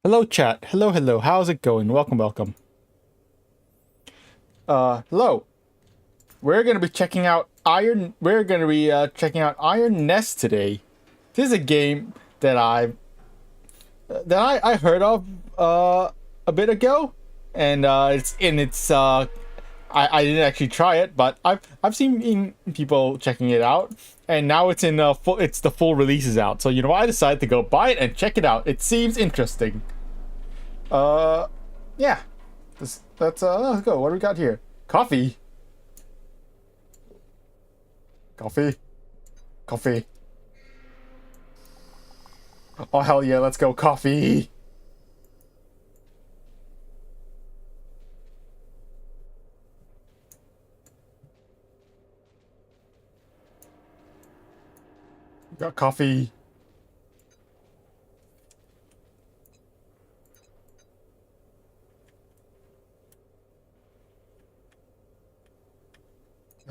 Hello, chat. Hello. How's it going? Welcome. Hello. We're gonna be checking out Iron. We're gonna be checking out Iron Nest today. This is a game that I heard of a bit ago, and I didn't actually try it, but I've seen people checking it out, and now it's in full. It's the full release is out. So I decided to go buy it and check it out. It seems interesting. Uh, yeah. Let's go. What do we got here? Coffee. Coffee. Coffee. Oh hell yeah, let's go coffee. Got coffee.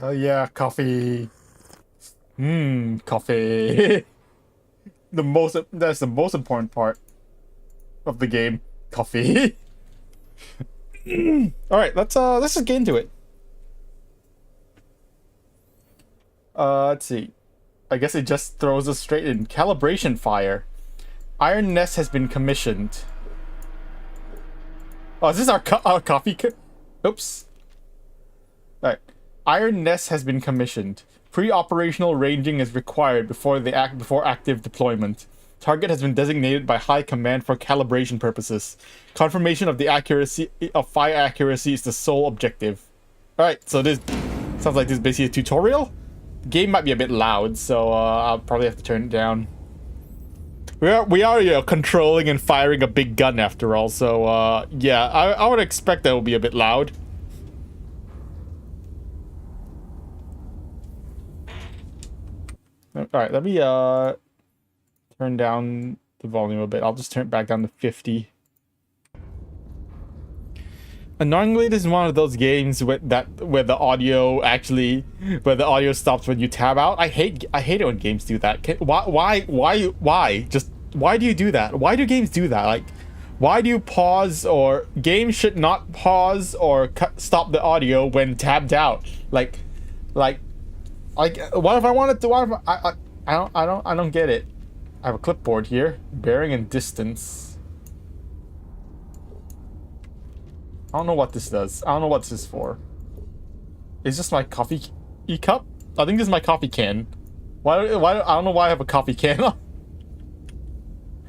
Oh yeah, coffee. Coffee. That's the most important part of the game. Coffee. All right, let's just get into it. Let's see. I guess it just throws us straight in. Calibration fire. Iron Nest has been commissioned. Oh, is this our coffee? Oops. All right. Iron Nest has been commissioned. Pre-operational ranging is required before active deployment. Target has been designated by High Command for calibration purposes. Confirmation of the accuracy of fire accuracy is the sole objective. All right, so this sounds like this is basically a tutorial. The game might be a bit loud, so I'll probably have to turn it down. We are controlling and firing a big gun after all, so yeah, I would expect that it will be a bit loud. All right, let me turn down the volume a bit. I'll just turn it back down to 50. Annoyingly, this is one of those games where the audio stops when you tab out. I hate it when games do that. Why? Just why do you do that? Why do games do that? Like, why do you pause, or games should not pause or stop the audio when tabbed out? Like, what if I wanted to? What if I don't get it. I have a clipboard here. Bearing and distance. I don't know what this does. I don't know what this is for. Is this my coffee cup? I think this is my coffee can. Why? I don't know why I have a coffee can.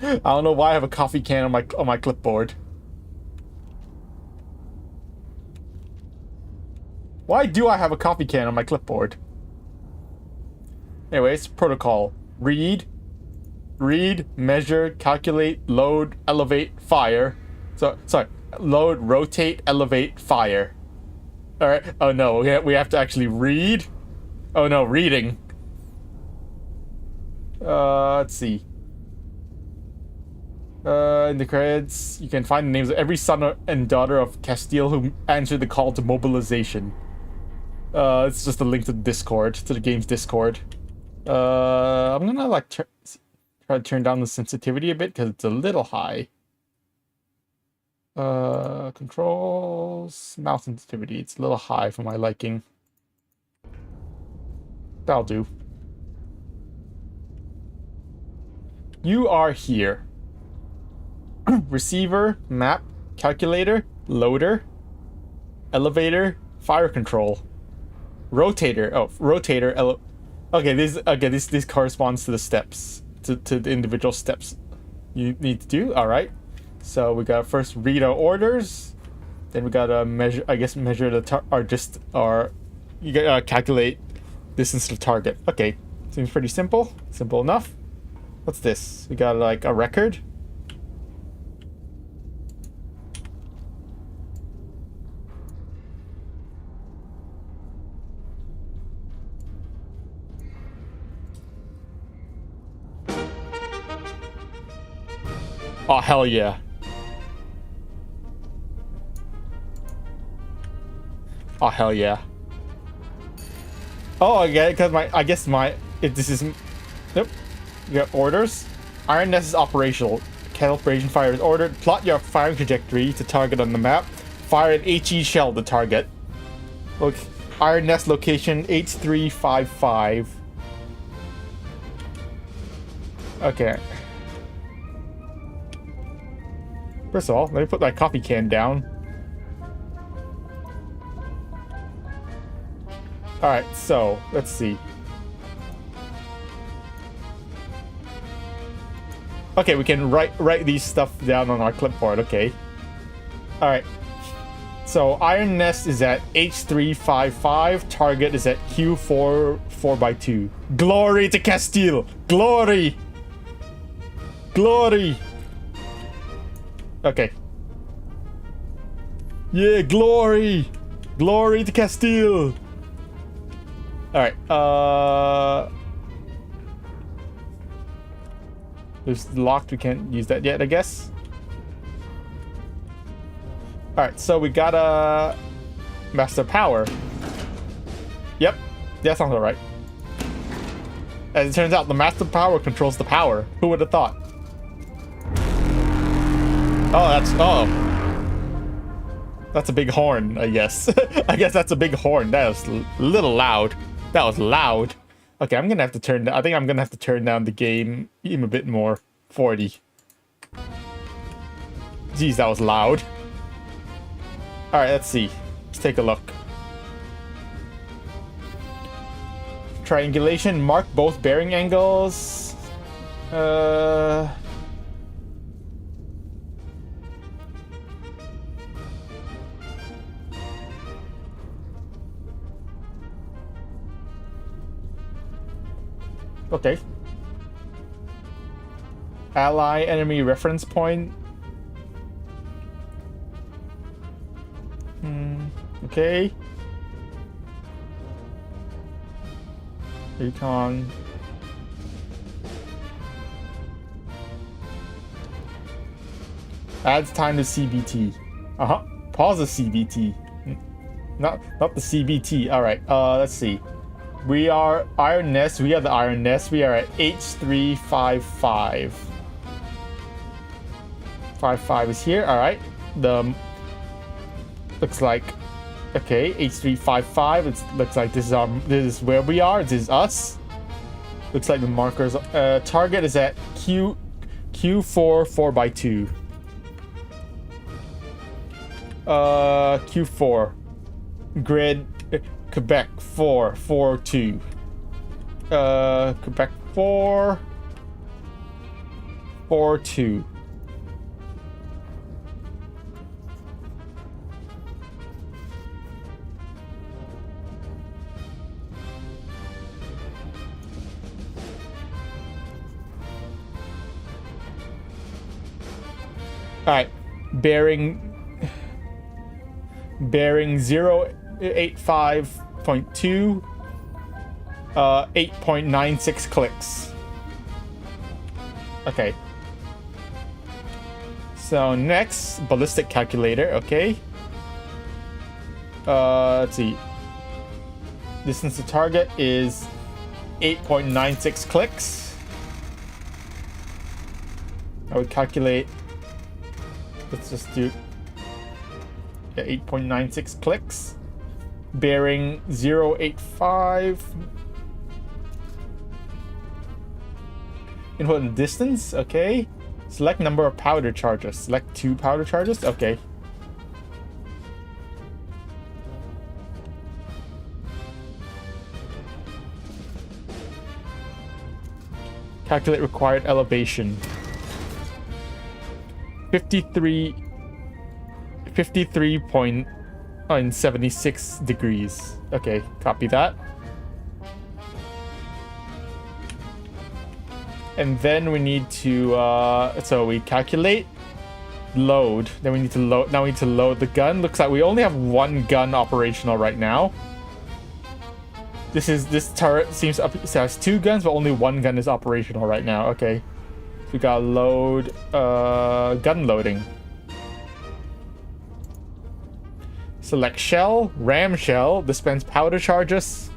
I don't know why I have a coffee can on my clipboard. Why do I have a coffee can on my clipboard? Anyways, protocol. Read, measure, calculate, load, elevate, fire. Sorry. Load, rotate, elevate, fire. Alright. Oh no, we have to actually read. Oh no, reading. Let's see. In the credits, you can find the names of every son and daughter of Castile who answered the call to mobilization. It's just a link to the Discord, to the game's Discord. I'm gonna like try to turn down the sensitivity a bit because it's a little high. Controls, mouse sensitivity. It's a little high for my liking. That'll do. You are here. Receiver, map, calculator, loader, elevator, fire control, rotator. Oh, rotator. Okay, this corresponds to the steps, to the individual steps you need to do. All right. So we gotta first read our orders, then we gotta measure. I guess measure you gotta calculate distance to the target. Okay, seems pretty simple. Simple enough. What's this? We got like a record. Oh hell yeah. Oh hell yeah. Oh, I get it, because this is, nope. You got orders. Iron Nest is operational. calibration fire is ordered. Plot your firing trajectory to target on the map. Fire an HE shell to target. Look, Iron Nest location H355. Okay. First of all, let me put that coffee can down. Alright, so, let's see. Okay, we can write these stuff down on our clipboard, okay. Alright. So, Iron Nest is at H355, target is at Q4 4x2. Glory to Castile! Glory! Glory! Okay. Yeah, glory! Glory to Castile! Alright, It's locked, we can't use that yet, I guess. Alright, so we got a Master Power. Yep, that sounds alright. As it turns out, the Master Power controls the power. Who would have thought? Oh, that's a big horn, I guess. I guess that's a big horn. That was a little loud. That was loud. Okay, I'm gonna have to turn. I think I'm gonna have to turn down the game even a bit more. 40. Jeez, that was loud. All right, let's see. Let's take a look. Triangulation. Mark both bearing angles. Okay. Ally enemy reference point. Okay. Recon. Adds time to CBT. Pause the CBT. Not the CBT. Alright, let's see. We are Iron Nest. We are the Iron Nest. We are at H355. 55 is here. All right. The looks like okay. H355. It looks like this is where we are. This is us. Looks like the markers. Target is at Q4 4x2. Q4 grid. Quebec 442. Quebec 442. All right, bearing 085.2, 8.96 clicks. Okay. So next, ballistic calculator. Okay. Let's see. Distance to target is 8.96 clicks. I would calculate. Let's just do 8.96 clicks. Bearing 085. Input and distance. Okay. Select number of powder charges. Select 2 powder charges. Okay. Calculate required elevation. 53.76 degrees. Okay, copy that. And then we need to so we calculate, load. Then we need to load. Now we need to load the gun. Looks like we only have 1 gun operational right now. This turret seems it has 2 guns, but only 1 gun is operational right now. Okay, so we gotta load gun loading. Select shell, ram shell, dispense powder charges.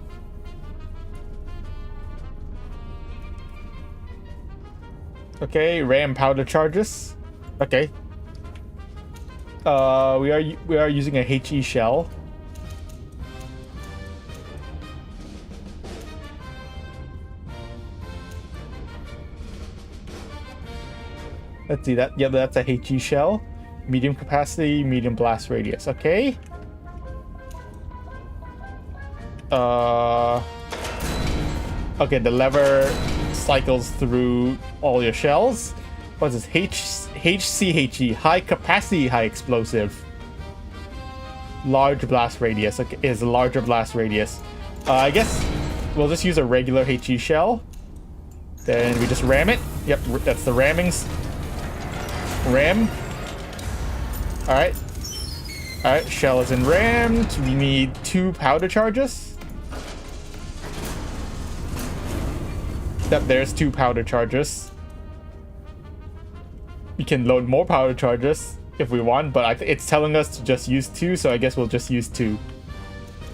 Okay, ram powder charges. Okay. We are using a HE shell. Let's see that. Yeah, that's a HE shell. Medium capacity, medium blast radius. Okay. Okay, the lever cycles through all your shells. What's this? HCHE, high capacity, high explosive. Large blast radius. Okay, is a larger blast radius. I guess we'll just use a regular HE shell. Then we just ram it. Yep, that's the rammings. Ram. Alright. Alright, shell is in rammed. We need 2 powder charges. Yep, there's 2 powder charges. We can load more powder charges if we want, but it's telling us to just use 2, so I guess we'll just use 2.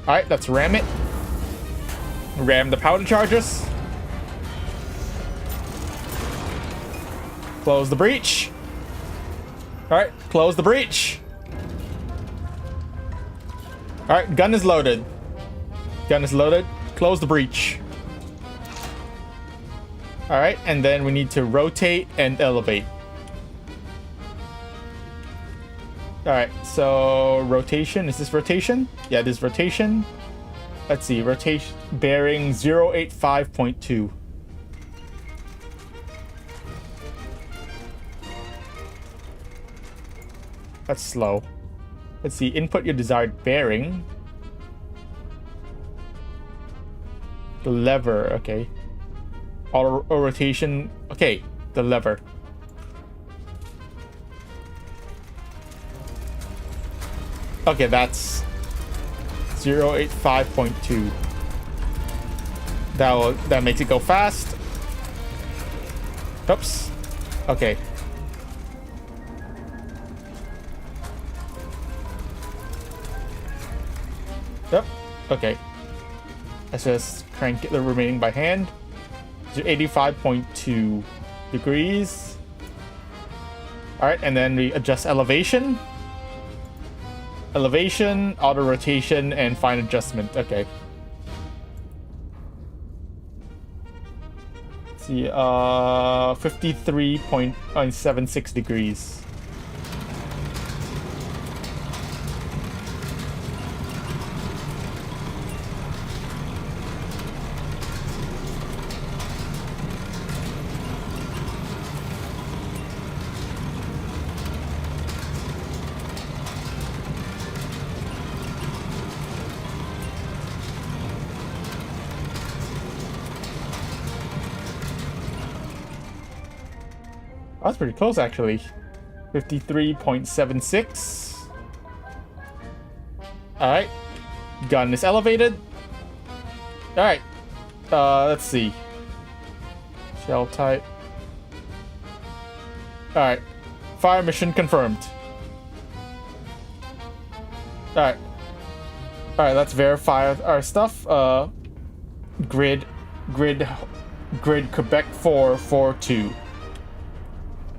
Alright, let's ram it. Ram the powder charges. Close the breach. Alright, close the breach. Alright, gun is loaded. Gun is loaded. Close the breach. Alright, and then we need to rotate and elevate. Alright, so rotation. Is this rotation? Yeah, it is rotation. Let's see, rotation bearing 085.2. That's slow. Let's see, input your desired bearing. The lever, okay. Auto rotation, okay, the lever. Okay, that's 085.2. That makes it go fast. Oops. Okay. Yep. Okay. Let's just crank the remaining by hand. 85.2 degrees. Alright, and then we adjust elevation. Elevation, auto rotation, and fine adjustment. Okay. Let's see, 53.76 degrees. That's pretty close, actually. 53.76. Alright. Gun is elevated. Alright. Let's see. Shell type. Alright. Fire mission confirmed. Alright. Alright, let's verify our stuff. Grid Quebec 442.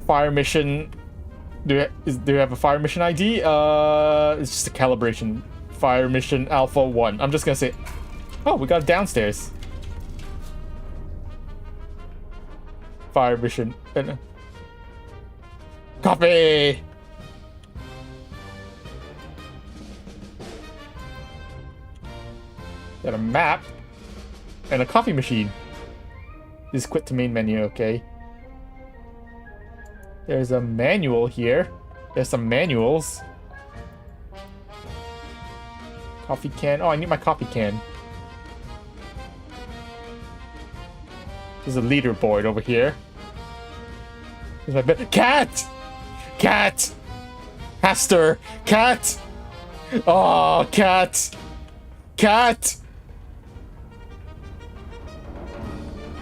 Fire mission. Do you have a fire mission ID? It's just a calibration. Fire mission Alpha 1. I'm just gonna say. Oh, we got it downstairs. Fire mission. Copy. Got a map and a coffee machine. This is quit to main menu. Okay. There's a manual here. There's some manuals. Coffee can. Oh, I need my coffee can. There's a leaderboard over here. There's my bed. Cat! Cat! Haster! Cat! Oh, cat! Cat!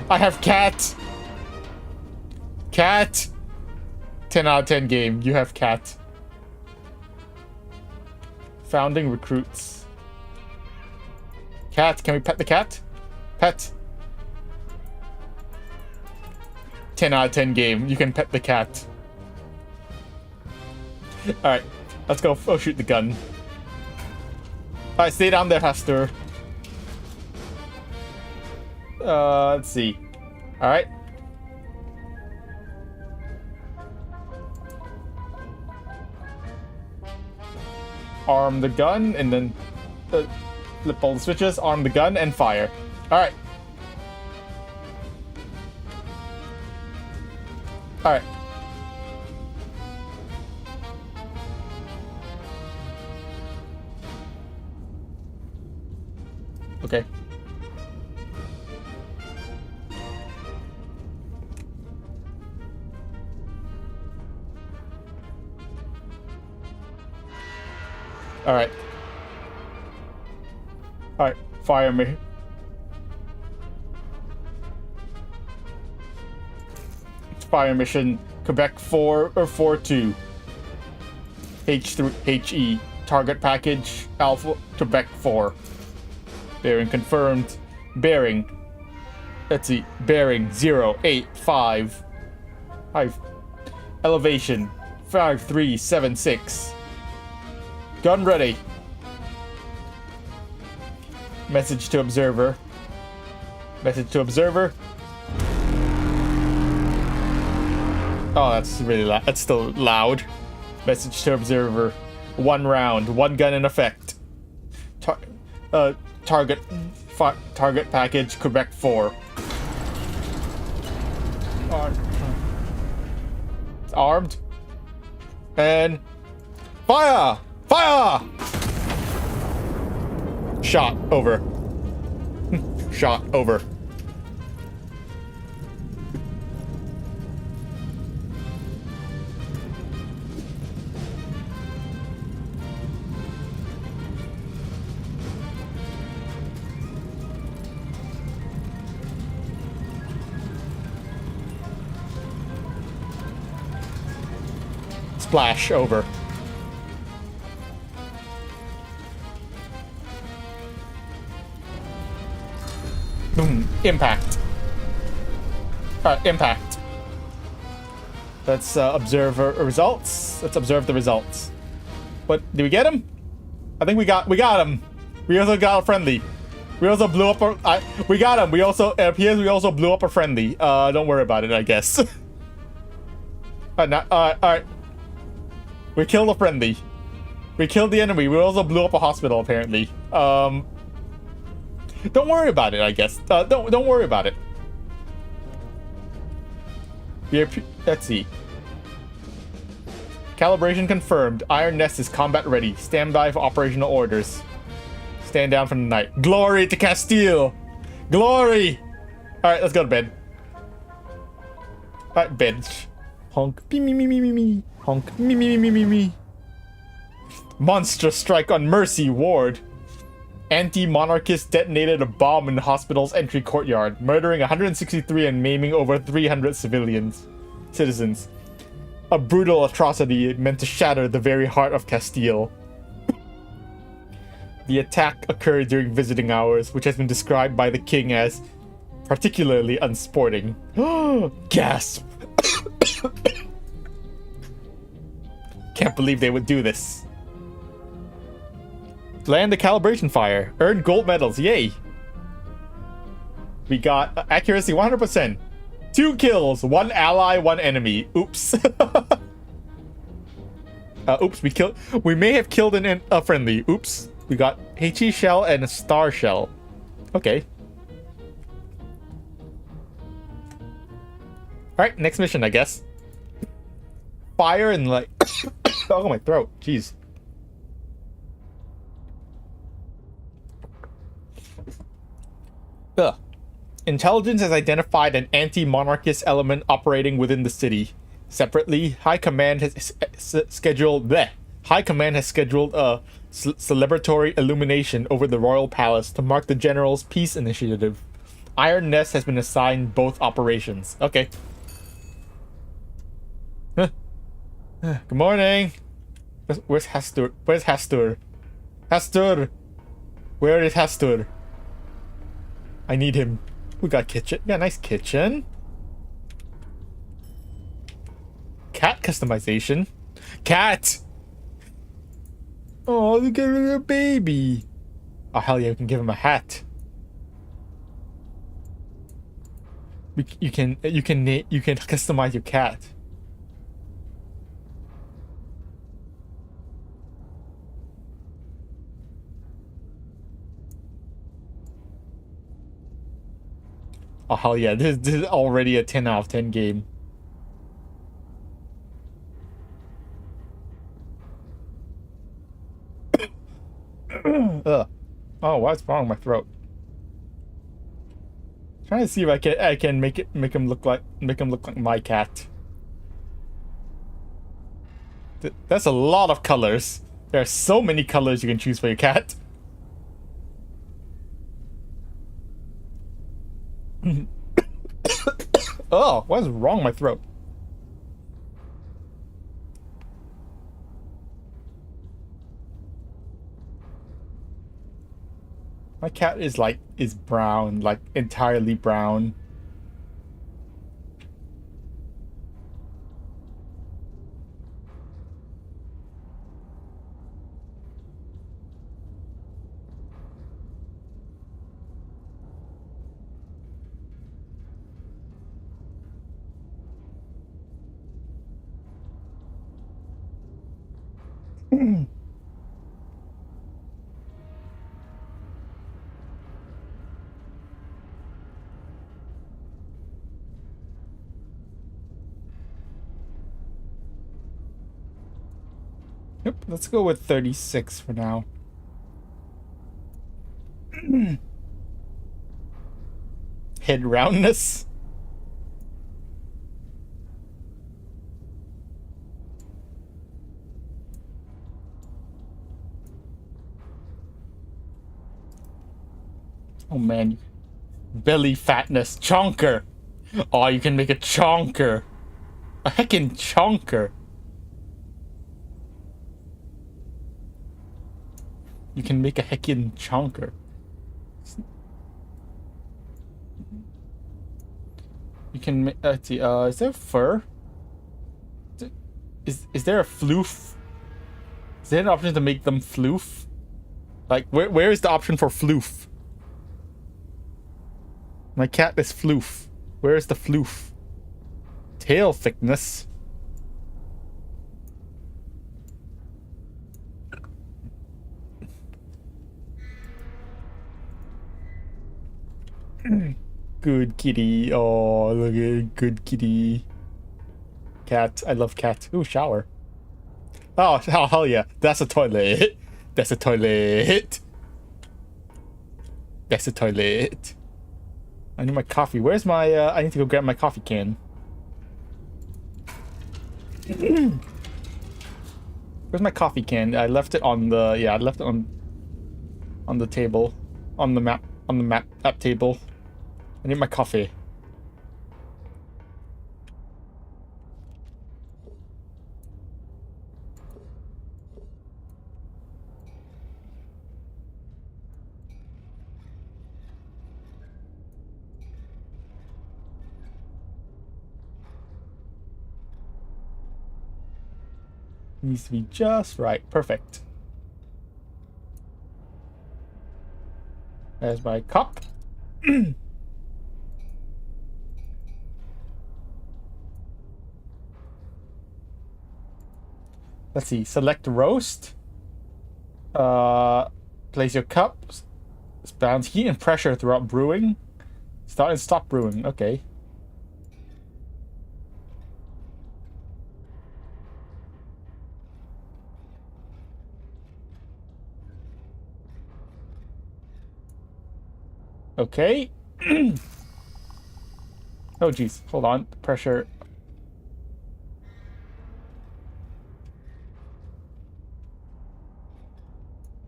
I have cat! Cat! 10 out of 10 game. You have cat. Founding recruits. Cat. Can we pet the cat? Pet. 10 out of 10 game. You can pet the cat. Alright, let's go. Oh, shoot the gun. Alright, stay down there, Hester. Let's see. Alright. Arm the gun, and then flip all the switches, arm the gun, and fire. Alright. Alright. Okay. Alright. Alright, fire me. Fire mission, Quebec 4 or 4-2. H3 HE. Target package, Alpha, Quebec 4. Bearing confirmed. Bearing. Let's see. Bearing 085. 5. Elevation 5376. Gun ready. Message to observer. Message to observer. Oh, that's really loud. That's still loud. Message to observer. 1 round. 1 gun in effect. Target package Quebec 4. It's armed. And fire! Fire! Shot over. Shot over. Splash over. Boom. Impact. Impact. Let's observe results. Let's observe the results. What, did we get him? I think we got him. We also got a friendly. We also blew up a, we got him. We also, it appears we also blew up a friendly. Don't worry about it, I guess. Alright. We killed a friendly. We killed the enemy. We also blew up a hospital, apparently. Don't worry about it, I guess. Don't worry about it. Let's see. Calibration confirmed. Iron Nest is combat ready. Stand by for operational orders. Stand down from the night. Glory to Castile! Glory! Alright, let's go to bed. Alright, bed. Honk. Me, me, me, me, me, me. Honk. Me, me, me, me, me, me. Monster strike on Mercy Ward. Anti-monarchist detonated a bomb in the hospital's entry courtyard, murdering 163 and maiming over 300 citizens. A brutal atrocity meant to shatter the very heart of Castile. The attack occurred during visiting hours, which has been described by the king as particularly unsporting. Gasp! Can't believe they would do this. Land the calibration fire. Earn gold medals. Yay. We got accuracy 100%. 2 kills. 1 ally, 1 enemy. Oops. Oops, we may have killed a friendly. Oops. We got HE shell and a star shell. Okay. Alright, next mission, I guess. Fire and like... oh, my throat. Jeez. Ugh. Intelligence has identified an anti-monarchist element operating within the city. Separately, High Command has scheduled a celebratory illumination over the royal palace to mark the general's peace initiative. Iron Nest has been assigned both operations. Okay. Good morning. Where's Hester? Where's Hester? Hester! Where is Hester? I need him. We got kitchen. Yeah, nice kitchen. Cat customization. Cat! Oh, look at a baby. Oh, hell yeah, we can give him a hat. You can customize your cat. Oh hell yeah, this is already a 10 out of 10 game. Ugh. Oh, what's wrong with my throat? Trying to see if I can make him look like my cat. That's a lot of colors. There are so many colors you can choose for your cat. Oh, what's wrong with my throat? My cat is brown, like entirely brown. Yep, let's go with 36 for now. Head roundness. Oh man. Belly fatness. Chonker. Oh, you can make a chonker. A heckin' chonker. You can make a heckin' chonker. You can make. Let's see. Is there fur? Is there a floof? Is there an option to make them floof? Like, where is the option for floof? My cat is floof. Where is the floof? Tail thickness. Good kitty. Oh, look at it. Good kitty. Cat. I love cat. Ooh, shower. Oh, hell yeah. That's a toilet. That's a toilet. That's a toilet. I need my coffee. Where's my, I need to go grab my coffee can. Where's my coffee can? I left it on the, yeah, I left it on the table. On the map app table. I need my coffee. Needs to be just right. Perfect. There's my cup. Let's see. Select roast. Place your cups. Balance heat and pressure throughout brewing. Start and stop brewing. Okay. Okay. Oh, geez. Hold on. Pressure.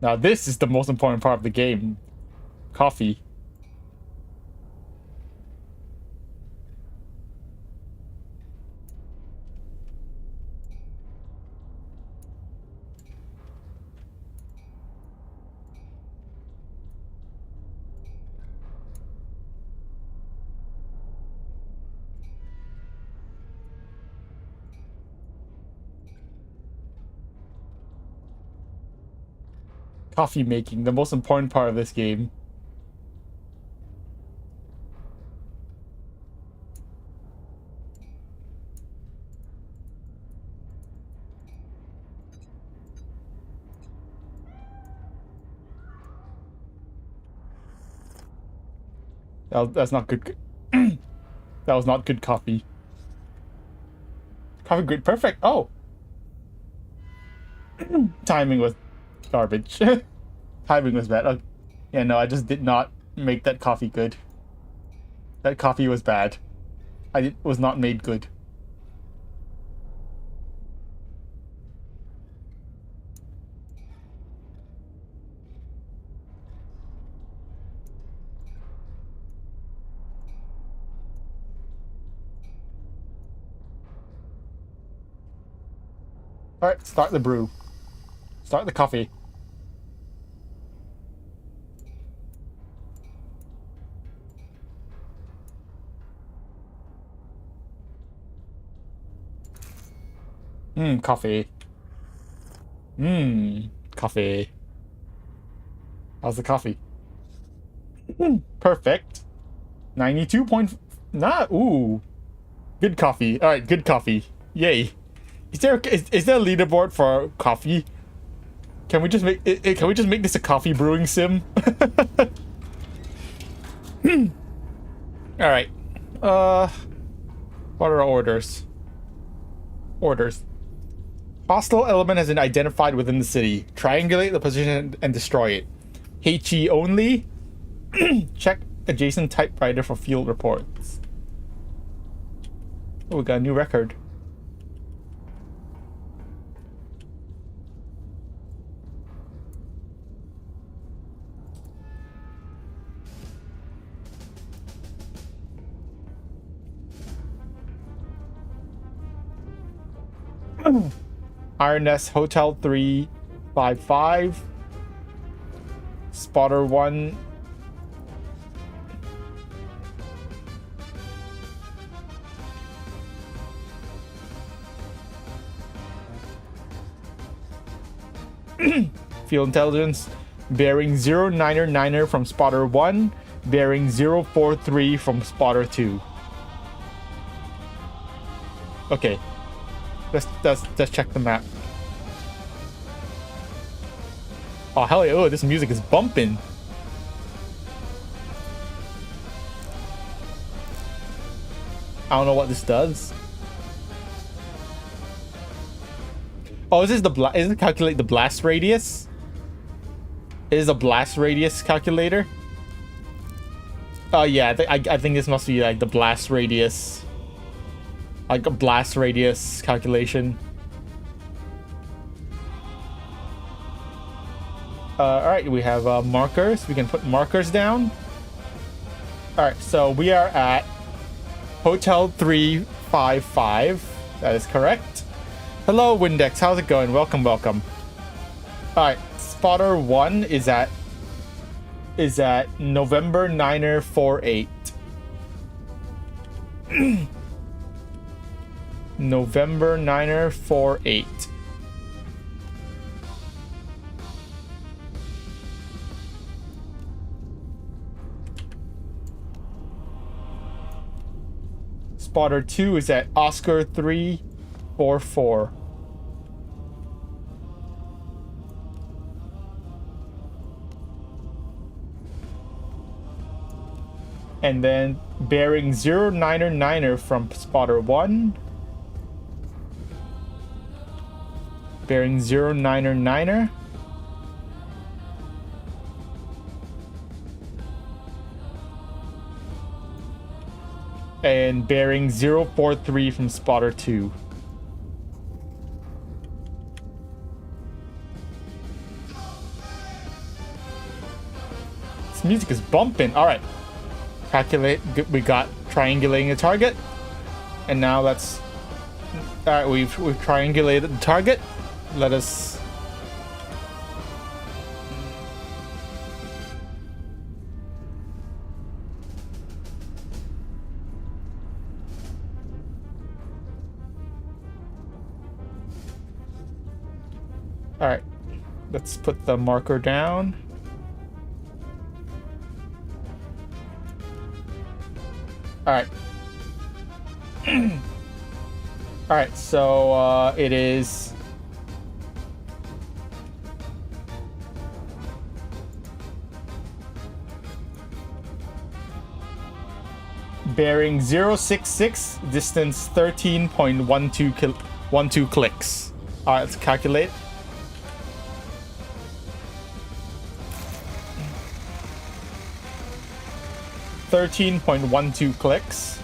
Now, this is the most important part of the game. Coffee. Coffee making, the most important part of this game. That's not good. That was not good coffee. Coffee grid perfect. Oh. Timing was garbage. Timing was bad. Yeah, no, I just did not make that coffee good. That coffee was bad. Was not made good. Alright, start the brew. Start the coffee. Coffee. Coffee. How's the coffee? Perfect. 92 point... ooh. Good coffee. Alright, good coffee. Yay. Is there a leaderboard for coffee? Can we just make this a coffee brewing sim? Alright. What are our orders? Orders. Hostile element has been identified within the city. Triangulate the position and destroy it. HE only. Check adjacent typewriter for field reports. Oh, we got a new record. Iron Nest Hotel 355. Spotter 1. Field intelligence. Bearing 099er from spotter 1. Bearing 043 from spotter 2. Okay. Let's check the map. Oh hell yeah! Oh, this music is bumping. I don't know what this does. Oh, is this is it calculate the blast radius? It is a blast radius calculator. Oh yeah, I think this must be like the blast radius. Like a blast radius calculation. Alright, we have markers. We can put markers down. Alright, so we are at Hotel 355. That is correct. Hello, Windex. How's it going? Welcome, welcome. Alright, spotter 1 is at November 9er 48. November 9er 48. Spotter 2 is at Oscar 344. And then bearing 099er from spotter 1. Bearing 099er. And bearing 043 from spotter 2. This music is bumping. Alright. Calculate. We got triangulating the target. And now let's... Alright, we've triangulated the target. Let us... Alright. let's put the marker down. Alright. Alright, so it is bearing 066, distance 13.12 clicks. Alright, let's calculate. .12 clicks.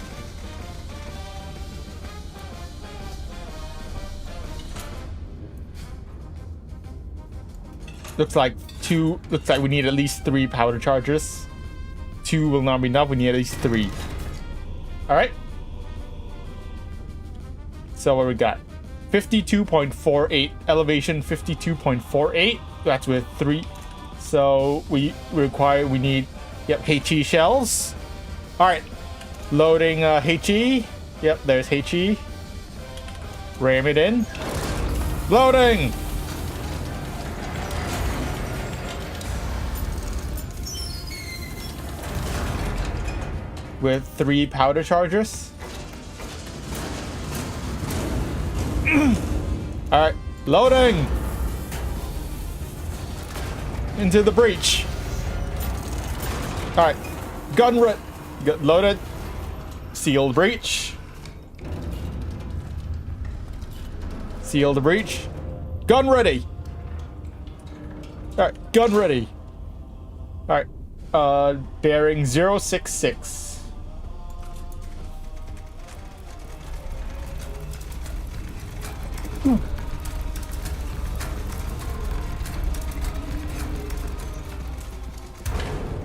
Looks like we need at least 3 powder charges. 2 will not be enough, we need at least 3. Alright. So what we got? 52.48 elevation, 52.48. That's with 3. So we need HE shells. Alright. Loading HE. Yep, there's HE. Ram it in. Loading! With 3 powder chargers. Alright, loading! Into the breach. Alright, loaded. Sealed breach. Seal the breach. Gun ready! Alright, gun ready. Alright, bearing 066.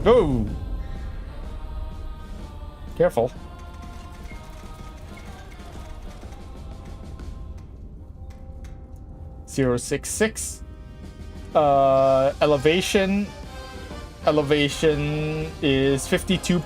Oh! Careful. .066. Elevation is 52.48.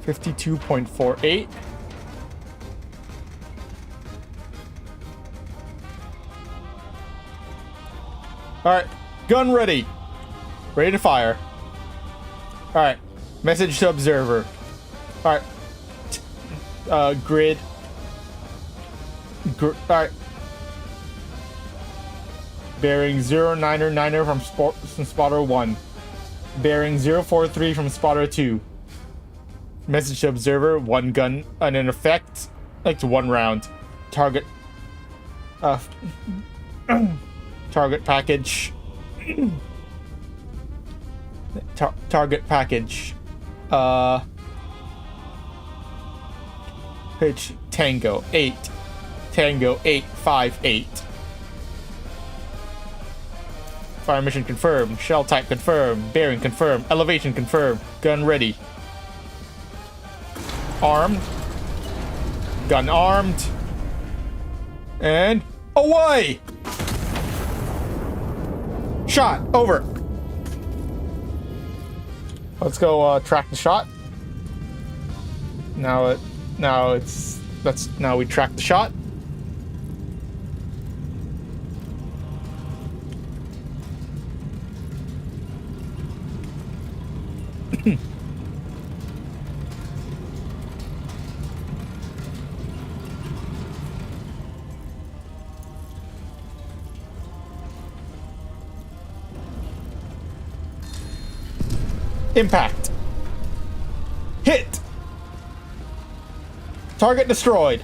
.48. Alright, gun ready. Ready to fire. Alright, message to observer. Alright. Grid. Alright. Bearing 099er from spotter 1. Bearing 043 from spotter 2. Message to observer, 1 gun and an effect, like 1 round. Target target package. Target package. H Tango 8. Tango 858. Fire mission confirmed. Shell type confirmed. Bearing confirmed. Elevation confirmed. Gun ready. Armed. Gun armed. And away! Shot. Over. Let's go track the shot. Now we track the shot. Impact. Hit. Target destroyed.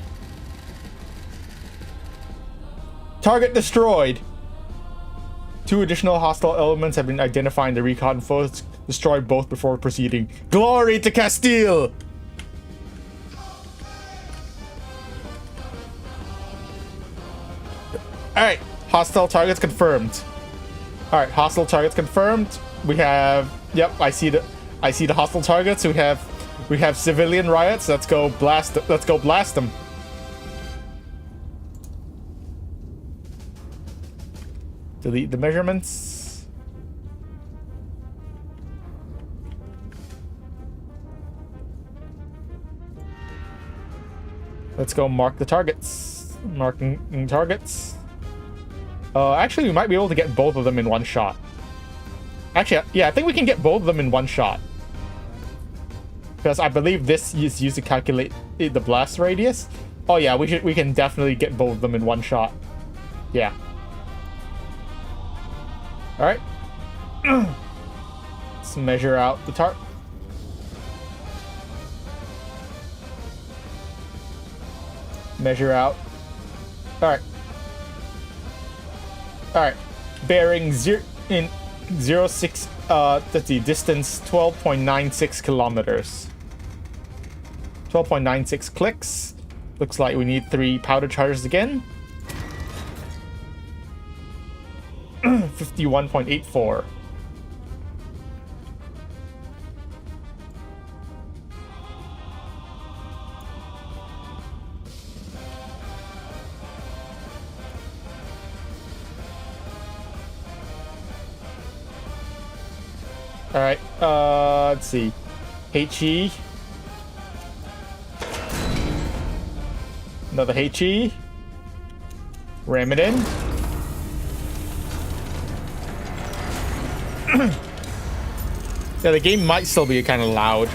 Target destroyed. 2 additional hostile elements have been identified in the recon foes. Destroy both before proceeding. Glory to Castile! Alright, hostile targets confirmed. Alright, hostile targets confirmed. We have, yep, I see the hostile targets. We have civilian riots. Let's go blast them. Delete the measurements. Let's go mark the targets. Marking targets. Actually, we might be able to get both of them in one shot. Actually, yeah, I think we can get both of them in one shot. Because I believe this is used to calculate the blast radius. Oh yeah, we can definitely get both of them in one shot. Yeah. All right. Let's measure out the target. Measure out. All right. All right. Bearing 06. Let's see. Distance 12.96 kilometers. 12.96 clicks. Looks like we need 3 powder charges again. 51.84. All right. Let's see. HE. Another HE. Ram it in. Yeah, the game might still be kind of loud.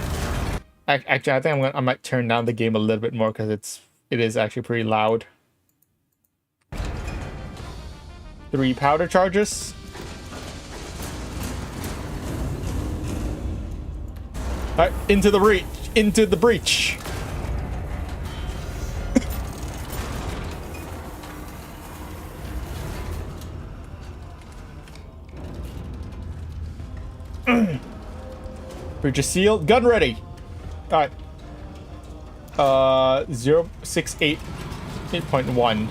Actually, I think I might turn down the game a little bit more because it is actually pretty loud. 3 powder charges. All right, into the breach. Into the breach. Breach is sealed. Gun ready. All right. 068 8.1.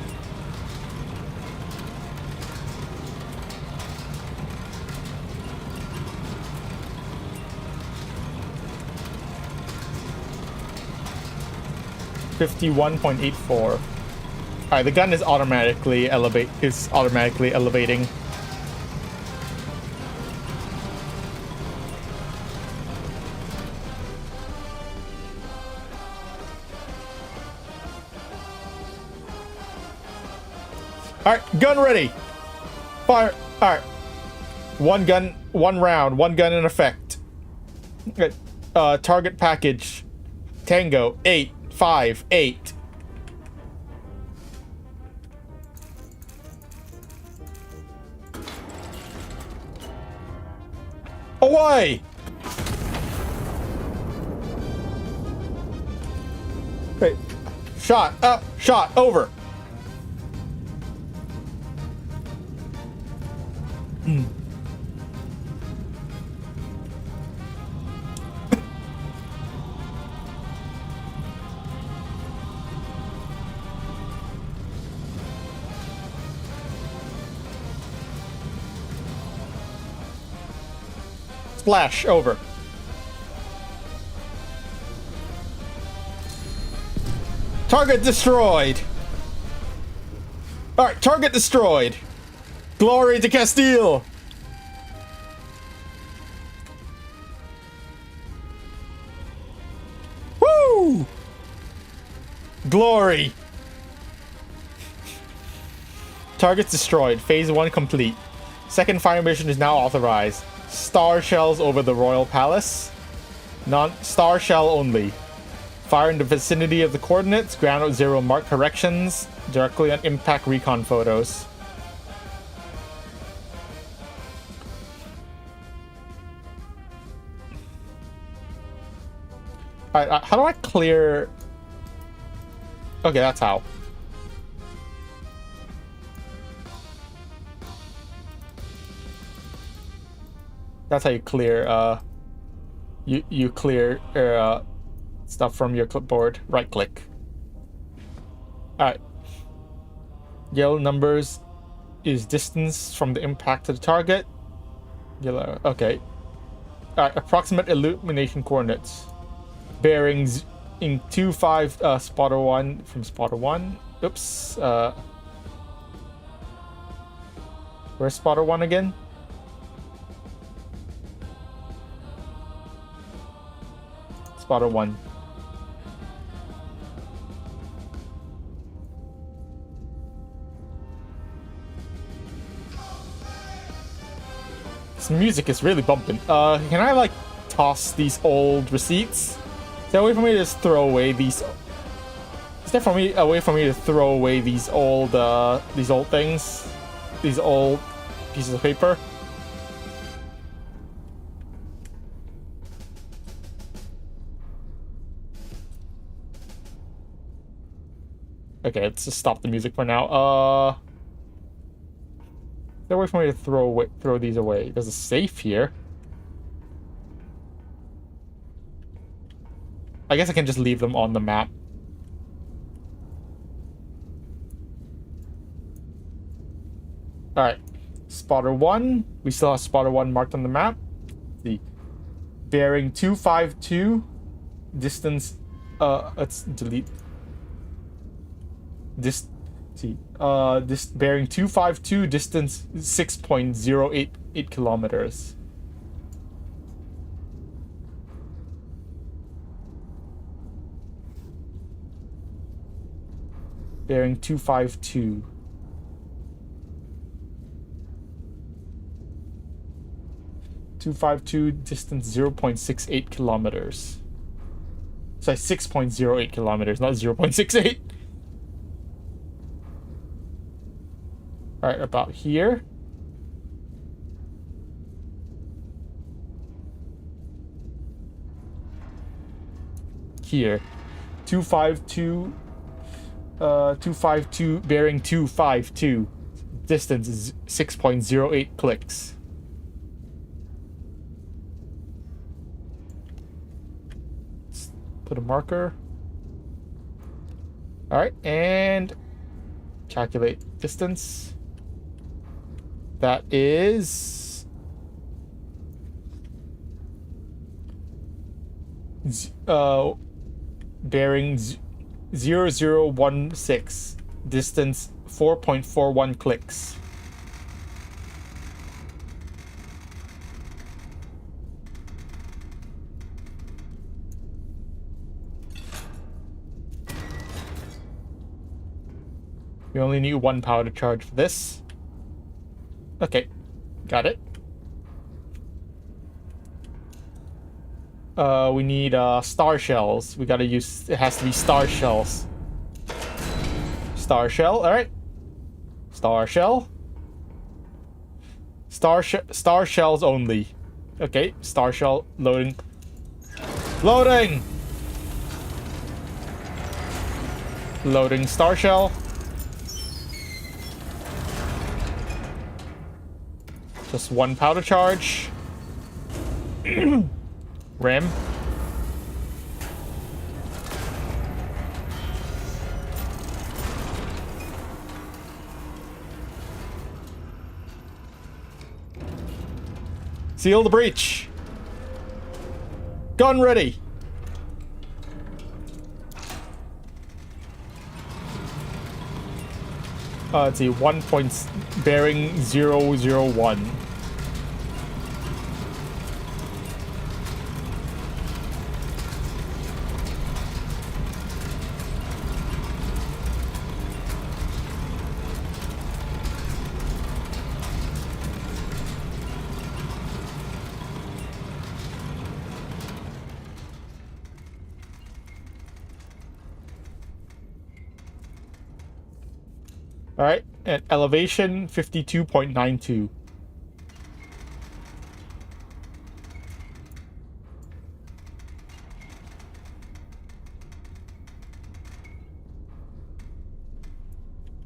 $51.84. All right, the gun is automatically elevating. All right, gun ready. Fire. All right. One gun, one round, one gun in effect. Okay. Target package. Tango 858. Away. Wait. Shot up. Shot over. Splash over. Target destroyed. All right, target destroyed. Glory to Castile. Woo! Glory. Targets destroyed. Phase 1 complete. Second fire mission is now authorized. Star shells over the Royal Palace. Non-star shell only. Fire in the vicinity of the coordinates. Ground at 0 mark corrections. Directly on impact recon photos. Alright, how do I clear... Okay, that's how. That's how you clear, you clear, stuff from your clipboard. Right click. Alright. Yellow numbers is distance from the impact to the target. Yellow. Okay. Alright, approximate illumination coordinates. Bearings in 25 spotter 1 from spotter 1. Oops. Where's spotter 1 again? Spotter 1. This music is really bumping. Can I like toss these old receipts? Is there a way for me to just throw away these? Is there a way for me to throw away these old things? These old pieces of paper? Okay, let's just stop the music for now. Is there a way for me to throw these away? There's a safe here. I guess I can just leave them on the map. Alright. Spotter 1. We still have spotter 1 marked on the map. The bearing 252. Distance. Let's delete. This bearing 252, distance 6.088 kilometers. Bearing 252. Distance 0.68 kilometers. Sorry, 6.08 kilometers, not 0.68. Alright, about here. Here. 252, bearing 252. Distance is 6.08 clicks. Let's put a marker. Alright, and calculate distance. That is bearing 0016, distance 4.41 clicks. We only need 1 power to charge for this. Okay, got it. We need star shells. We gotta use. It has to be star shells. Star shell. All right. Star shell. Star shells only. Okay, star shell loading. Loading. Loading star shell. Just 1 powder charge. Ram. Seal the breach. Gun ready. Let's see, 1 point bearing 001. All right, at elevation 52.92.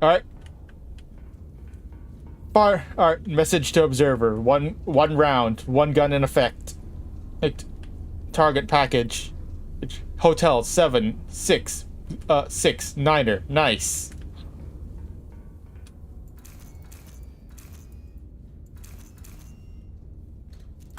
All right. All right. Message to observer. One round. 1 gun in effect. Target package. Hotel 7-6 6 9er. Nice.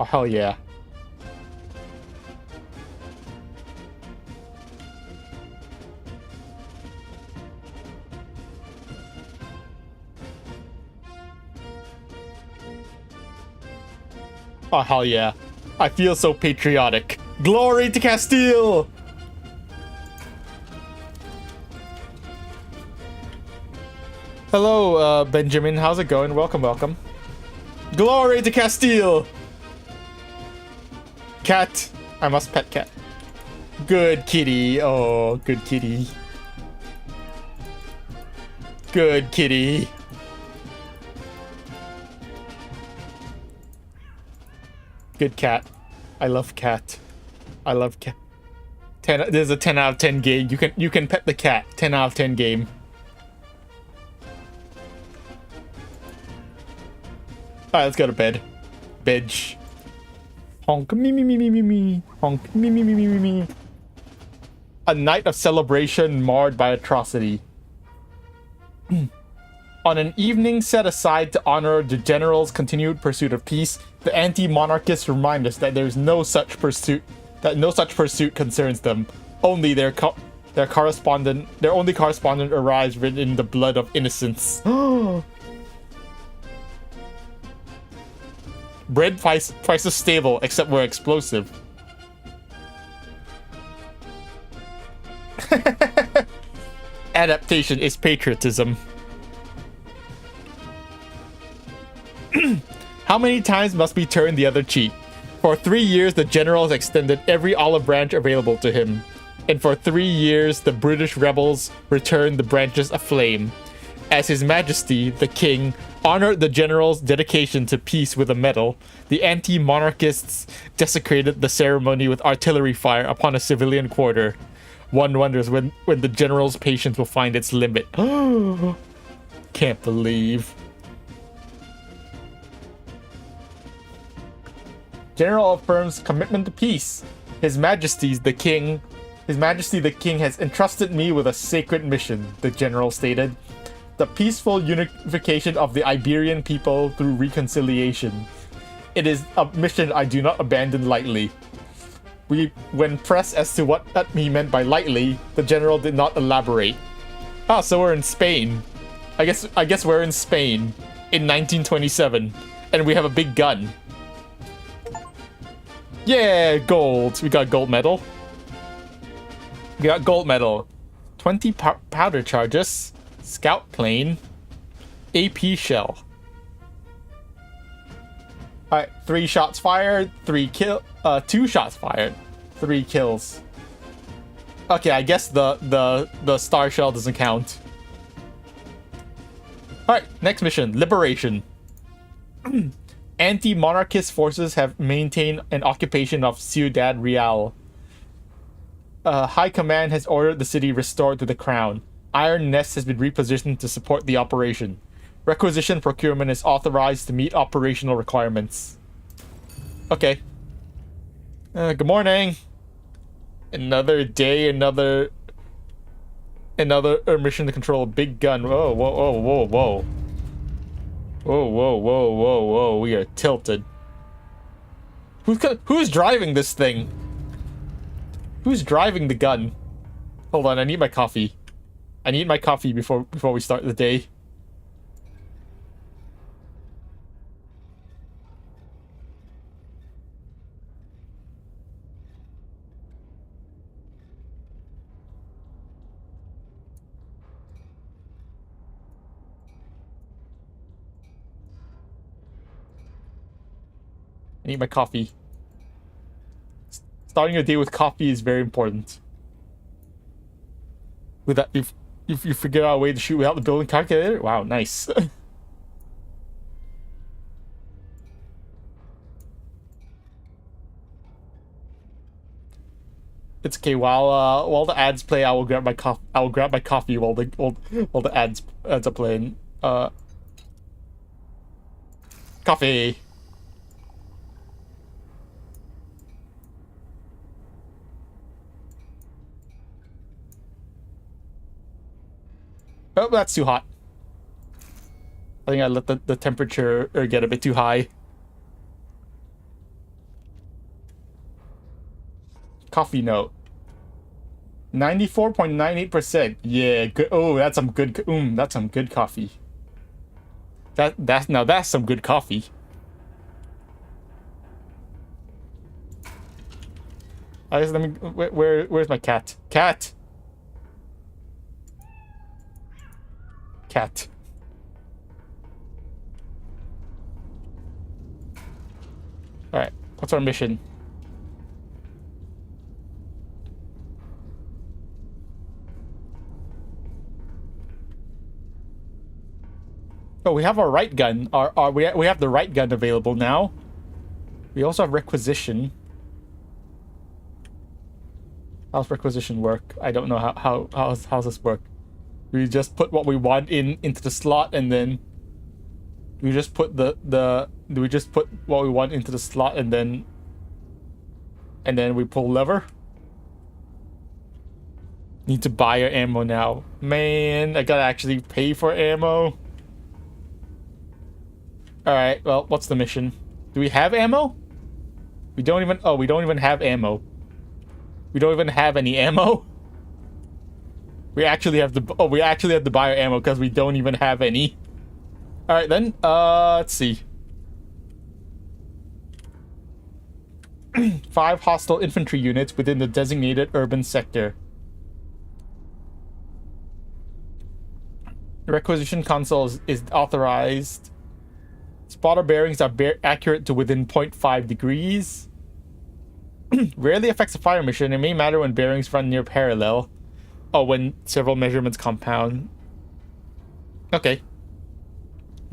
Oh, hell yeah. Oh, hell yeah. I feel so patriotic. Glory to Castile! Hello, Benjamin. How's it going? Welcome, welcome. Glory to Castile! Cat. I must pet cat. Good kitty. Oh, good kitty. Good kitty. Good cat. I love cat. I love cat. 10. There's a 10 out of 10 game. You can pet the cat. 10 out of 10 game. Alright, let's go to bed. Bedge. Honk me me me me me me. Honk me me me me me me. A night of celebration marred by atrocity. On an evening set aside to honor the general's continued pursuit of peace, the anti-monarchists remind us that there's no such pursuit. That no such pursuit concerns them. Only their only correspondent arrives written in the blood of innocence. Bread prices stable, except we're explosive. Adaptation is patriotism. How many times must we turn the other cheek? For 3 years, the general has extended every olive branch available to him. And for 3 years, the British rebels returned the branches aflame. As His Majesty, the King, honored the general's dedication to peace with a medal, the anti-monarchists desecrated the ceremony with artillery fire upon a civilian quarter. One wonders when the general's patience will find its limit. Can't believe. General affirms commitment to peace. His Majesty the King has entrusted me with a sacred mission, the general stated. The peaceful unification of the Iberian people through reconciliation. It is a mission I do not abandon lightly. When pressed as to what he meant by lightly, the general did not elaborate. Ah, so we're in Spain. I guess we're in Spain in 1927, and we have a big gun. Yeah, gold. We got gold medal. We got gold medal. 20 powder charges. Scout plane. AP shell. Alright, 3 shots fired, 2 shots fired, 3 kills. Okay, I guess the star shell doesn't count. Alright, next mission, liberation. Anti-monarchist forces have maintained an occupation of Ciudad Real. High Command has ordered the city restored to the crown. Iron Nest has been repositioned to support the operation. Requisition procurement is authorized to meet operational requirements. Okay. Good morning. Another day, another mission to control a big gun. Whoa, whoa, whoa, whoa, whoa. Whoa, whoa, whoa, whoa, whoa. We are tilted. Who's driving this thing? Who's driving the gun? Hold on, I need my coffee. I need my coffee before we start the day. I need my coffee. Starting a day with coffee is very important. With that, if you figure out a way to shoot without the building calculator, wow, nice. It's okay. While the ads play, I will grab my coffee while the ads are playing. Coffee. Oh, that's too hot. I think I let the temperature get a bit too high. coffee note. 94.98%. Yeah, good. Oh, that's some good. That's some good coffee. That's some good coffee. I just let me. Where's my cat? Cat. Cat. All right. What's our mission? Oh, we have our right gun. We have the right gun available now. We also have requisition. How's requisition work? I don't know how's this work. We just put what we want into the slot, and then we just put do we just put what we want into the slot, and then we pull lever? Need to buy our ammo now. Man, I gotta actually pay for ammo. Alright, well, what's the mission? Do we have ammo? We don't even have ammo. We don't even have any ammo. We actually have to buy our ammo because we don't even have any. Alright then, let's see. 5 hostile infantry units within the designated urban sector. The requisition console is authorized. Spotter bearings are accurate to within 0.5 degrees. Rarely affects a fire mission. It may matter when bearings run near parallel. Oh, when several measurements compound. Okay.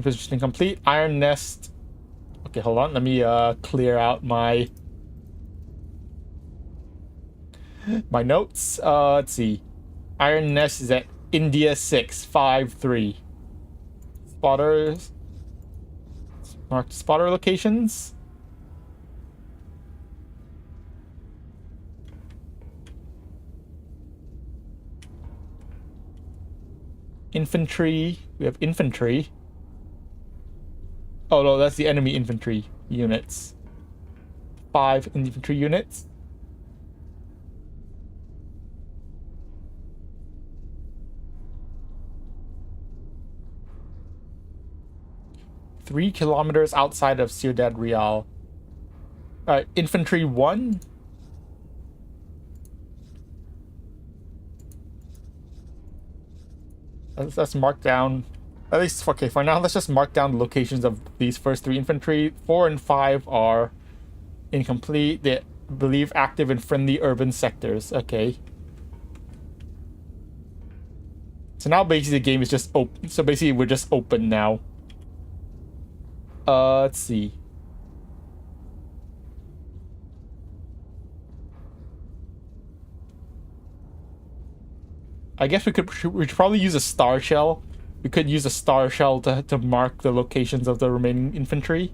Positioning complete. Iron nest. Okay, hold on. Let me clear out my notes. Let's see. Iron nest is at India 653. Spotters. Marked spotter locations. Infantry. We have infantry. Oh no, that's the enemy infantry units. 5 infantry units. Three kilometers outside of Ciudad Real. Alright, infantry 1. Let's mark down, at least, okay, for now, let's just mark down the locations of these first 3 infantry. 4 and 5 are incomplete. They believe active in friendly urban sectors. Okay. So now basically the game is just open. So basically we're just open now. Let's see. I guess we should probably use a star shell. We could use a star shell to mark the locations of the remaining infantry.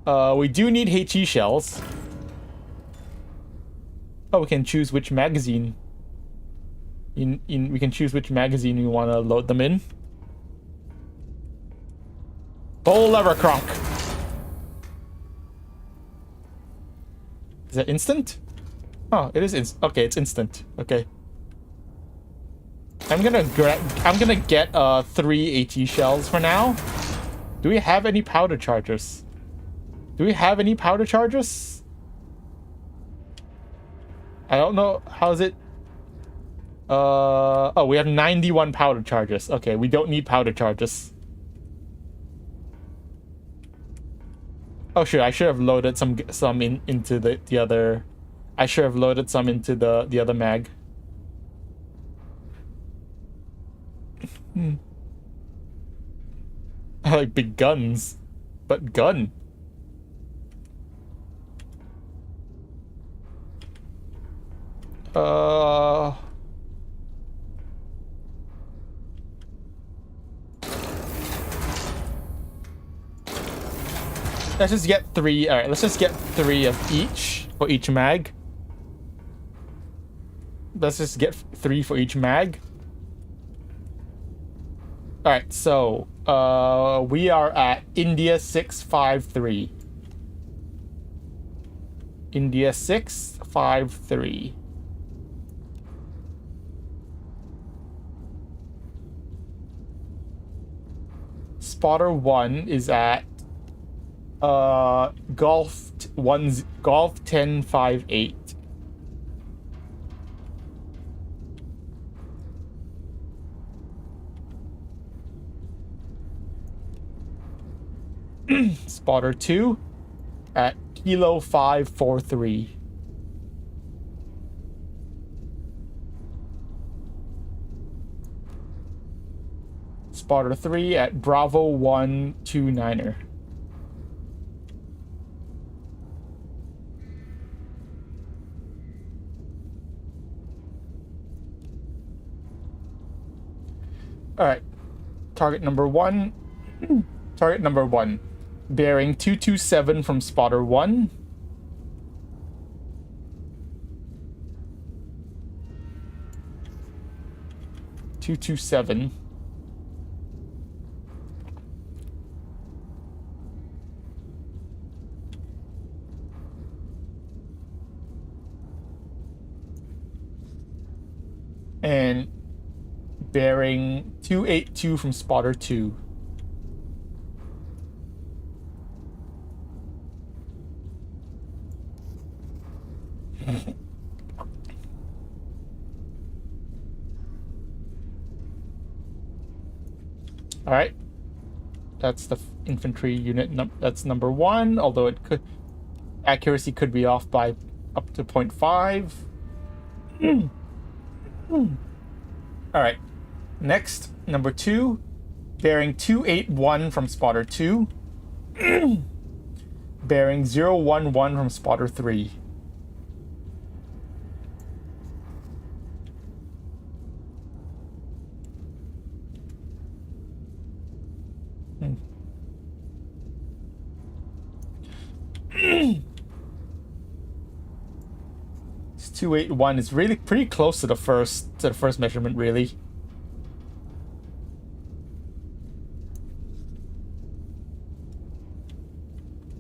We do need HE shells. Oh, we can choose which magazine. We can choose which magazine we want to load them in. Pull lever, Kronk. Is that instant? Oh, it is okay, it's instant. Okay. I'm gonna get 3 HE shells for now. Do we have any powder chargers? Do we have any powder chargers? I don't know. How's it? Oh, we have 91 powder chargers. Okay, we don't need powder chargers. Oh sure, I should have loaded some into the other. I should have loaded some into the other mag. I like big guns, but gun. Let's just get 3. All right, let's just get 3 of each for each mag. Let's just get 3 for each mag. All right, so we are at India 653. India 653. Spotter 1 is at Golf 1058. Spotter 2 at Kilo 543. Spotter 3 at Bravo 129er. Alright. Target number 1. Target number 1. Bearing 227 from spotter 1. And bearing 282 from spotter 2. All right, that's the infantry unit. That's number 1, although it could accuracy could be off by up to 0.5. All right, next number 2, bearing 281 from spotter 2, bearing 011 from spotter 3. It's 281 is really pretty close to the first measurement, really.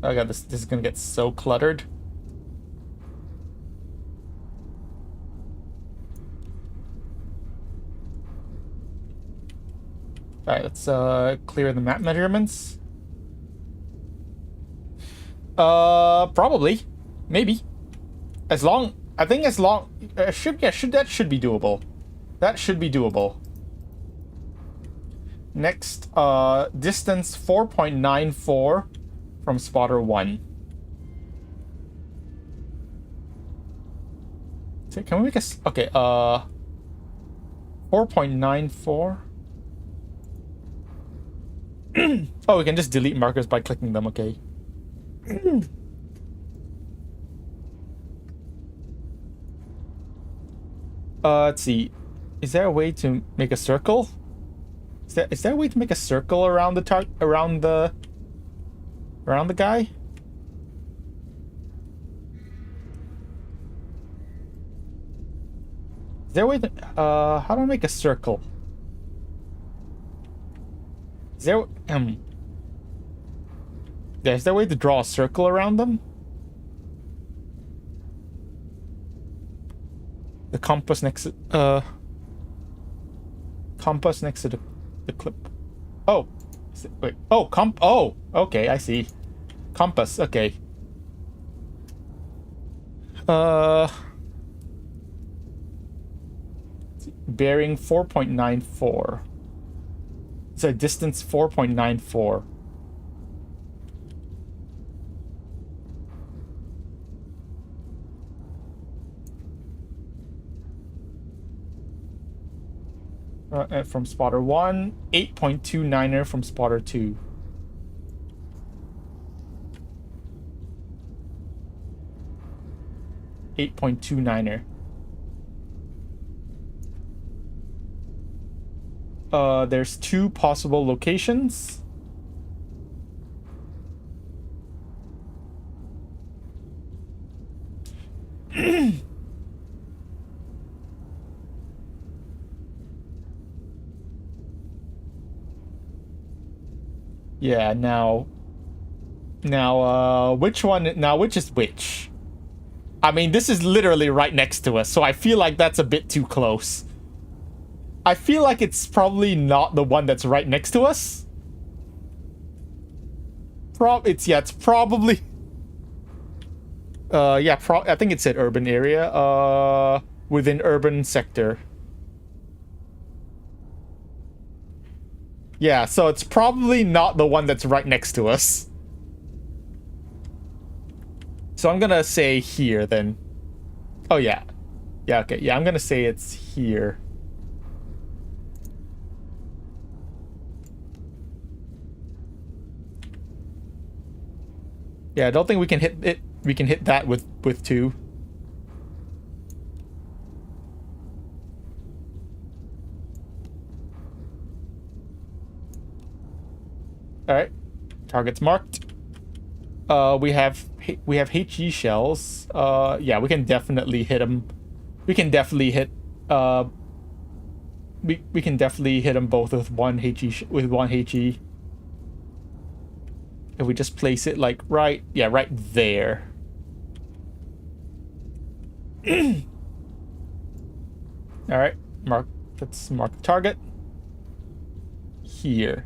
Oh god, this is gonna get so cluttered. Alright, let's clear the map measurements. Probably. Maybe. That should be doable. That should be doable. Next, distance 4.94 from spotter 1. So can we make a... Okay, 4.94. Oh, we can just delete markers by clicking them, okay. Let's see. Is there a way to make a circle? Is there a way to make a circle around the around the guy? Is there a way to how do I make a circle? Is there yeah, is there a way to draw a circle around them? The compass next to the clip. Oh, wait. Oh, oh, okay, I see. Compass. Okay. Bearing 4.94. So distance 4.94. From spotter 1, 8.29er from spotter 2. $8.29er. There's 2 possible locations. Yeah, now which is which? I mean, this is literally right next to us, so I feel like that's a bit too close. I feel like it's probably not the one that's right next to us. It's probably... yeah, I think it said urban area. Within urban sector. Yeah, so it's probably not the one that's right next to us. So I'm gonna say here, then. Oh, yeah. Yeah, okay. Yeah, I'm gonna say it's here. Yeah, I don't think we can hit it. We can hit that with 2. All right, targets marked. We have HE shells. Yeah, we can definitely hit them. We can definitely hit. We can definitely hit them both with one HE. If we just place it like right there. All right, let's mark the target here.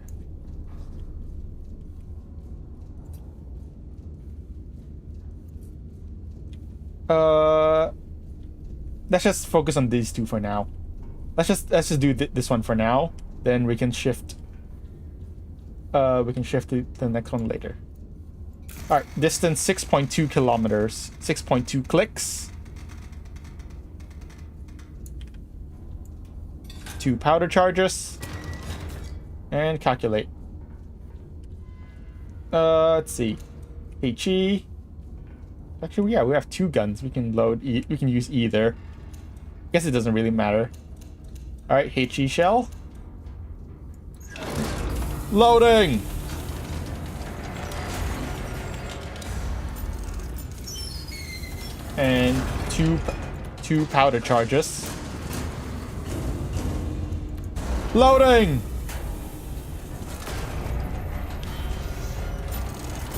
Let's just focus on these 2 for now. Let's just do this one for now. Then we can shift. We can shift to the next one later. All right, distance 6.2 kilometers, 6.2 clicks. 2 powder charges. And calculate. Let's see. HE. Actually, yeah, we have 2 guns. We can we can use either. Guess it doesn't really matter. All right, HE shell. Loading. And two powder charges. Loading.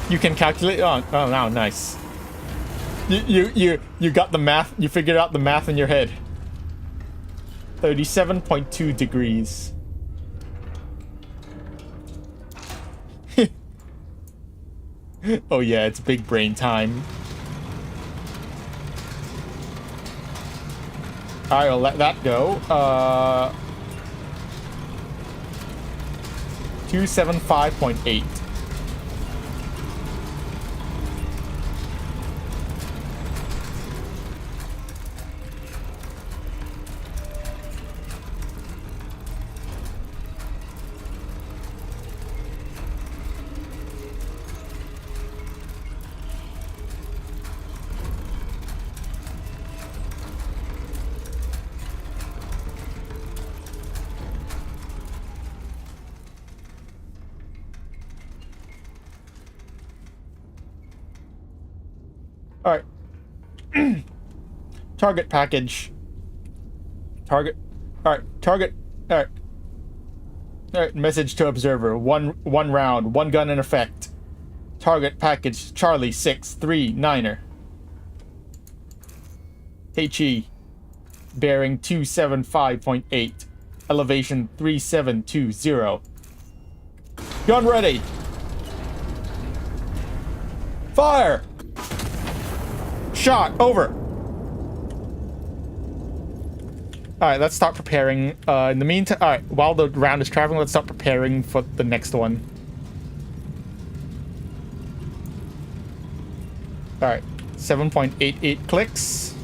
You can calculate. Oh, now nice. You got the math. You figured out the math in your head. 37.2 degrees. Oh yeah, it's big brain time. I'll let that go. 275.8. All right. Target package. Target. All right. Target. All right. All right. Message to observer. One round. One gun in effect. Target package. Charlie 639er. HE. Bearing 275.8. Elevation 3720. Gun ready. Fire. Shot over. All right, let's start preparing. In the meantime, all right, while the round is traveling, let's start preparing for the next one. All right, 7.88 clicks.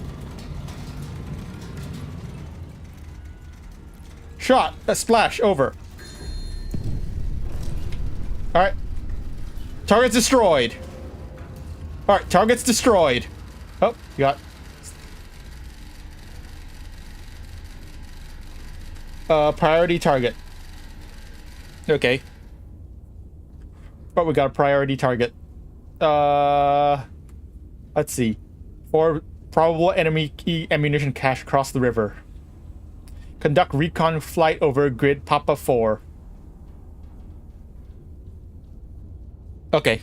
Shot. A splash over. All right. Target's destroyed. All right, target's destroyed. Oh, you got... priority target. Okay. But we got a priority target. Let's see. 4 probable enemy key ammunition cache across the river. Conduct recon flight over grid Papa 4. Okay.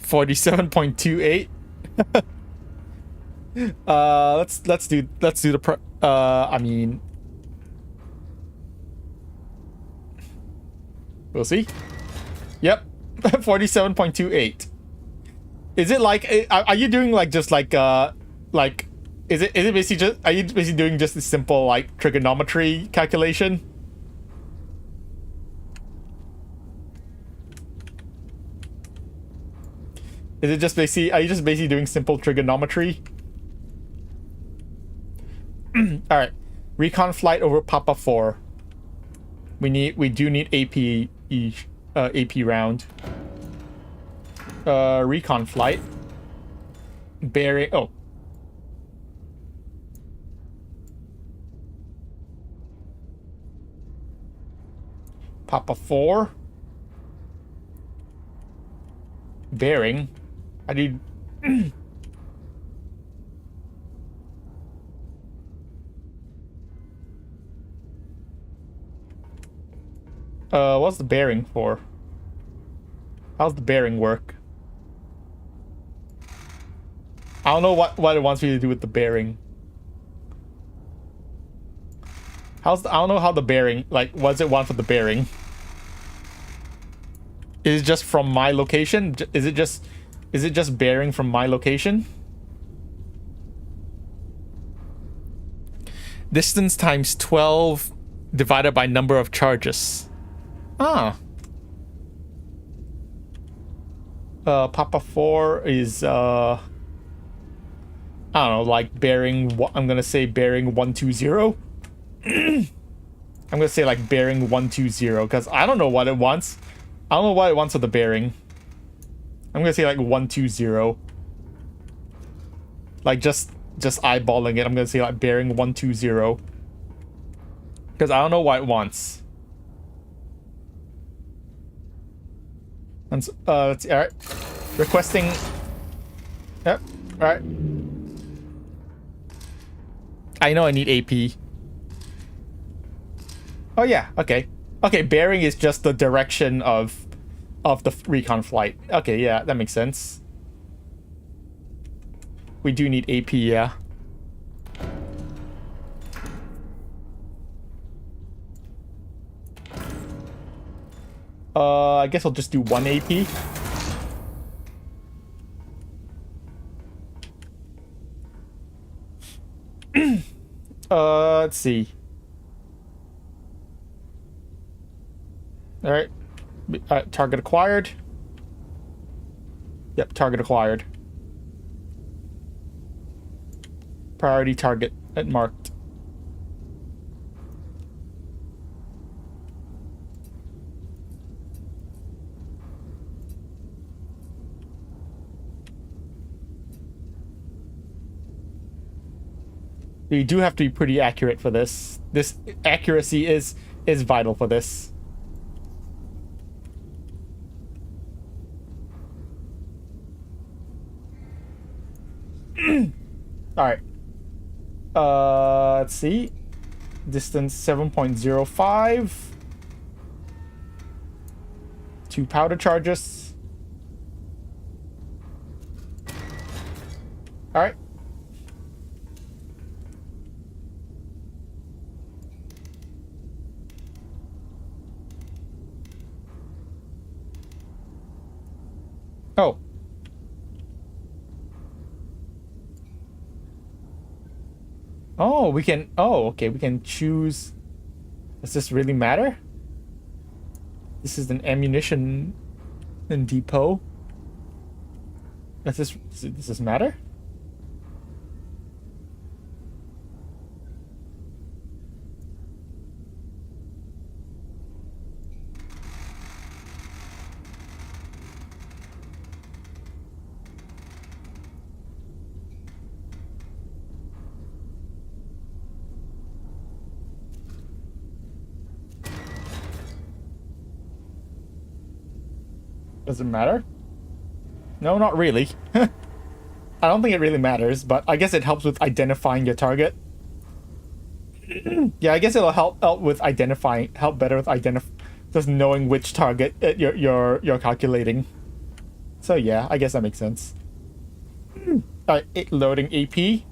47.28. Let's do the I mean, we'll see. Yep. 47.28. Is it like, are you doing like just like is it basically just, are you basically doing just a simple like trigonometry calculation? Is it just basically, are you just basically doing simple trigonometry? All right, recon flight over Papa 4. We do need AP each, AP round. Recon flight. Bearing, oh. Papa 4. Bearing. I need. What's the bearing for? How's the bearing work? I don't know what it wants me to do with the bearing. I don't know how the bearing, like, what does it want for the bearing? Is it just from my location? Is it just bearing from my location? Distance times 12 divided by number of charges. Ah. Papa 4 is, I don't know, like bearing, I'm gonna say bearing 120. I'm gonna say like bearing 120, because I don't know what it wants. I don't know what it wants with the bearing. I'm gonna say like 120. Like just eyeballing it, I'm gonna say like bearing 120. Because I don't know what it wants. And let's, alright. Requesting. Yep, alright. I know I need AP. Oh yeah, okay. Okay, bearing is just the direction of the recon flight. Okay, yeah, that makes sense. We do need AP, yeah. I guess I'll just do 1 AP. Let's see. All right. Target acquired. Yep, target acquired. Priority target marked. You do have to be pretty accurate for this. This accuracy is vital for this. All right. Let's see. Distance 7.05. 2 powder charges. All right. Oh. Oh, we can... Oh, okay. We can choose... Does this really matter? This is an ammunition depot. Does this matter? Does it matter? No, not really. I don't think it really matters, but I guess it helps with identifying your target. Yeah, I guess it'll help better with just knowing which target you're calculating. So yeah, I guess that makes sense. Alright, loading AP.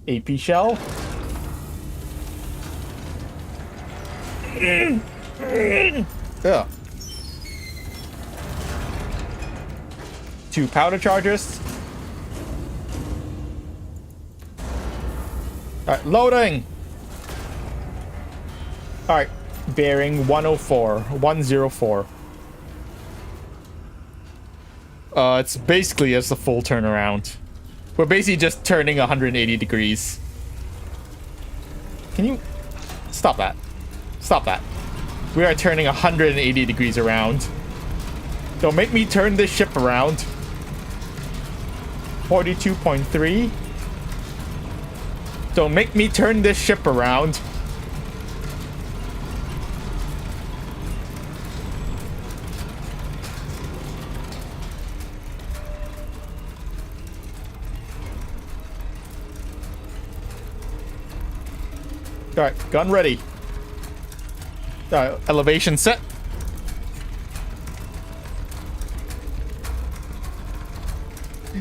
AP shell. Ugh. 2 powder charges. Alright, loading! Alright, bearing 104. 104. It's basically just a full turnaround. We're basically just turning 180 degrees. Can you... Stop that. Stop that. We are turning 180 degrees around. Don't make me turn this ship around. 42.3. Don't make me turn this ship around. Alright, gun ready. Alright, elevation set.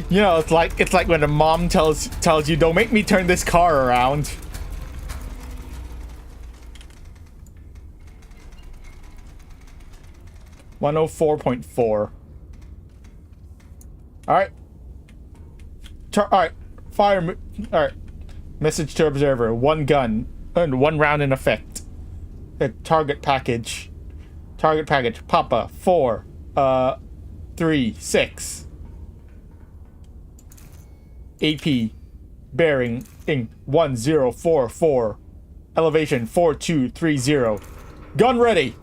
You know, it's like when a mom tells you, don't make me turn this car around. .4. Alright. Alright. Fire. Alright. Message to observer. 1 gun. And 1 round in effect. Target package. Target package. Papa. 4. 3. 6. AP. Bearing. 1044. Elevation 4230. Gun ready.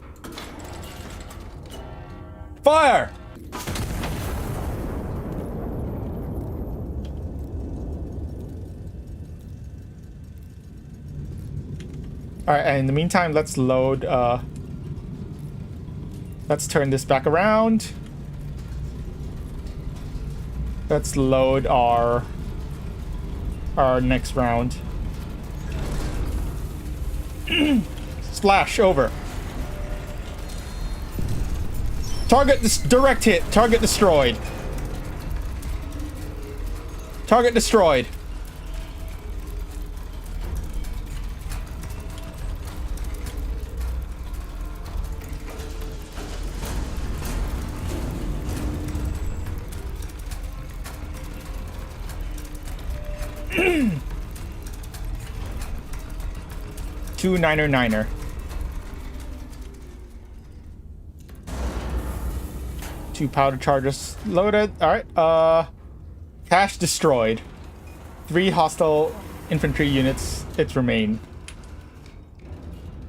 Fire! Alright, and in the meantime, let's load, let's turn this back around. Let's load our next round. Splash, over. Target, direct hit. Target destroyed. Target destroyed. Two niner. 2 powder charges loaded. Alright, cache destroyed. 3 hostile infantry units, it remain.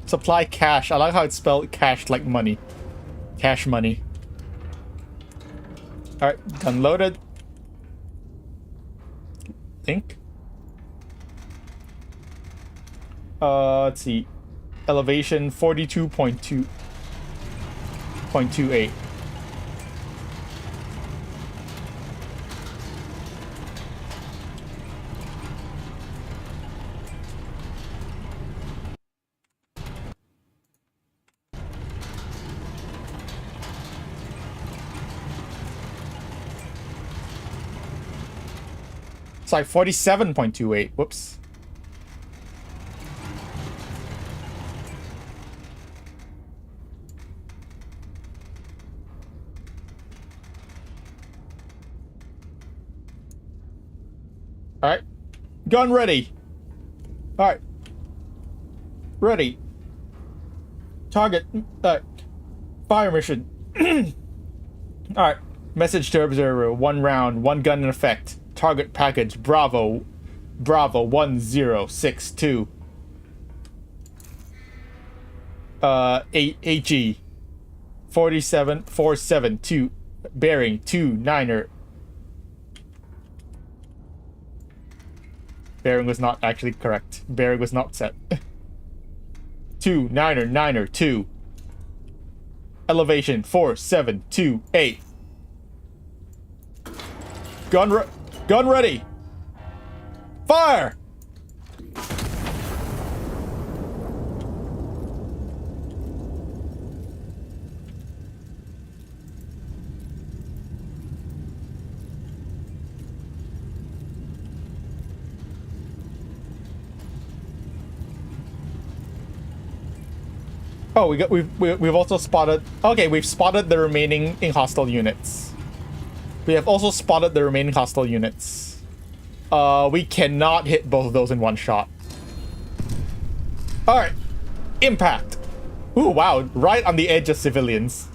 Supply cash. I like how it's spelled cash like money. Cash money. Alright, gun loaded. Think. Let's see. Elevation 42.28. It's like 47.28. Whoops. Alright. Gun ready. Alright. Ready. Target. Fire mission. Alright. Message to observer. 1 round. 1 gun in effect. Target package. Bravo 1062. 8 HE. 47472. Bearing 29er. Bearing was not actually correct. Bearing was not set. 29er. Elevation 4728. Gun ready. Fire! Oh, we've also spotted. Okay, we've spotted the remaining hostile units. We have also spotted the remaining hostile units. We cannot hit both of those in one shot. All right, impact. Ooh, wow! Right on the edge of civilians.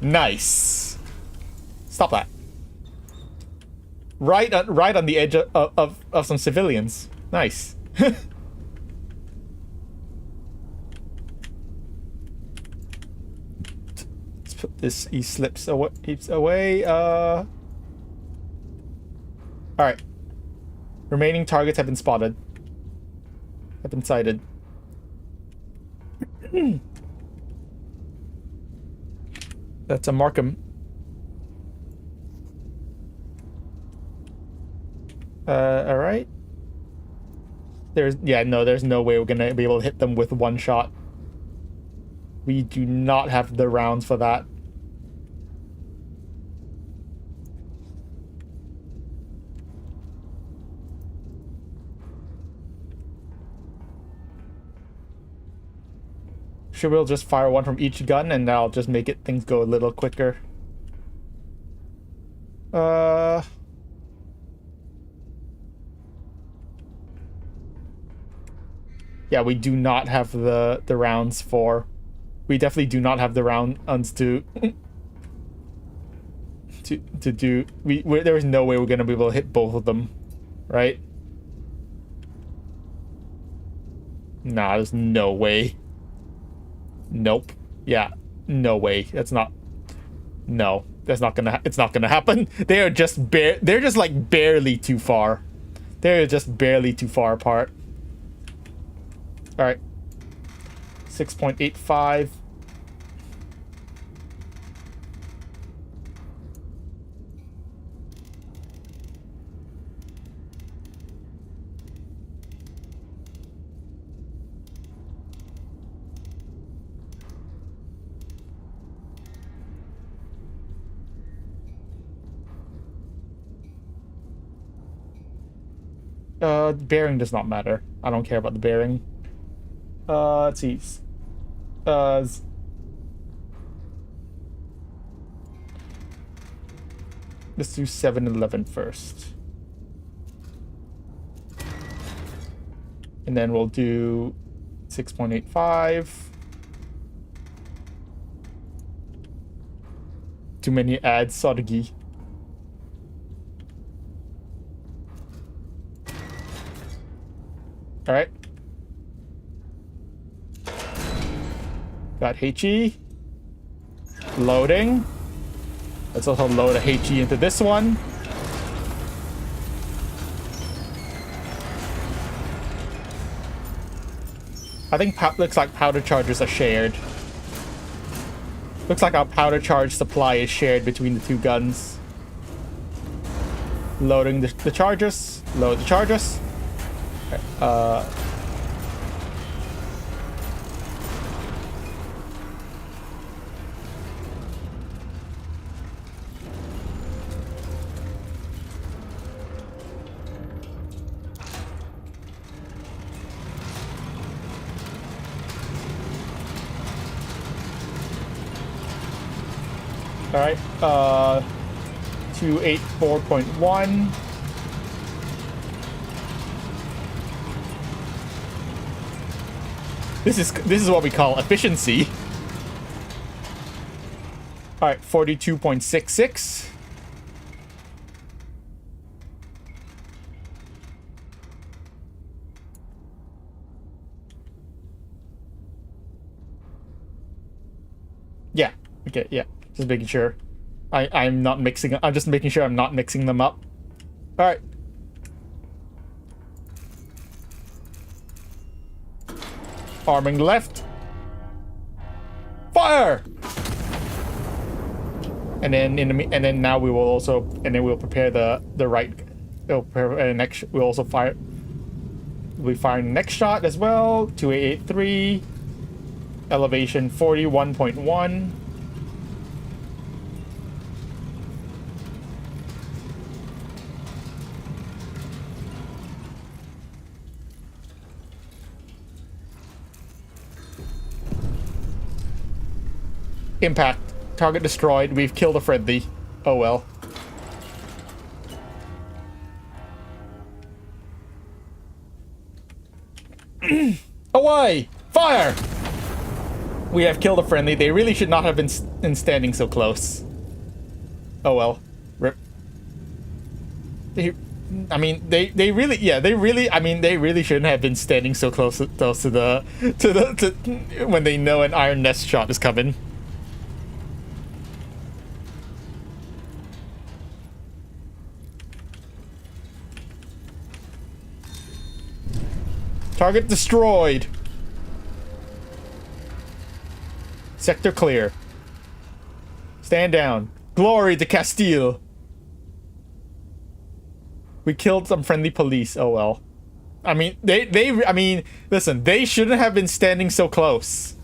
Nice. Stop that. Right on the edge of some civilians. Nice. Let's put this. He slips away. Keeps away. All right. Remaining targets have been spotted. Have been sighted. That's a Markham. All right. There's no way we're gonna be able to hit them with one shot. We do not have the rounds for that. Should we just fire one from each gun and that'll just make things go a little quicker? Yeah, we do not have the rounds for. We definitely do not have the rounds to do. There is no way we're gonna be able to hit both of them, right? Nah, there's no way. Nope. Yeah, no way. That's not. No, that's not gonna. It's not gonna happen. They are just They're just like barely too far. They're just barely too far apart. All right. 6.85. Bearing does not matter. I don't care about the bearing. Let's see. Let's do 7-11 first. And then we'll do 6.85. Too many ads, Sodagi. All right. Got HE. Loading. Let's also load a HE into this one. I think looks like powder charges are shared. Looks like our powder charge supply is shared between the two guns. Loading the charges. Load the charges. Okay. All right, 284.1. This is what we call efficiency. All right, 42.66. Yeah. Okay. Yeah. Just making sure. I'm not mixing. I'm just making sure I'm not mixing them up. All right. Arming left. Fire. And then now we will also we'll prepare the right. Next we'll also fire. We'll be firing the next shot as well. 2883. Elevation 41.1. Impact. Target destroyed. We've killed a friendly. Oh well. Away! Fire! We have killed a friendly. They really should not have been standing so close. Oh well. Rip. They really shouldn't have been standing so close to the when they know an Iron Nest shot is coming. Target destroyed. Sector clear. Stand down. Glory to Castile. We killed some friendly police. Oh well. I mean, listen, they shouldn't have been standing so close.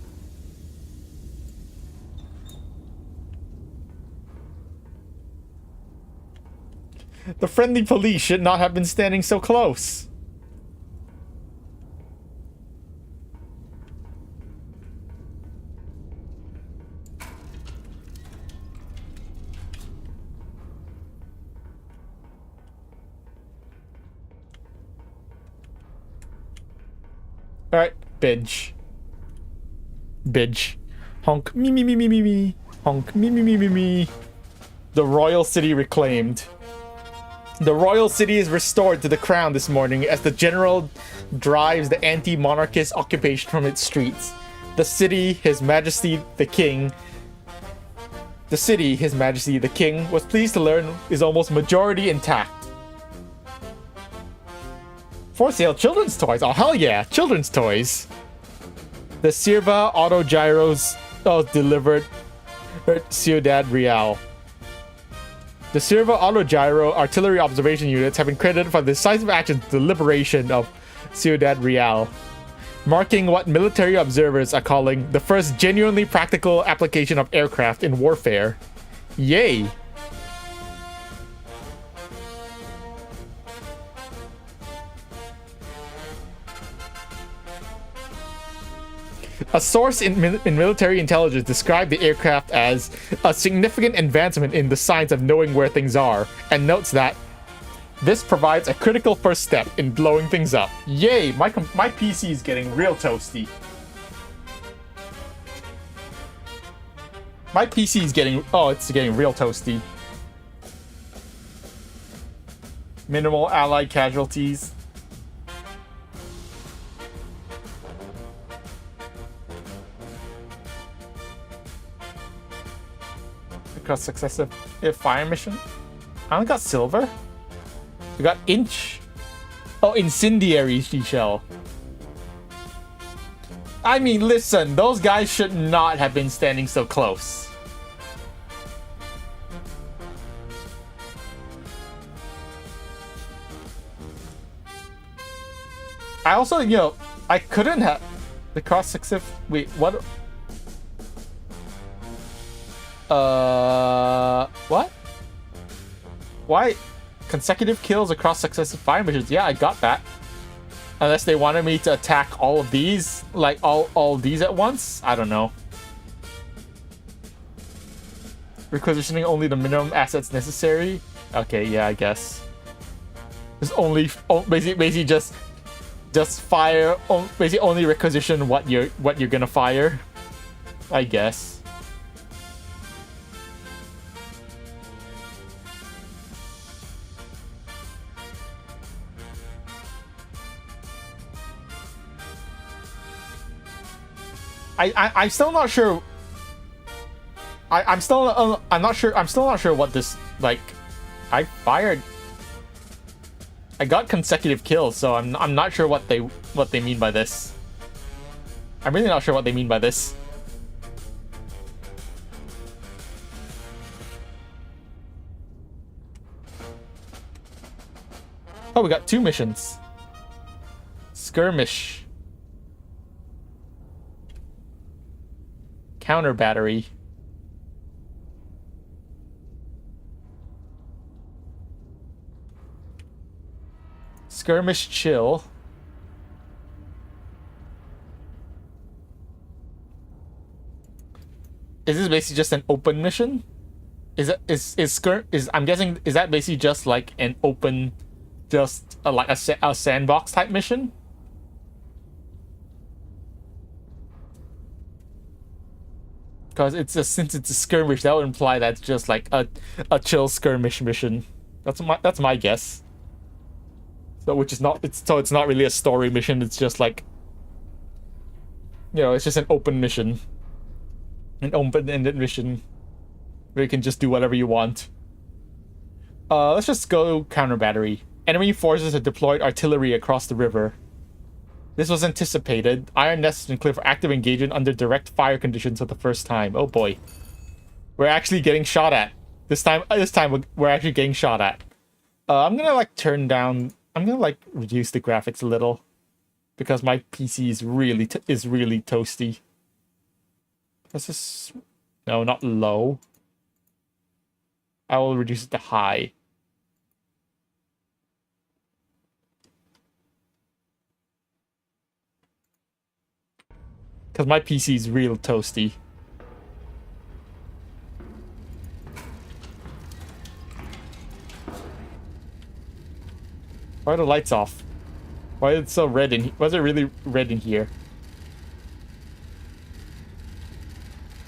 The friendly police should not have been standing so close. Alright, Bidge. Bidge. Honk. Me, me, me, me, me, me. Honk. Me, me, me, me, me. The royal city reclaimed. The royal city is restored to the crown this morning as the general drives the anti-monarchist occupation from its streets. The city, His Majesty the King... The city, His Majesty the King, was pleased to learn is almost majority intact. For sale children's toys. Oh, hell yeah. Children's toys. The Sirva auto gyros delivered Ciudad Real. The Sirva auto gyro artillery observation units have been credited for the decisive action to the liberation of Ciudad Real, marking what military observers are calling the first genuinely practical application of aircraft in warfare. Yay! A source in military intelligence described the aircraft as a significant advancement in the science of knowing where things are, and notes that this provides a critical first step in blowing things up. Yay! My PC is getting real toasty. My PC is getting... Oh, it's getting real toasty. Minimal allied casualties. Across successive fire mission. I only got silver. We got inch. Oh, incendiary shell. I mean, listen, those guys should not have been standing so close. I also, I couldn't have the cross successive. Wait, what? What? Why? Consecutive kills across successive fire missions. Yeah, I got that. Unless they wanted me to attack all of these, like all these at once. I don't know. Requisitioning only the minimum assets necessary. Okay, yeah, I guess. Just basically just fire. Basically only requisition what you're gonna fire. I guess. I'm still not sure. I'm still not sure what this, like. I got consecutive kills, so I'm not sure what they mean by this. I'm really not sure what they mean by this. Oh, we got 2 missions. Skirmish. Counter battery. Skirmish chill. Is this basically just an open mission? I'm guessing, is that basically just like an open, just like a sandbox type mission? Because since it's a skirmish, that would imply that's just like a chill skirmish mission. That's my guess. So which is not it's not really a story mission. It's just like, it's just an open mission, an open-ended mission where you can just do whatever you want. Let's just go counter battery. Enemy forces have deployed artillery across the river. This was anticipated. Iron Nest has been cleared for active engagement under direct fire conditions for the first time. Oh boy. We're actually getting shot at. This time we're actually getting shot at. I'm gonna like reduce the graphics a little, because my PC is really toasty. Let's just, no, not low. I will reduce it to high. Because my PC is real toasty. Why are the lights off? Why is it so red in here? Why is it really red in here?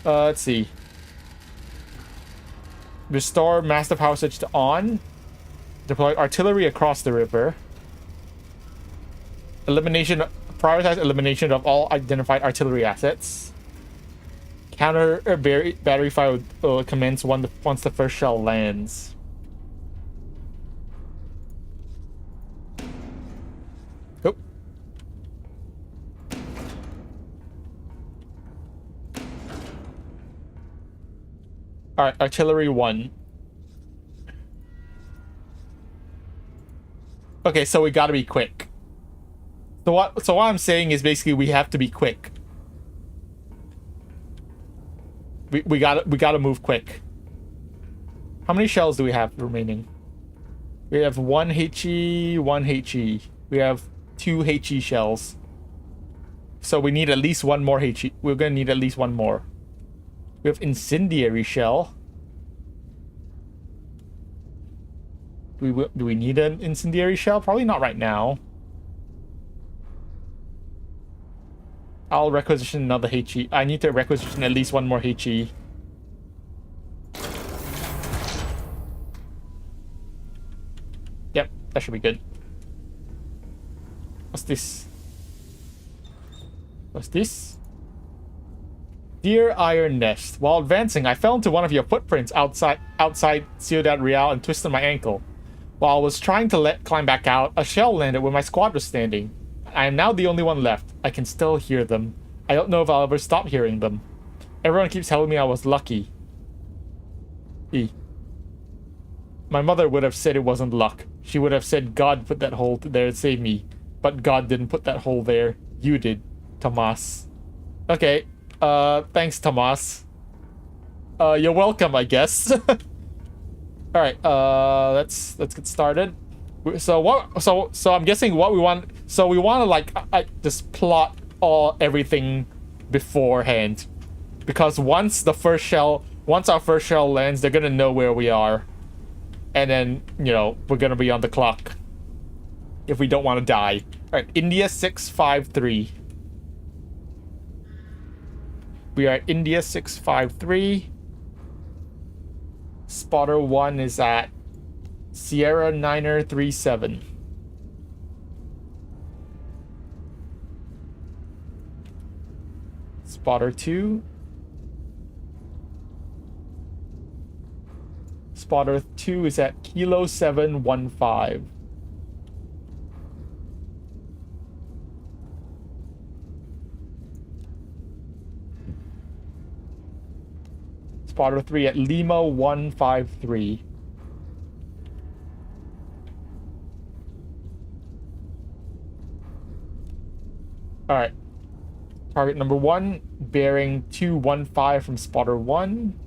Let's see. Restore master power switch to on. Deploy artillery across the river. Prioritize elimination of all identified artillery assets. Counter battery fire will commence once the first shell lands. Oh. Alright, artillery 1. Okay, so we gotta be quick. So what I'm saying is basically we have to be quick. We gotta move quick. How many shells do we have remaining? We have 1 HE, 1 HE. We have 2 HE shells. So we need at least 1 more HE. We're gonna need at least 1 more. We have incendiary shell. Do we need an incendiary shell? Probably not right now. I'll requisition another HE. I need to requisition at least 1 more HE. Yep, that should be good. What's this? What's this? Dear Iron Nest, while advancing, I fell into one of your footprints outside Ciudad Real and twisted my ankle. While I was trying to climb back out, a shell landed where my squad was standing. I am now the only one left. I can still hear them. I don't know if I'll ever stop hearing them. Everyone keeps telling me I was lucky. My mother would have said it wasn't luck. She would have said God put that hole there to save me. But God didn't put that hole there. You did, Tomas. Okay. Thanks, Tomas. You're welcome, I guess. Alright, let's get started. So I'm guessing what we want. So we want to like just plot everything beforehand, because once our first shell lands, they're gonna know where we are, and then we're gonna be on the clock if we don't want to die. All right, India 653. We are at India 653. Spotter 1 is at Sierra Niner 37. Spotter 2. Spotter 2 is at Kilo 715. Spotter 3 at Lima 153. Alright. Target number 1, bearing 215 from spotter 1.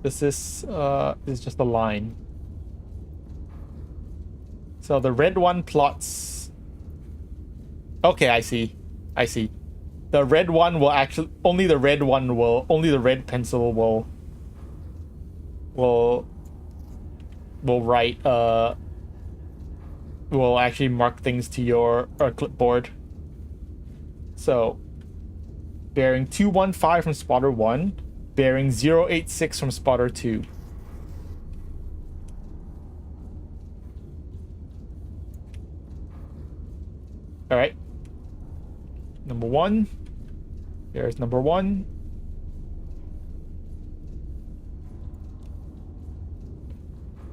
This is just a line. So the red one plots. Okay, I see. I see. The red one will actually only the red pencil will write will actually mark things to your clipboard. So bearing 215 from spotter 1, bearing 086 from spotter 2. All right. Number 1. There's number 1.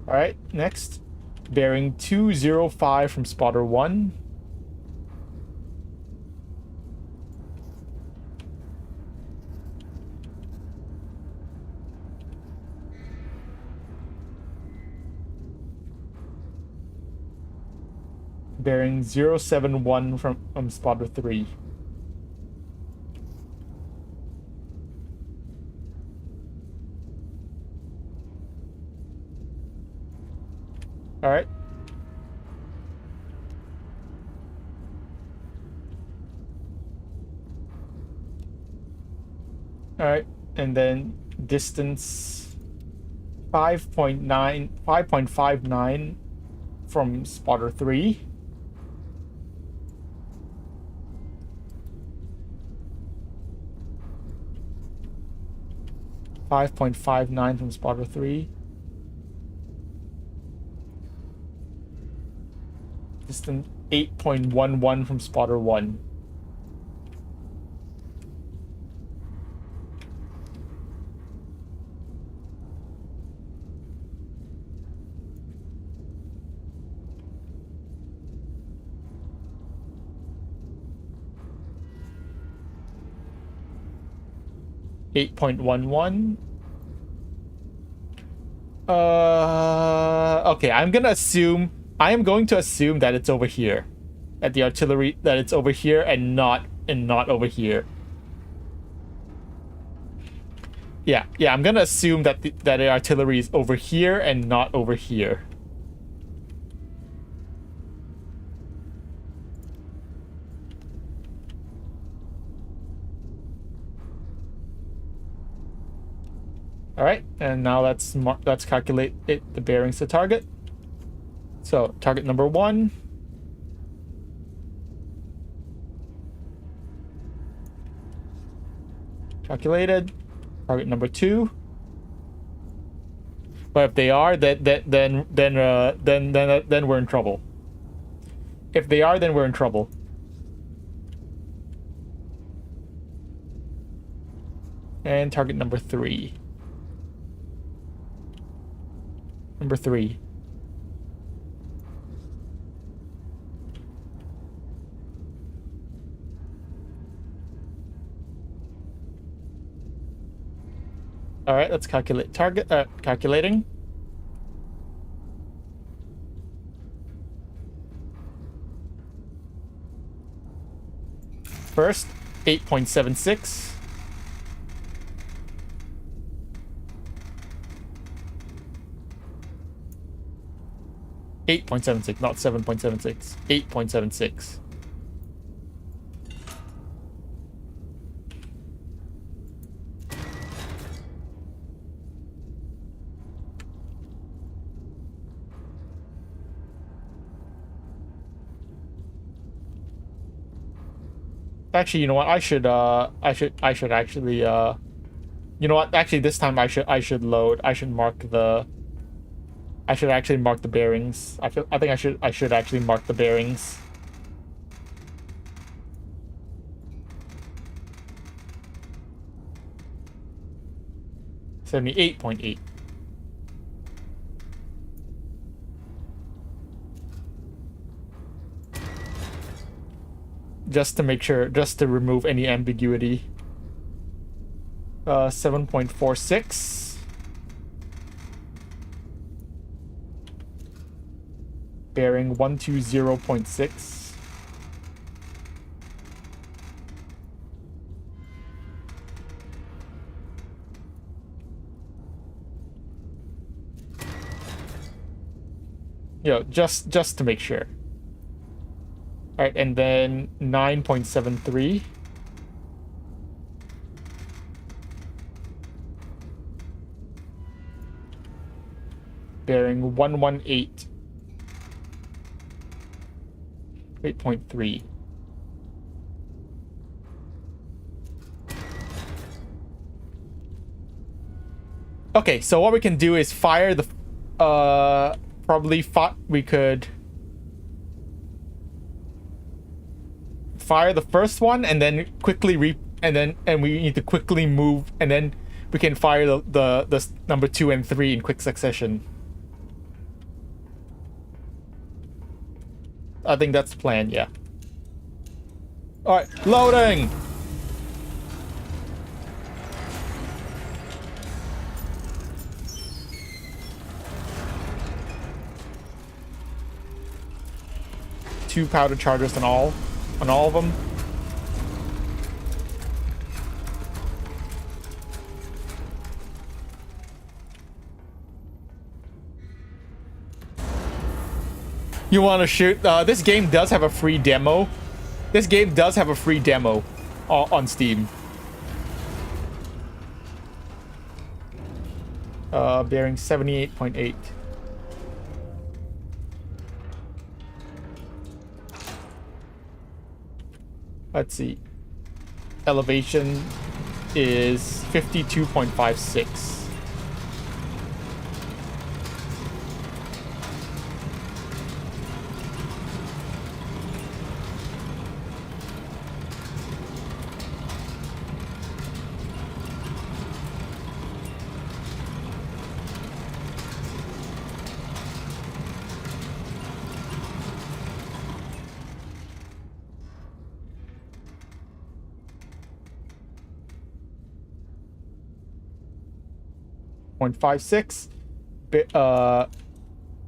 All right, next. Bearing 205 from spotter 1. Bearing 071 from spotter 3. All right. All right, and then distance 5.59 from spotter 3. .59 from spotter 3. Distance 8.11 from spotter 1. .11. Okay, I am going to assume that it's over here. At the artillery, that it's over here and not over here. Yeah, I'm going to assume that the artillery is over here and not over here. All right, and now let's calculate the bearings to target. So target number 1. Calculated. Target number 2. But if they are, then we're in trouble. If they are, then we're in trouble. And target number 3. Number 3. All right, let's calculate target. Calculating. First, 8.76. .76, not 7.76. 8.76. Actually, you know what? I should actually you know what? Actually, this time I should actually mark the bearings. I think I should actually mark the bearings. .78. Just to make sure, just to remove any ambiguity. 7.46. Bearing 120.6. You know, just to make sure. All right, and then 9.73. Bearing 118. 8.3. Okay, so what we can do is fire the probably we could fire the first one and then quickly and we need to quickly move, and then we can fire the number 2 and 3 in quick succession. I think that's the plan, yeah. All right, loading. Two powder chargers on all of them. You want to shoot? This game does have a free demo. This game does have a free demo on Steam. Bearing 78.8. Let's see. Elevation is 52.56. .56,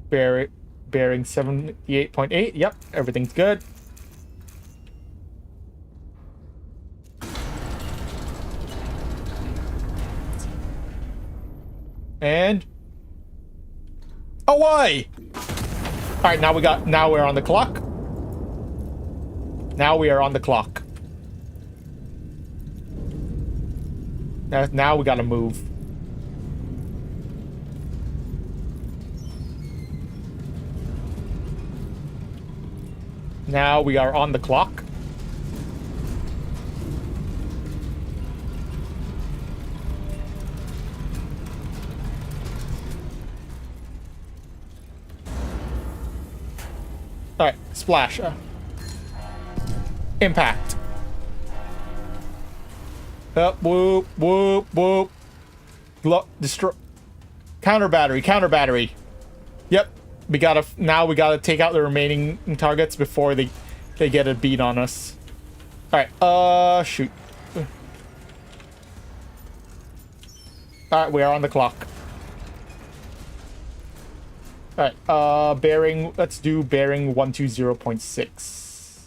bearing 78.8. Yep, everything's good. And away! All right, now we're on the clock. Now we are on the clock. Now we gotta move. Now we are on the clock. All right, splash. Impact. Up, whoop, whoop, whoop. Destroy. Counter battery. Yep. We gotta take out the remaining targets before they get a beat on us. Alright, shoot. Alright, we are on the clock. Alright, bearing, let's do bearing 120.6.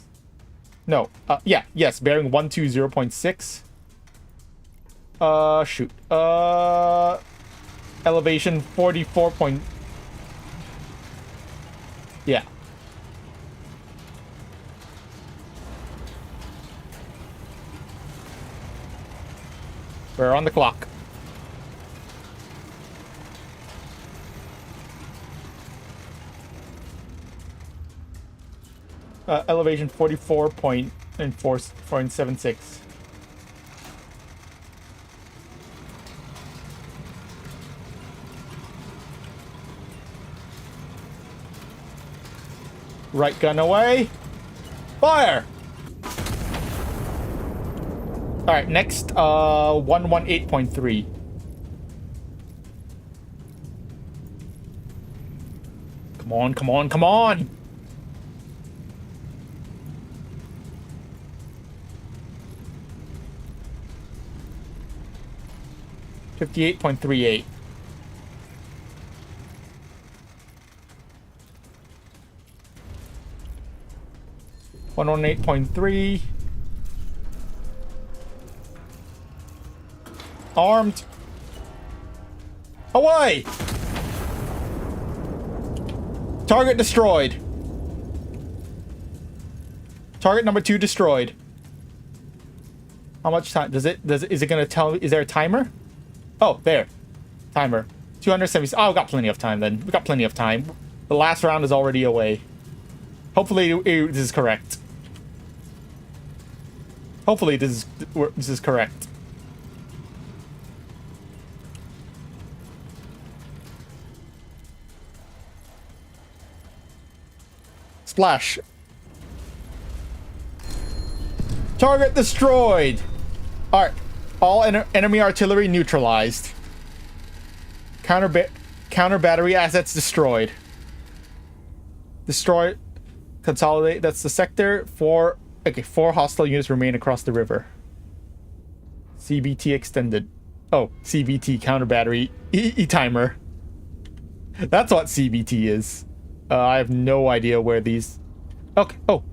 No, yes, bearing 120.6. Shoot. Elevation 44. Yeah. We're on the clock. Elevation 44.76. Right gun away. Fire! Alright, next, 118.3. Come on, come on, come on! .38. 118.3. Armed. Away! Target destroyed. Target number 2 destroyed. How much time is it gonna tell me? Is there a timer? Oh, there. Timer. 270. Oh, we got plenty of time then. We got plenty of time. The last round is already away. Hopefully this is correct. Hopefully this is correct. Splash. Target destroyed. Alright. All enemy artillery neutralized. Counter battery assets destroyed. Destroy. Consolidate. That's the sector. 4 hostile units remain across the river. CBT extended. Oh, CBT counter battery timer. That's what CBT is. I have no idea where these. Okay. Oh.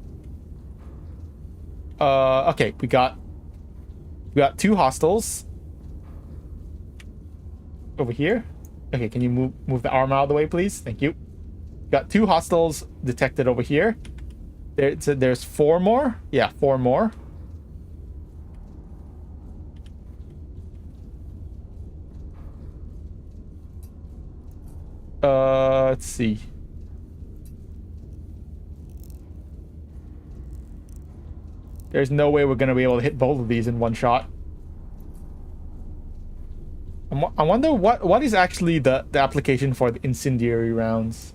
Okay. We got 2 hostiles over here. Okay, can you move the arm out of the way, please? Thank you. Got 2 hostiles detected over here. There's 4 more. Yeah, 4 more. Let's see. There's no way we're gonna be able to hit both of these in one shot. I wonder what is actually the application for the incendiary rounds.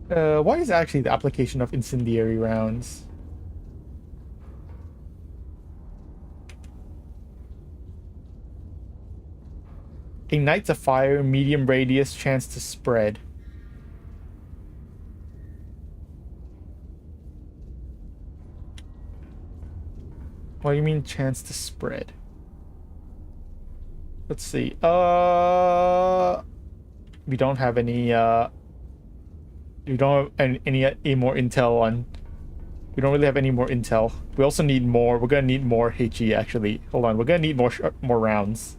What is actually the application of incendiary rounds? Ignites a fire, medium radius, chance to spread. What do you mean chance to spread? Let's see. We don't have any we don't have any more intel on. We don't really have any more intel. We also need more. We're gonna need more HE actually. Hold on. We're gonna need more rounds.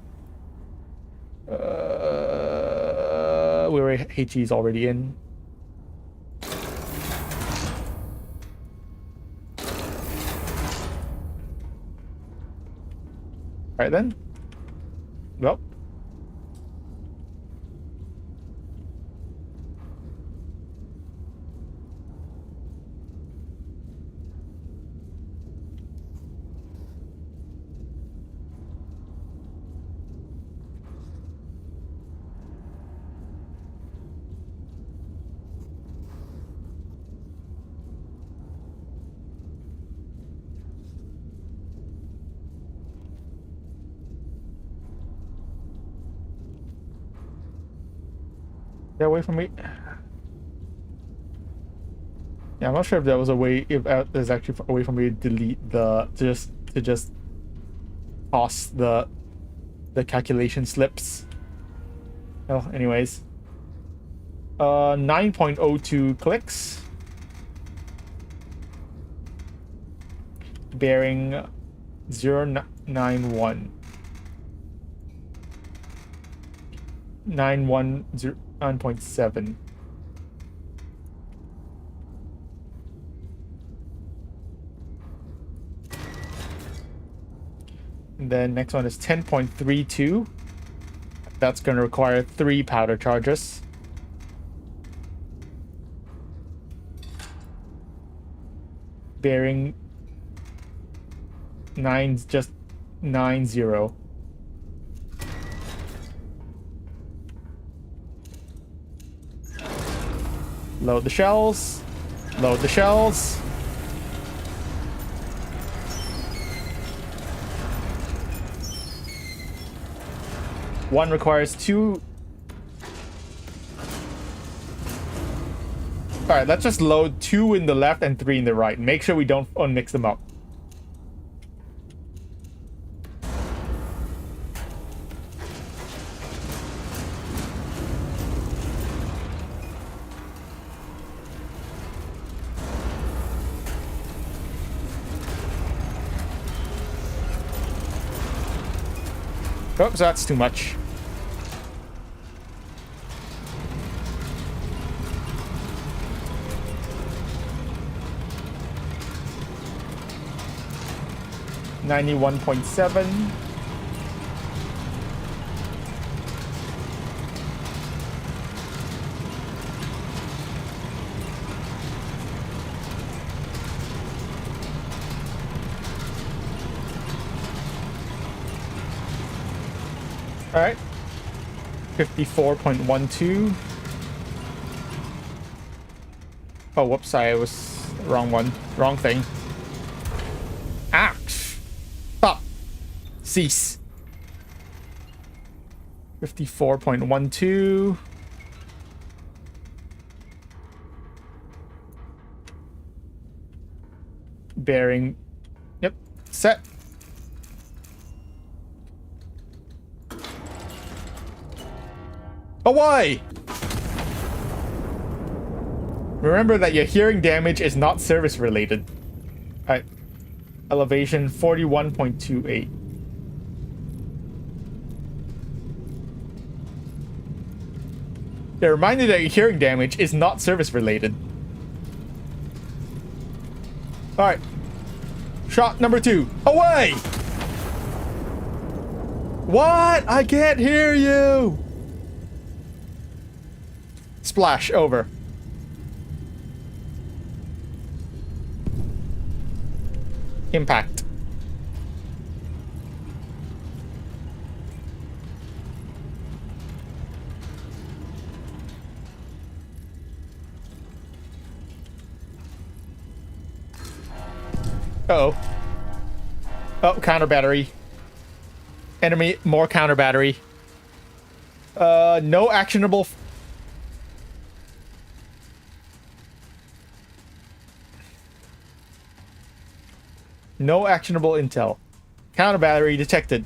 Where HE is already in. Alright then. Well. Get away from me. Yeah, I'm not sure if there was a way, if there's actually a way for me to delete to just toss the calculation slips. Well, anyways. 9.02 clicks. Bearing 091. 9.7. And then next one is 10.32. That's going to require 3 powder charges. Bearing 9's just 90. Load the shells. Load the shells. One requires 2. Alright, let's just load 2 in the left and 3 in the right. Make sure we don't unmix them up. Oops, that's too much. $91.7. All right. 54.12. Oh, whoops, I was wrong one. Wrong thing. Ah! Stop. Cease. 54.12. Bearing. Yep. Set. Away! Remember that your hearing damage is not service related. Alright. Elevation 41.28. They're reminded that your hearing damage is not service related. Alright. Shot number 2. Away! What? I can't hear you! Splash. Over. Impact. Uh-oh. Oh, counter battery. Enemy, more counter battery. No actionable... No actionable intel. Counter battery detected.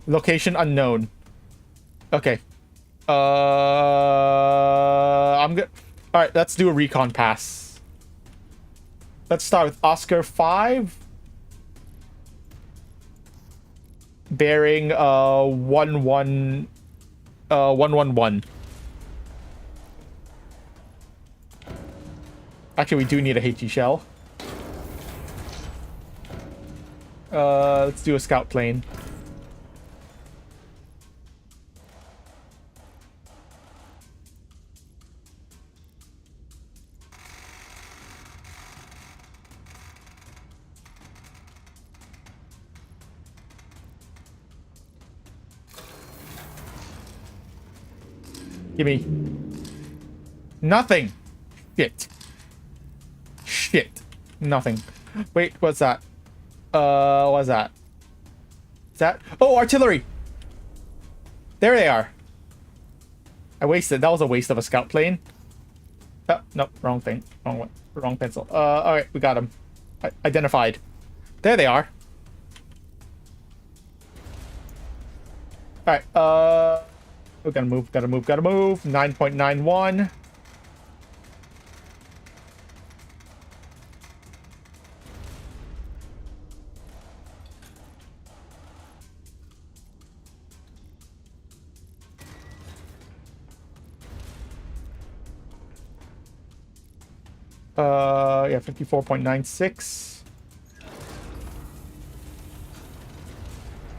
Location unknown. Okay. I'm good. All right, let's do a recon pass. Let's start with Oscar 5. Bearing 111. Actually, we do need a HE shell. Let's do a scout plane. Give me nothing. Shit. Shit. Nothing. Wait, what's that? What's that? Is that? Oh, artillery! There they are. I wasted. That was a waste of a scout plane. Oh, no, wrong thing. Wrong one. Wrong pencil. Alright, we got them. Identified. There they are. Alright, we gotta move, gotta move, gotta move. 9.91. Yeah, 54.96.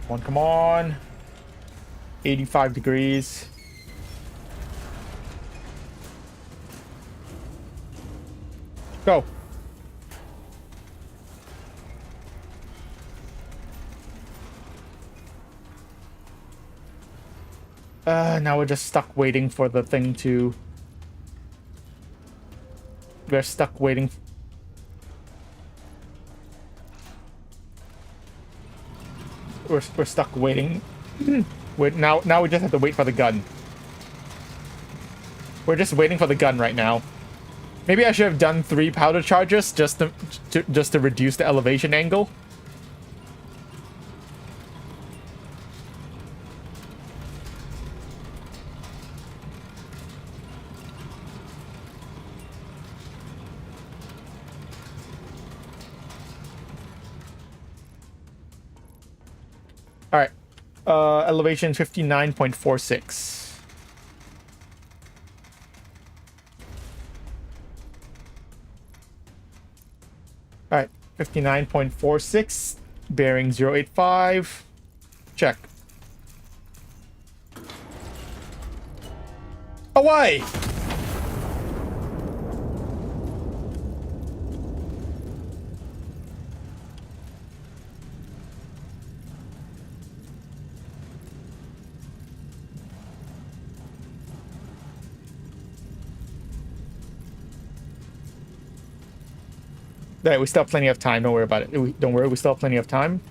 Come on. 85 degrees. Go. Now we're just stuck waiting for the thing to... We're stuck waiting. We're stuck waiting. Wait, now we just have to wait for the gun. We're just waiting for the gun right now. Maybe I should have done 3 powder charges just to reduce the elevation angle. All right. Elevation 59.46. All right, 59.46, bearing 085. Check. Away! Right, we still have plenty of time. Don't worry about it. Don't worry, we still have plenty of time.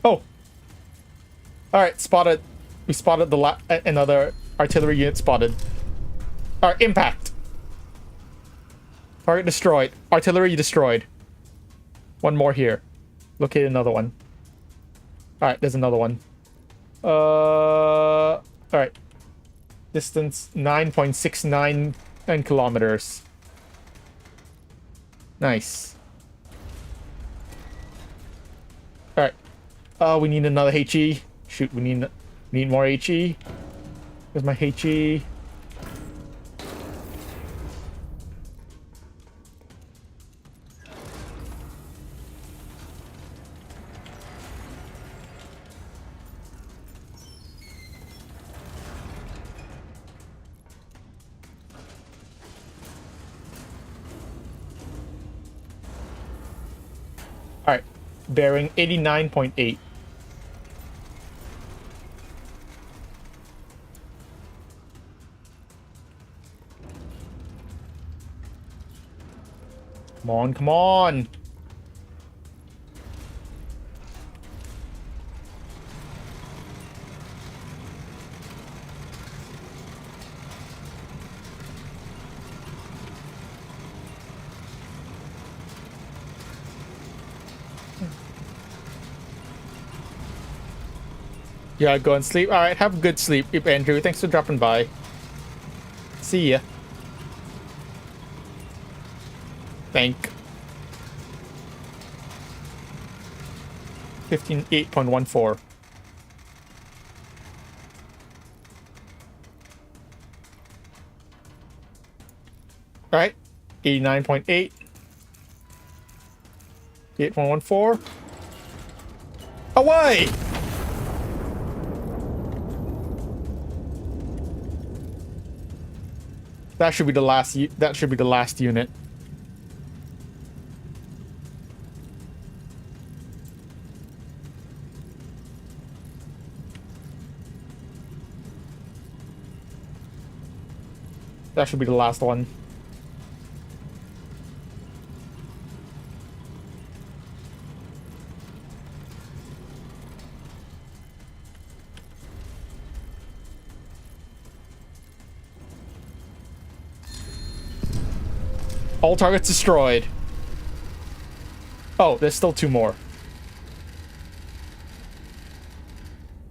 Oh. Alright, spotted. We spotted another artillery unit spotted. Alright, impact. Target destroyed. Artillery destroyed. One more here. Locate another one. Alright, there's another one. Alright. Distance 9.69 kilometers. Nice. Alright. We need another HE. Shoot, we need more HE. Where's my HE? Alright. Bearing 89.8. Come on, come on. Yeah, go and sleep. Alright, have a good sleep, Andrew. Thanks for dropping by. See ya. Thank. 58.14. Alright. 89.8. 8.14. Away! That should be the last. That should be the last unit. That should be the last one. All targets destroyed. Oh, there's still two more.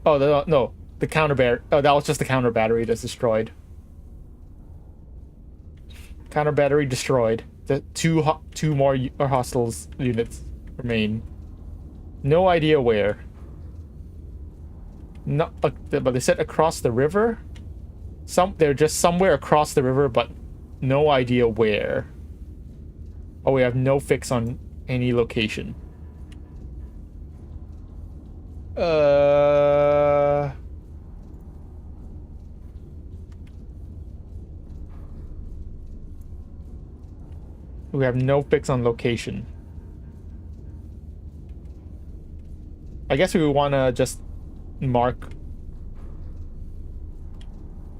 Oh, no. The counter battery. Oh, that was just the counter battery that's destroyed. Counter battery destroyed. The two more hostiles units remain. No idea where. Not, but they said across the river. They're just somewhere across the river, but no idea where. Oh, we have no fix on any location. We have no fix on location. I guess we want to just mark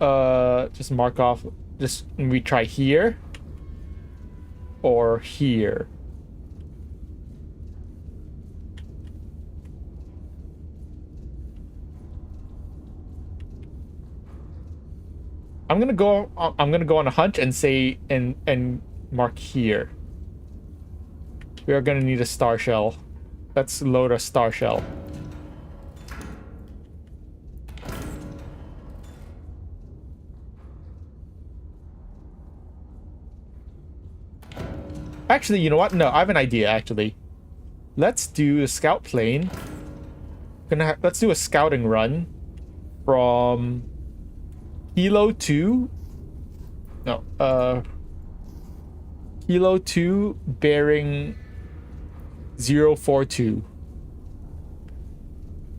off, just we try here or here. I'm gonna go on a hunch and say and mark here. We are gonna need a star shell. Let's load a star shell. Actually, you know what? No, I have an idea, actually. Let's do a scout plane. Let's do a scouting run from Kilo 2. No, Kilo 2 bearing 042.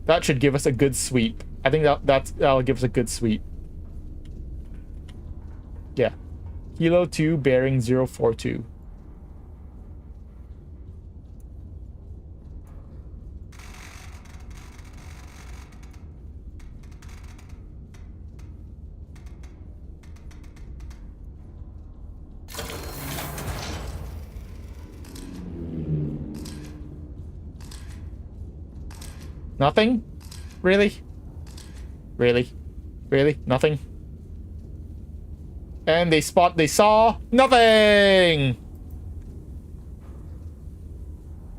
That should give us a good sweep. I think that'll give us a good sweep. Yeah. Kilo 2 bearing 042. Nothing? Really? Really? Really? Nothing? And they saw nothing!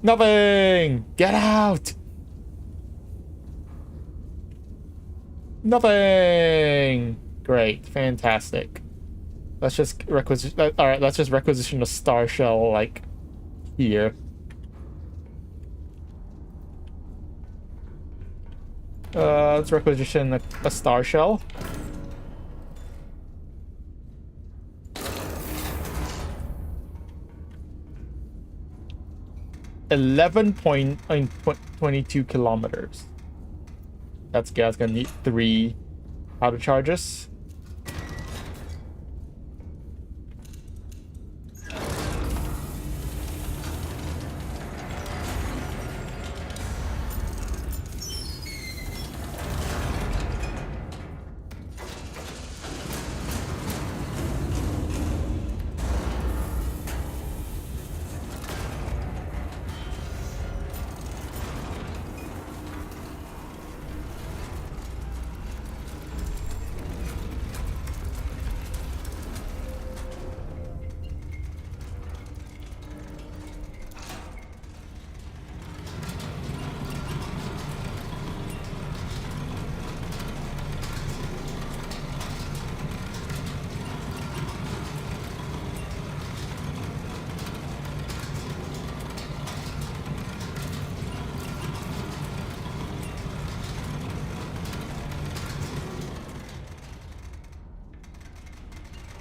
Nothing! Get out! Nothing! Great. Fantastic. Let's just requisition... Alright, let's just requisition a star shell, like, here. Let's requisition a star shell. .22 kilometers. That's gonna need 3 powder charges.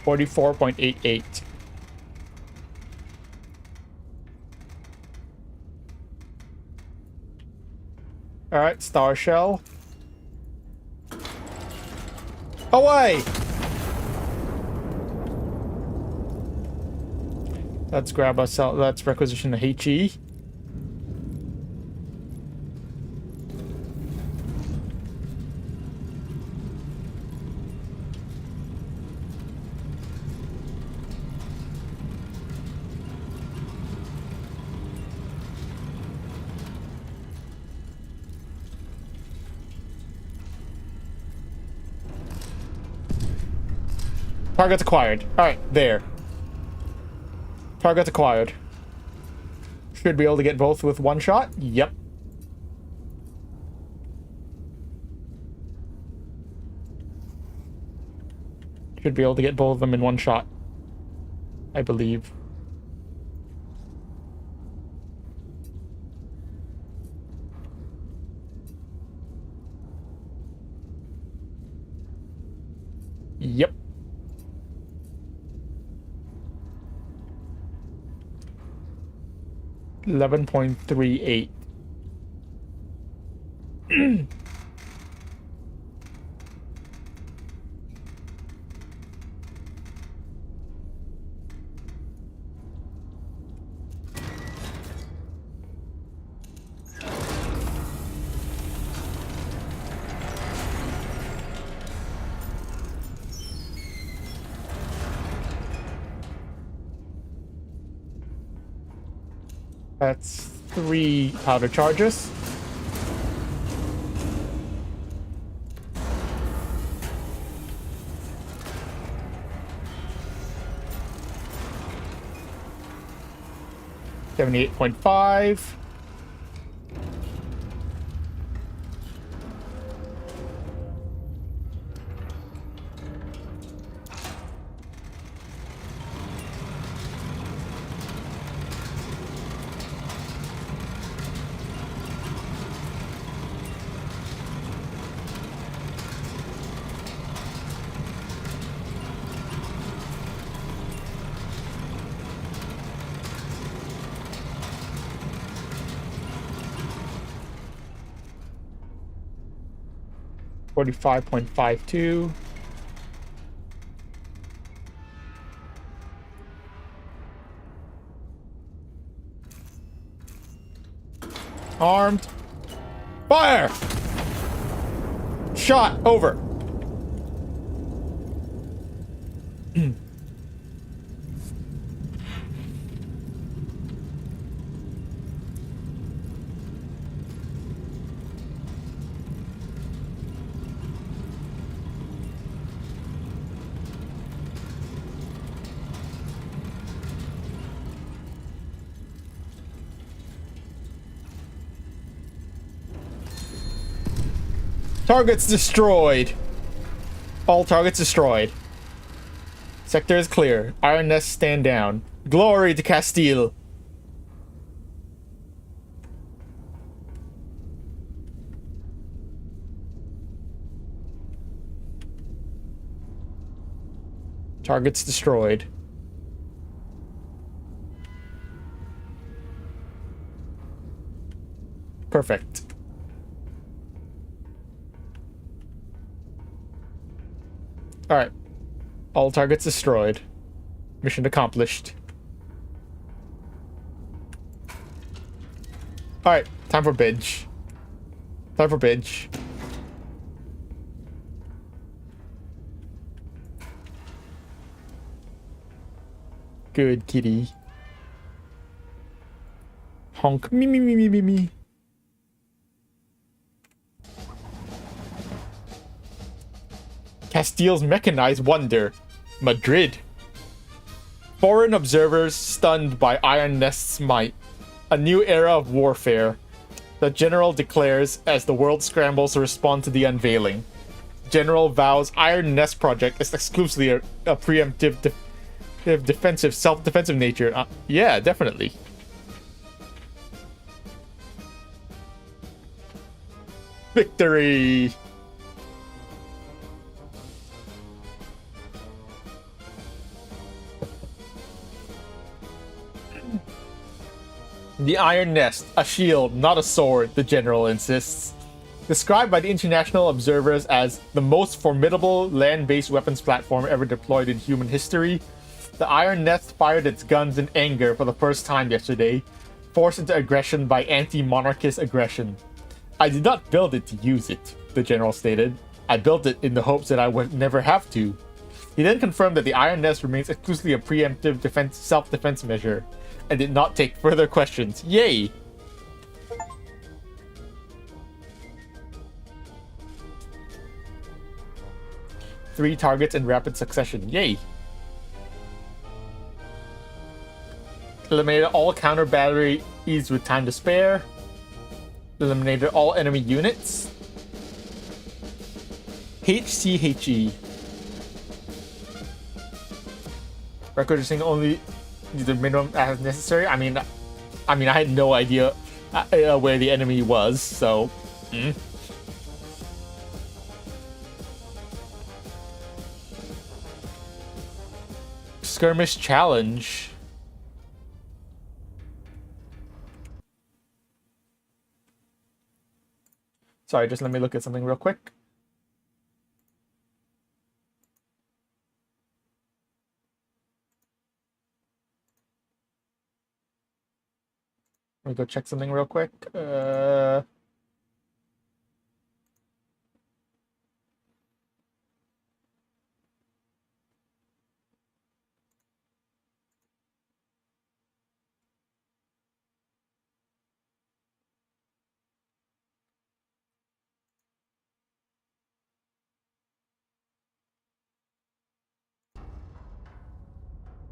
.88. Alright, star shell. Away! Let's grab ourselves. Let's requisition the HE. Targets acquired. Alright, there. Targets acquired. Should be able to get both with one shot. Yep. Should be able to get both of them in one shot, I believe. Yep. .38. That's 3 powder charges. .78. 45.52. Armed. Fire! Shot. Over. Targets destroyed. All targets destroyed. Sector is clear. Iron Nest stand down. Glory to Castile. Targets destroyed. Perfect. Alright. All targets destroyed. Mission accomplished. Alright, time for Bidge. Time for Bidge. Good kitty. Honk. Me, me, me, me, me, me. Castile's mechanized wonder. Madrid. Foreign observers stunned by Iron Nest's might. A new era of warfare. The General declares as the world scrambles to respond to the unveiling. General vows Iron Nest project is exclusively a preemptive defensive, self-defensive nature. Yeah, definitely. Victory! The Iron Nest, a shield, not a sword, the General insists. Described by the international observers as the most formidable land-based weapons platform ever deployed in human history, the Iron Nest fired its guns in anger for the first time yesterday, forced into aggression by anti-monarchist aggression. I did not build it to use it, the General stated. I built it in the hopes that I would never have to. He then confirmed that the Iron Nest remains exclusively a preemptive self-defense measure, and did not take further questions. Yay! Three targets in rapid succession. Yay! Eliminated all counter batteries with time to spare. Eliminated all enemy units. HCHE. Requisitioning only the minimum as necessary. I mean, I had no idea where the enemy was, so. Skirmish challenge. Sorry, just let me look at something real quick. Let me go check something real quick.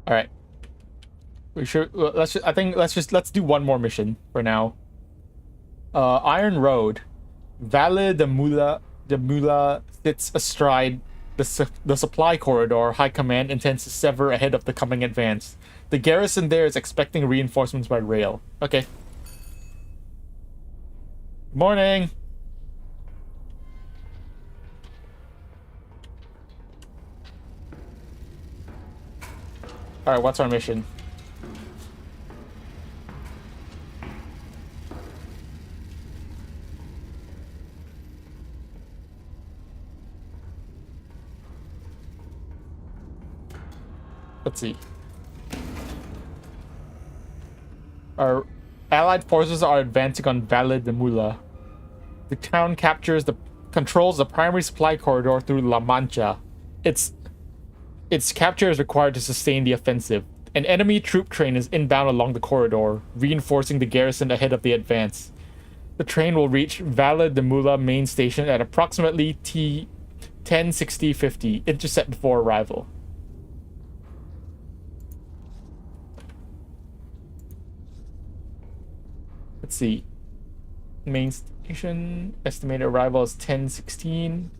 All right. We should. Let's do one more mission for now. Iron Road. Valle de Mula sits astride the supply corridor High Command intends to sever ahead of the coming advance. The garrison there is expecting reinforcements by rail. Okay. Morning. Alright, what's our mission? Let's see. Our allied forces are advancing on Valle de Mula. The town controls the primary supply corridor through La Mancha. Its capture is required to sustain the offensive. An enemy troop train is inbound along the corridor, reinforcing the garrison ahead of the advance. The train will reach Valle de Mula main station at approximately T 10:60:50. Intercept before arrival. Let's see. Main station estimated arrival is 10:16.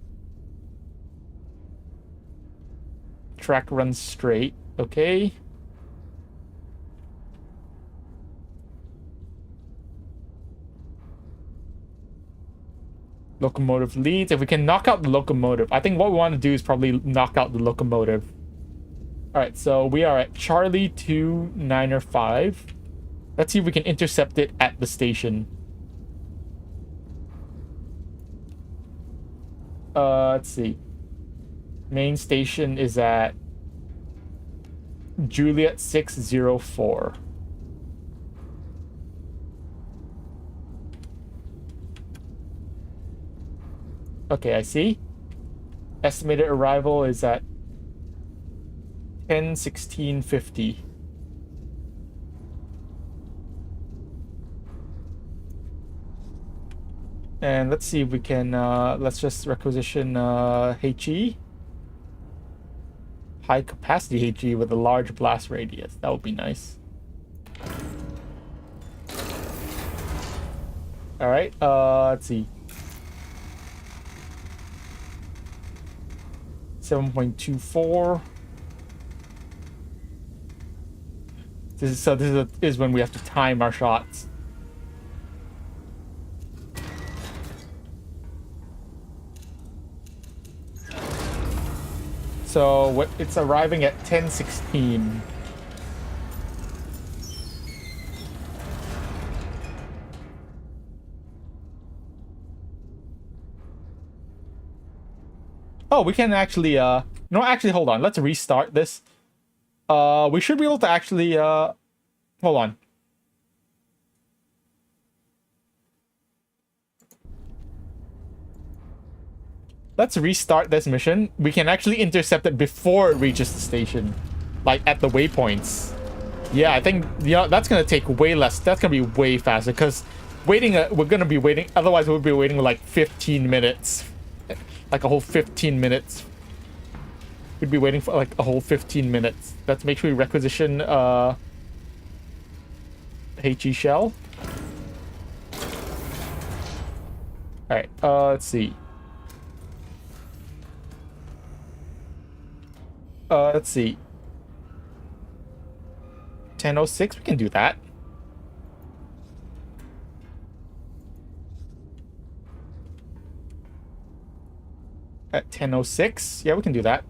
Track runs straight. Okay. Locomotive leads. If we can knock out the locomotive, I think what we want to do is probably knock out the locomotive. All right, so we are at Charlie 2 Niner 5. Let's see if we can intercept it at the station. Let's see. Main station is at Juliet 604. Okay, I see. Estimated arrival is at 10:16:50. And let's see if we can, let's just requisition HE. High capacity HE with a large blast radius. That would be nice. Alright, let's see. 7.24. This is when we have to time our shots. So it's arriving at 10:16. Oh, we can actually no, actually hold on. Let's restart this. We should be able to actually hold on. Let's restart this mission. We can actually intercept it before it reaches the station. Like at the waypoints. Yeah, I think that's gonna take way less. That's gonna be way faster because waiting we're gonna be waiting, otherwise we'll be waiting like 15 minutes. Like a whole 15 minutes. We'd be waiting for like a whole 15 minutes. Let's make sure we requisition HE shell. Alright, let's see. Let's see. 10:06, we can do that. At 10:06, yeah, we can do that.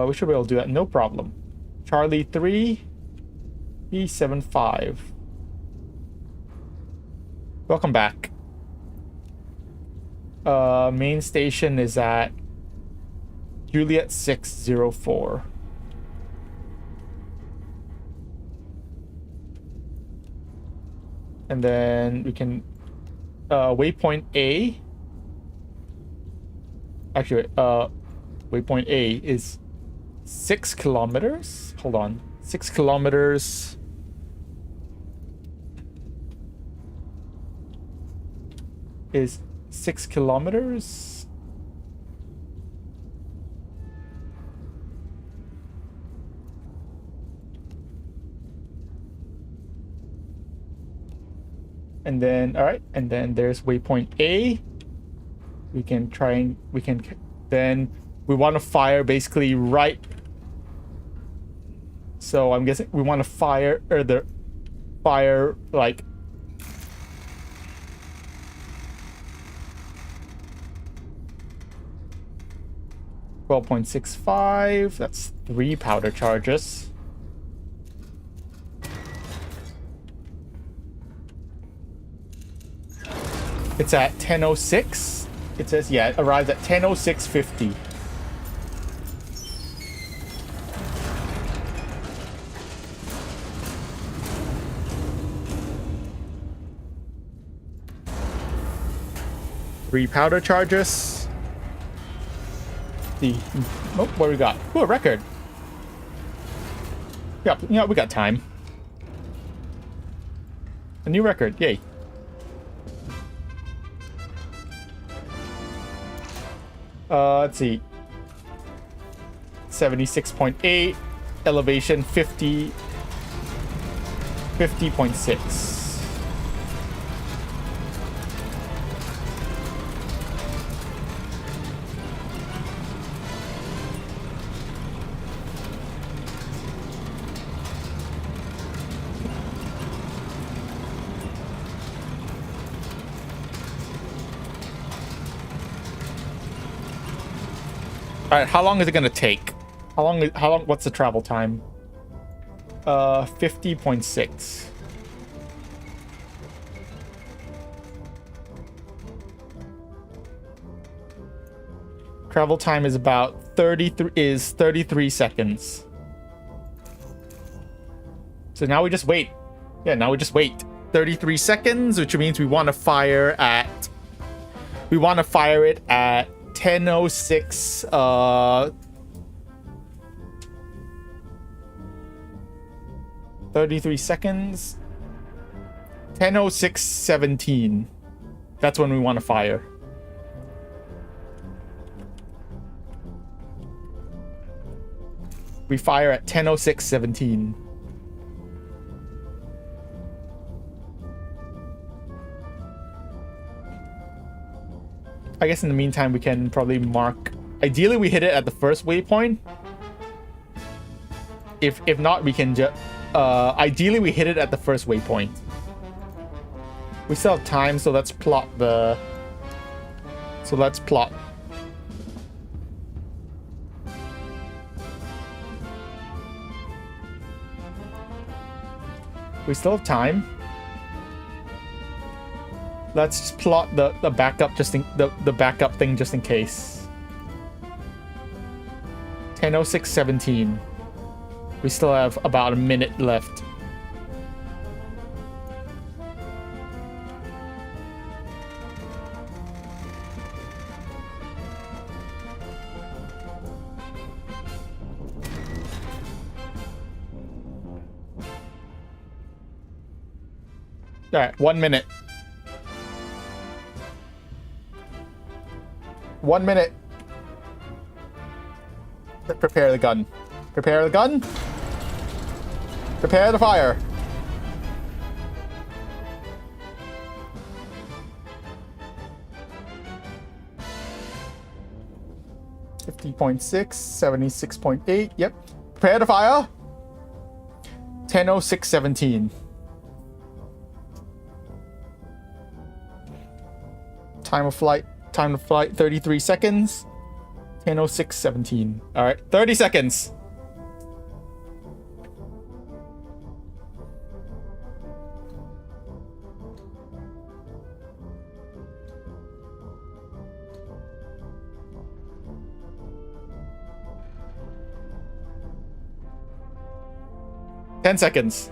We should be able to do that, no problem. Charlie 3, E75. Welcome back. Main station is at Juliet 604. And then we can waypoint A. Actually, waypoint A is 6 kilometers. Hold on. 6 kilometers. Is 6 kilometers. And then, all right, and then there's waypoint A. We can try and then we want to fire basically right. So I'm guessing we want to fire like 12.65. That's 3 powder charges. It's at 10:06. It says, yeah, it arrives at 10:06:50. Three powder charges. Oh, what do we got? Oh, a record. Yeah, we got time. A new record, yay. Let's see. 76.8, elevation 50, 50.6. All right, how long is it gonna take? How long? What's the travel time? 50.6. Travel time is about 33 seconds. So now we just wait. Yeah, now we just wait. 33 seconds, which means we want to fire at. We want to fire it at 10:06. 33 seconds. 10:06:17. That's when we want to fire. We fire at 10:06:17. I guess in the meantime, we can probably mark. Ideally, we hit it at the first waypoint. If not, we can just. Ideally, we hit it at the first waypoint. We still have time, so let's plot the. So let's plot. We still have time. Let's just plot the backup just in the backup thing just in case. 10:06:17. We still have about a minute left. All right, 1 minute. 1 minute. Prepare the gun. Prepare the gun. Prepare the fire. .6, 76.8. Yep. Prepare the fire. 10:06:17. Time of flight. Time to flight 33 seconds. 10:06:17. All right, 30 seconds. Ten seconds.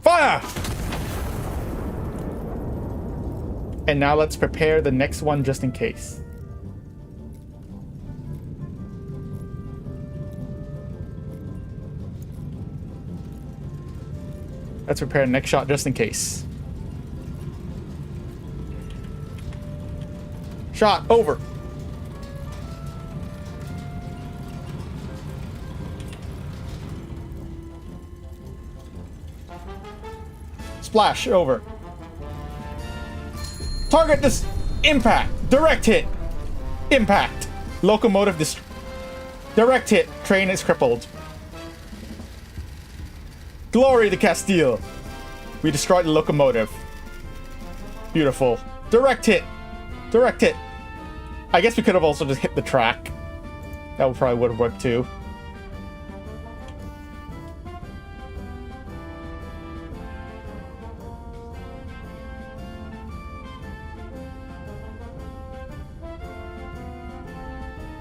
Fire! And now let's prepare the next one just in case. Let's prepare the next shot just in case. Shot over. Splash over. Target this. Impact. Direct hit. Impact. Locomotive direct hit. Train is crippled. Glory to Castile. We destroyed the locomotive. Beautiful. Direct hit. Direct hit. I guess we could have also just hit the track. That probably would have worked too.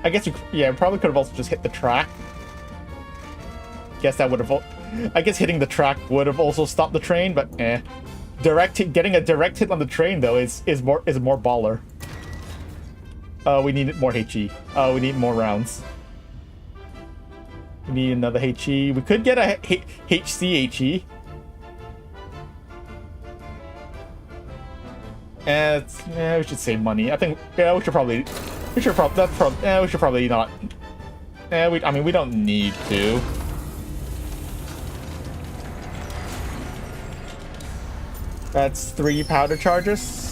I guess yeah, probably could have also just hit the track. Guess that would have. I guess hitting the track would have also stopped the train, but eh. Getting a direct hit on the train though is more baller. We need more HE. We need more rounds. We need another HE. We could get a HC HE. We should save money. I think we should probably not. I mean we don't need to. That's 3 powder charges.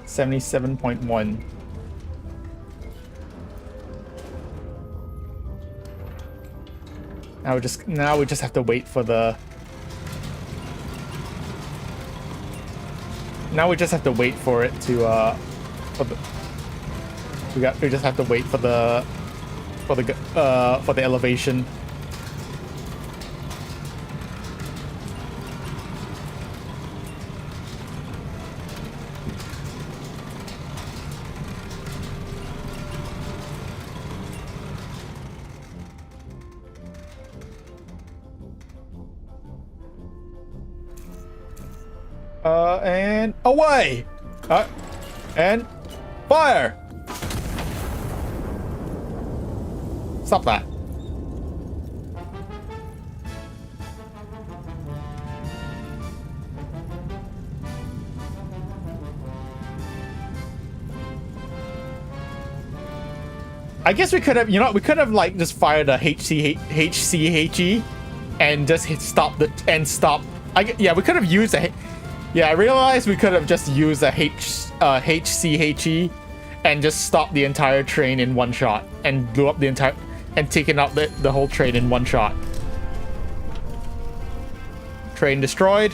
$77.1. Now we just have to wait for the. Now we just have to wait for it to we just have to wait for the elevation. And away! And fire! Stop that. I guess we could have, we could have like just fired a HCHE and just stop. Yeah, we could have used a. Yeah, I realized we could have just used a HCHE and just stopped the entire train in one shot and blew up the entire and taken out the whole train in one shot. Train destroyed.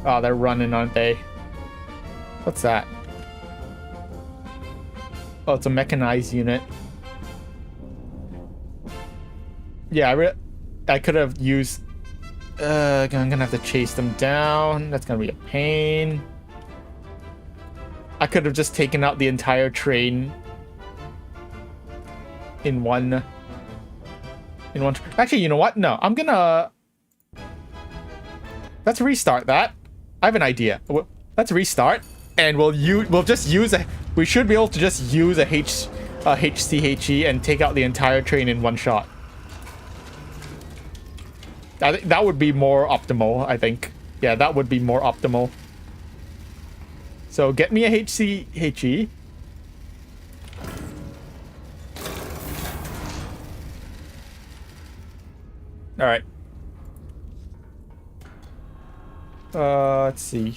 Oh, they're running, aren't they? What's that? Oh, it's a mechanized unit. Yeah, I could have used. I'm gonna have to chase them down. That's gonna be a pain. I could have just taken out the entire train in one. Actually, you know what? No, I'm gonna. Let's restart that. I have an idea. Let's restart, and we'll just use a. We should be able to just use a HCHE and take out the entire train in one shot. I think that would be more optimal, I think. Yeah, that would be more optimal. So get me a HCHE. Alright. Let's see.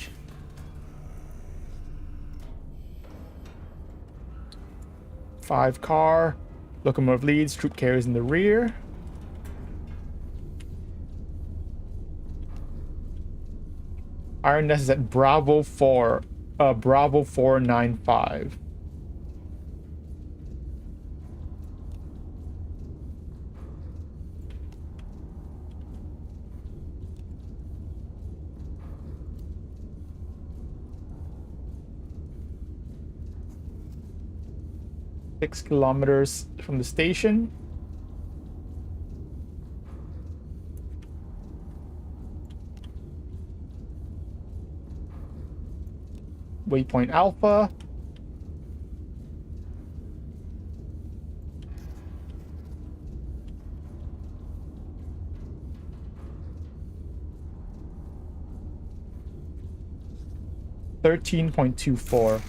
Five car. Locomotive leads, troop carriers in the rear. Iron Nest is at Bravo 495. Six kilometers from the station. Waypoint Alpha. $13.24.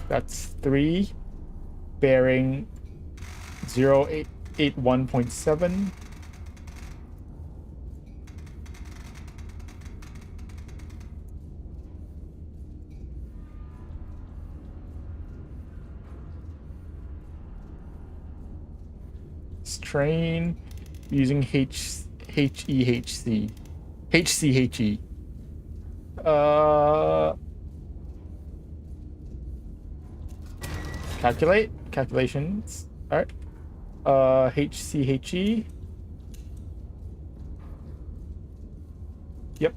That's 3. Bearing 081.7. Train using HEHC. HCHE. Calculate. Calculations. Alright. HCHE. Yep.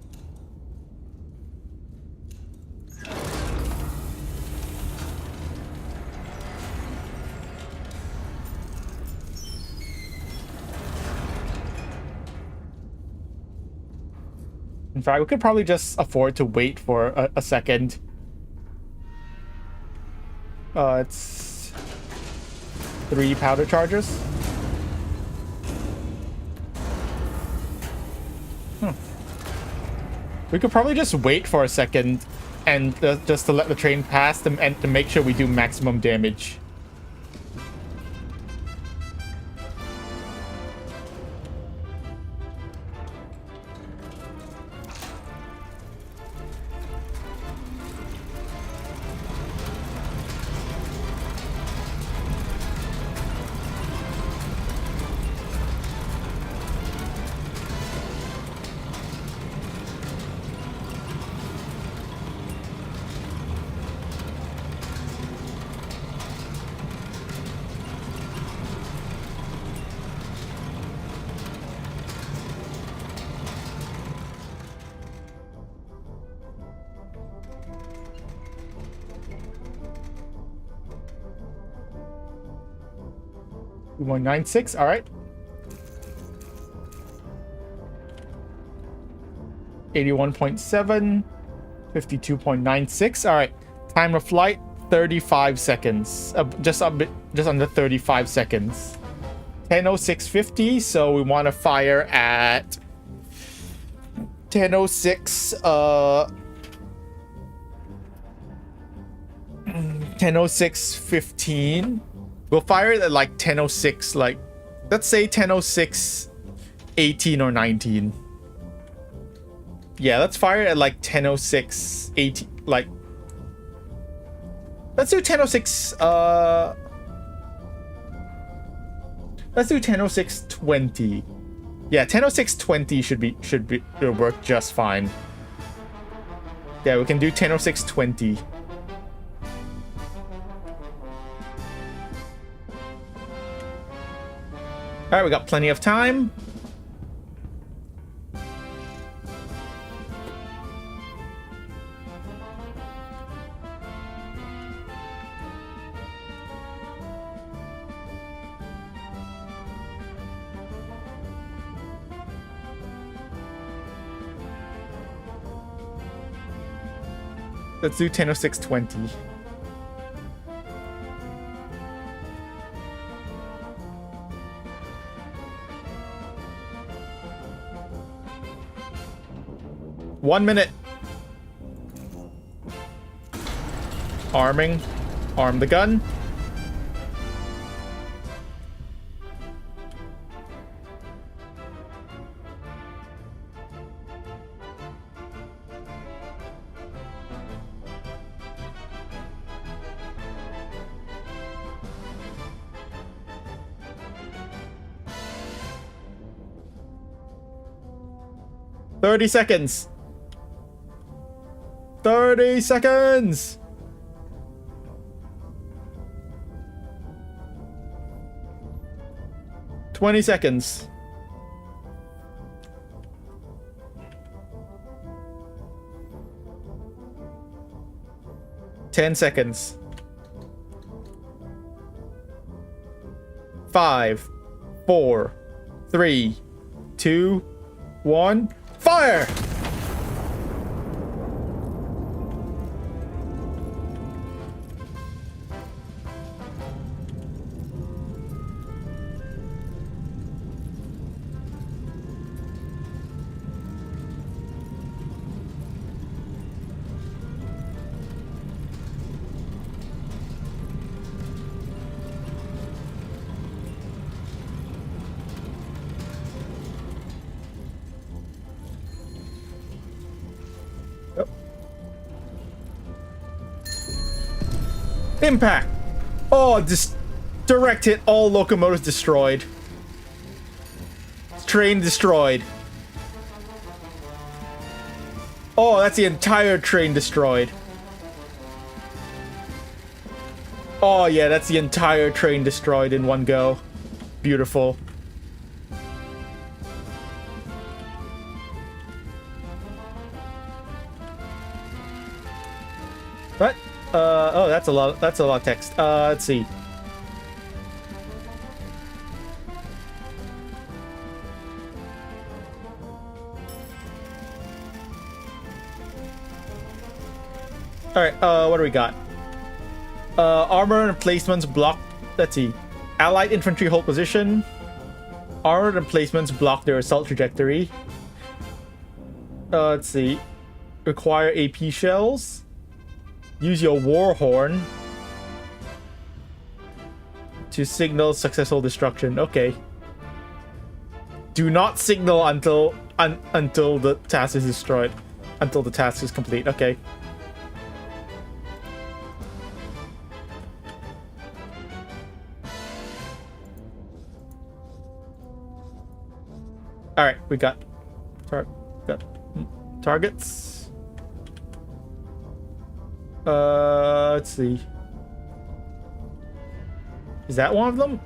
In fact, we could probably just afford to wait for a second. It's 3 powder charges. We could probably just wait for a second and just to let the train pass them and to make sure we do maximum damage. $196, all right. 81.7, 52.96. All right. Time of flight 35 seconds. Just under 35 seconds. 10:06:50. So we want to fire at 10:06. 10:06:15. We'll fire it at like 10:06, like, let's say 10:06:18 or 19. Yeah, let's fire it at like 10:06:18, like, let's do 10:06, let's do 10:06:20. Yeah, 10:06:20 should work just fine. Yeah, we can do 10:06:20. All right, we got plenty of time. Let's do 10:06:20. One minute. Arming. Arm the gun. "30 seconds. 30 seconds. "20 seconds. 10 seconds. 5, 4, 3, 2, 1. Fire! Impact! Oh, just direct hit, all locomotives destroyed. train destroyed. Oh, that's the entire train destroyed. Oh yeah, that's the entire train destroyed in one go. Beautiful. What? Oh, that's a lot of text. Let's see. Alright, what do we got? Armor emplacements block. Let's see. Allied infantry hold position. Armored emplacements block their assault trajectory. Let's see. Require AP shells. Use your war horn to signal successful destruction. Okay. Do not signal until the task is destroyed. Until the task is complete. Okay. All right, we got targets. Let's see. Is that one of them?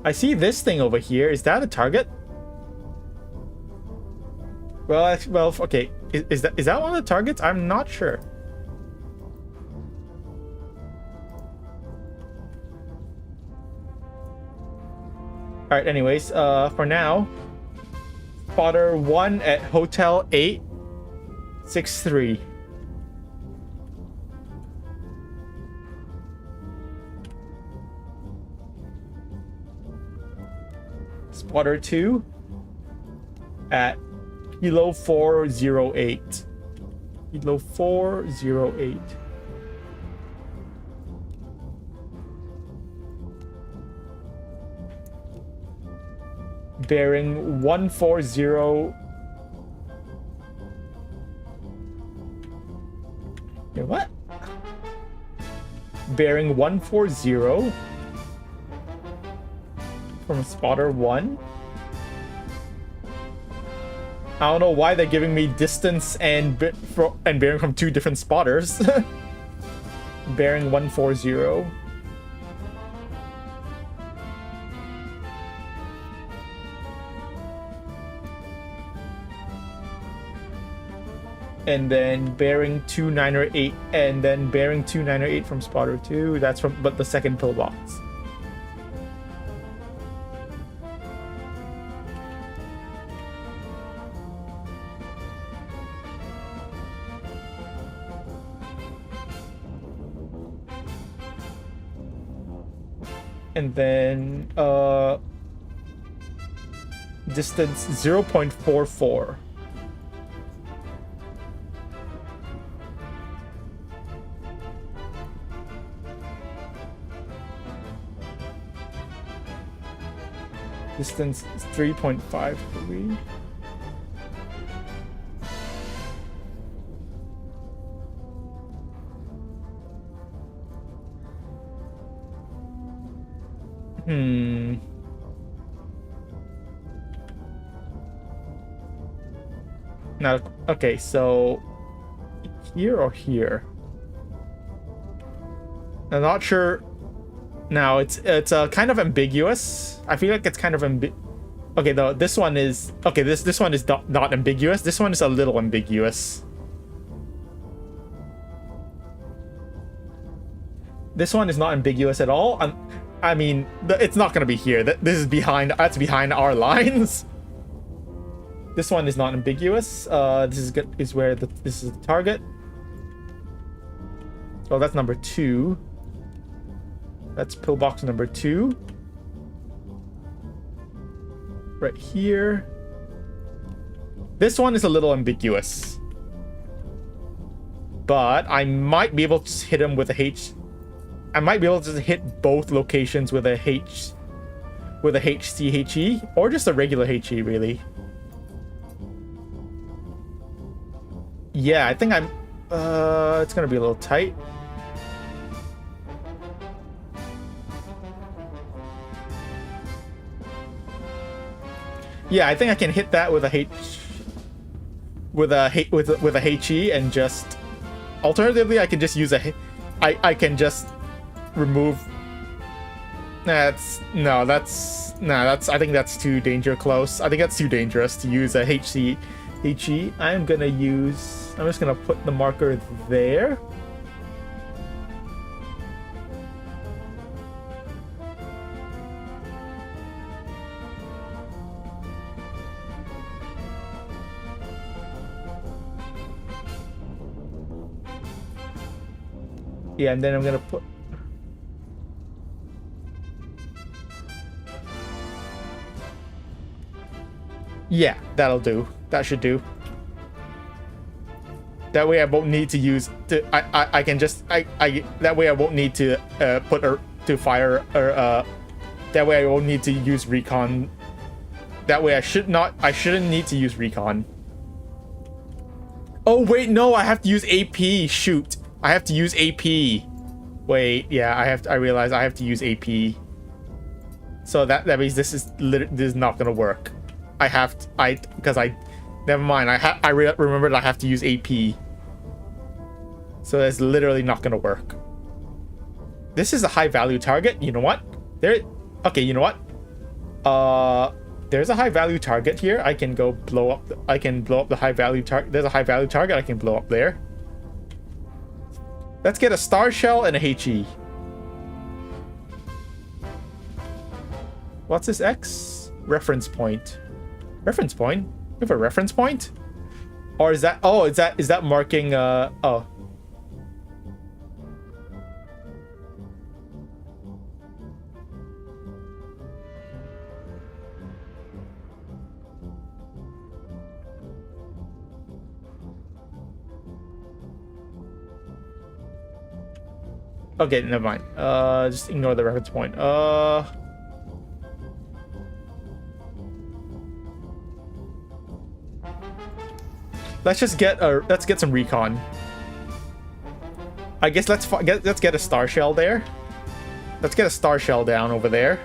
I see this thing over here. Is that a target? Well, okay. Is that one of the targets? I'm not sure. All right. Anyways, for now, spotter 1 at Hotel 863. Spotter 2 at Kilo 408. Kilo 408. Bearing 140. Wait, what? Bearing 140 from spotter 1. I don't know why they're giving me distance and bearing from 2 different spotters. Bearing 140. And then bearing 2908, and then bearing 2908 from spotter 2. That's from but the second pillbox. And then distance 0.44. Distance 3.53. Now, okay, so here or here? I'm not sure. Now it's kind of ambiguous. I feel like it's kind of okay, though this one is okay. This one is not ambiguous. This one is a little ambiguous. This one is not ambiguous at all. I mean, it's not gonna be here. This is behind. That's behind our lines. This one is not ambiguous. This is where this is the target. Oh, that's number 2. That's pillbox number 2. Right here. This one is a little ambiguous. But I might be able to hit him with a H. I might be able to hit both locations with a HCHE, or just a regular HE, really. Yeah, I think I'm... it's gonna be a little tight. Yeah, I think I can hit that with a H, with a HE, and just alternatively I can just use a I can just remove. That's I think that's too close. I think that's too dangerous to use a HE. I'm just gonna put the marker there. Yeah, and then I'm gonna put. Yeah, that'll do. That should do. That way I won't need to use I can just that way I won't need to put her to fire or that way I won't need to use recon. That way I shouldn't need to use recon. Oh wait, no, I have to use AP. Shoot. I have to use AP. Wait, yeah, I realize I have to use AP. So that means this is not gonna work. Never mind. I remembered I have to use AP. So that's literally not gonna work. This is a high value target. You know what? Okay, you know what? There's a high value target here. I can go blow up. I can blow up the high value target. There's a high value target I can blow up there. Let's get a star shell and a HE. What's this X? Reference point. Reference point? We have a reference point? Or is that... Oh, is that marking... Oh. Okay, never mind. Just ignore the reference point. Let's get some recon. I guess let's get a star shell there. Let's get a star shell down over there.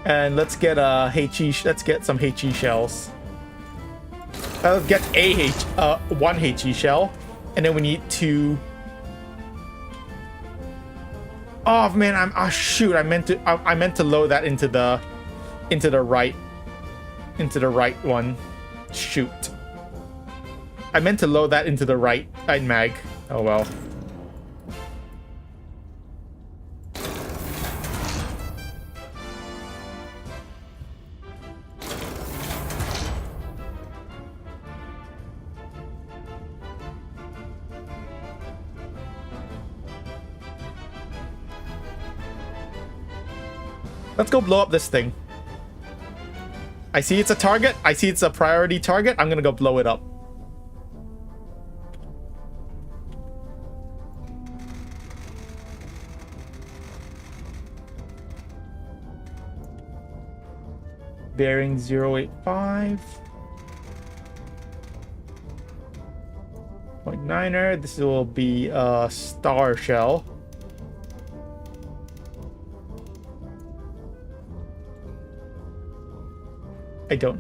And let's get let's get some HE shells. Let's get one HE shell, and then we need to. Oh man, shoot! I meant to load that into the right one. Shoot! I meant to load that into the right mag. Oh well. Let's go blow up this thing. I see it's a target. I see it's a priority target. I'm gonna go blow it up. Bearing 085. 0.9er. This will be a star shell. I don't.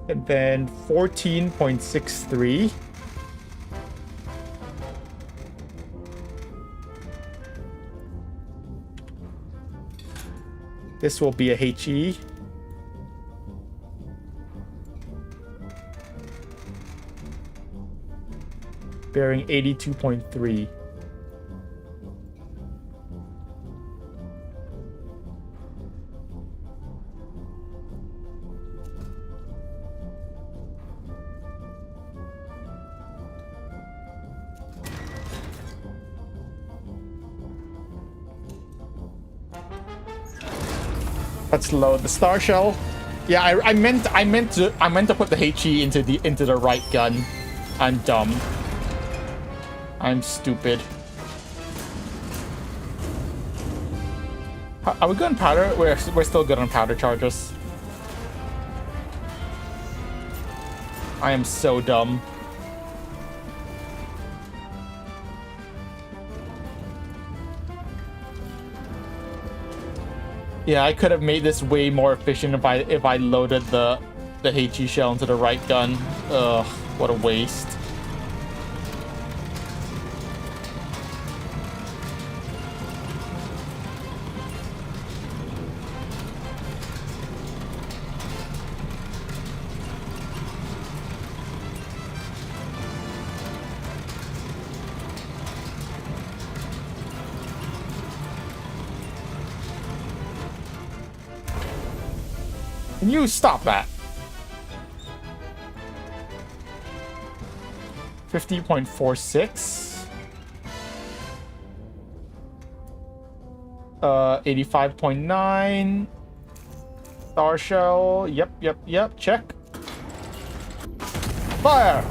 And then 14.63. This will be a HE. Bearing 82.3. Let's load the star shell. Yeah, I meant to put the HE into the right gun. I'm dumb. I'm stupid. Are we good on powder? We're still good on powder charges. I am so dumb. Yeah, I could have made this way more efficient if I loaded the HE shell into the right gun. Ugh, what a waste. Can you stop that? 50.46. 85.9. Star shell. Yep. Check. Fire!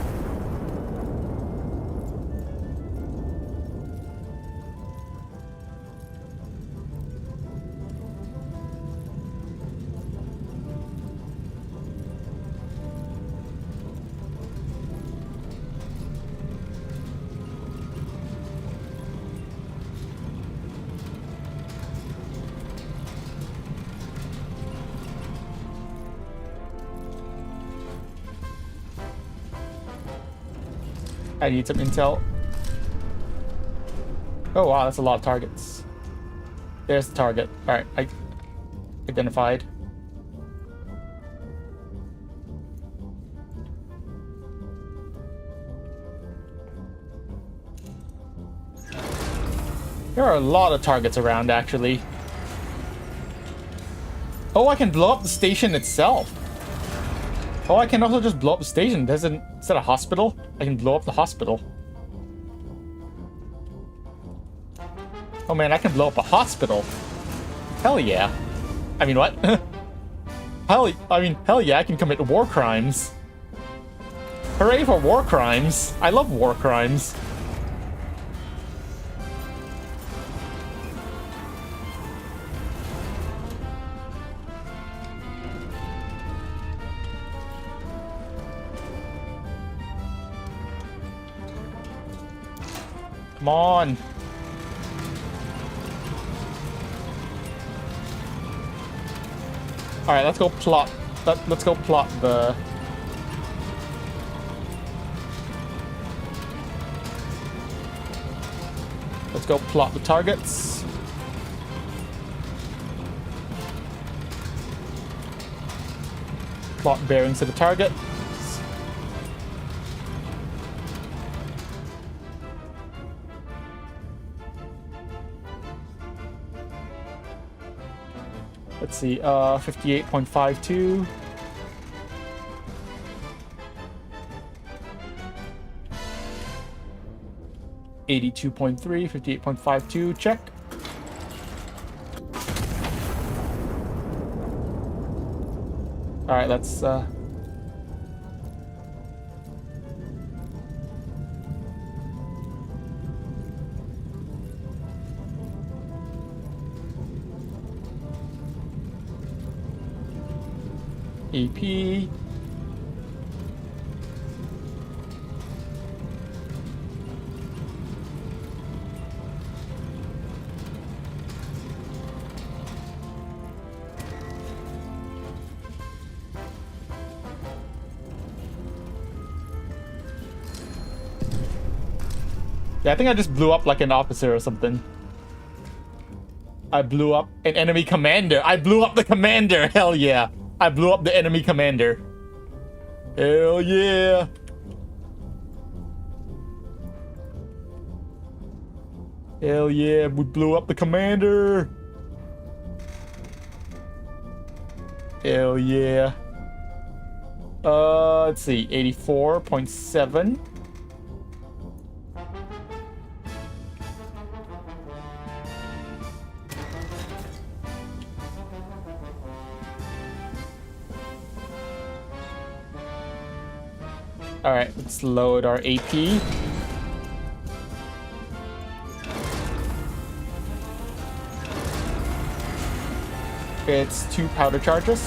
I need some intel. Oh wow, that's a lot of targets. There's the target. Alright, I identified. There are a lot of targets around, actually. Oh, I can blow up the station itself. Oh, I can also just blow up the station. Is that a hospital? I can blow up the hospital. Oh man, I can blow up a hospital. Hell yeah. I mean, what? hell yeah, I can commit war crimes. Hooray for war crimes. I love war crimes. Come on. All right, let's go plot. Let's go plot the. Let's go plot the targets. Plot bearings to the target. Let's see, 58.52. $82.3, 58.52, check. Alright, let's AP. Yeah, I think I just blew up like an officer or something. I blew up an enemy commander. I blew up the commander. Hell yeah. I blew up the enemy commander. Hell yeah. Hell yeah, we blew up the commander. Hell yeah. Let's see, 84.7. All right, let's load our AP. It's 2 powder charges.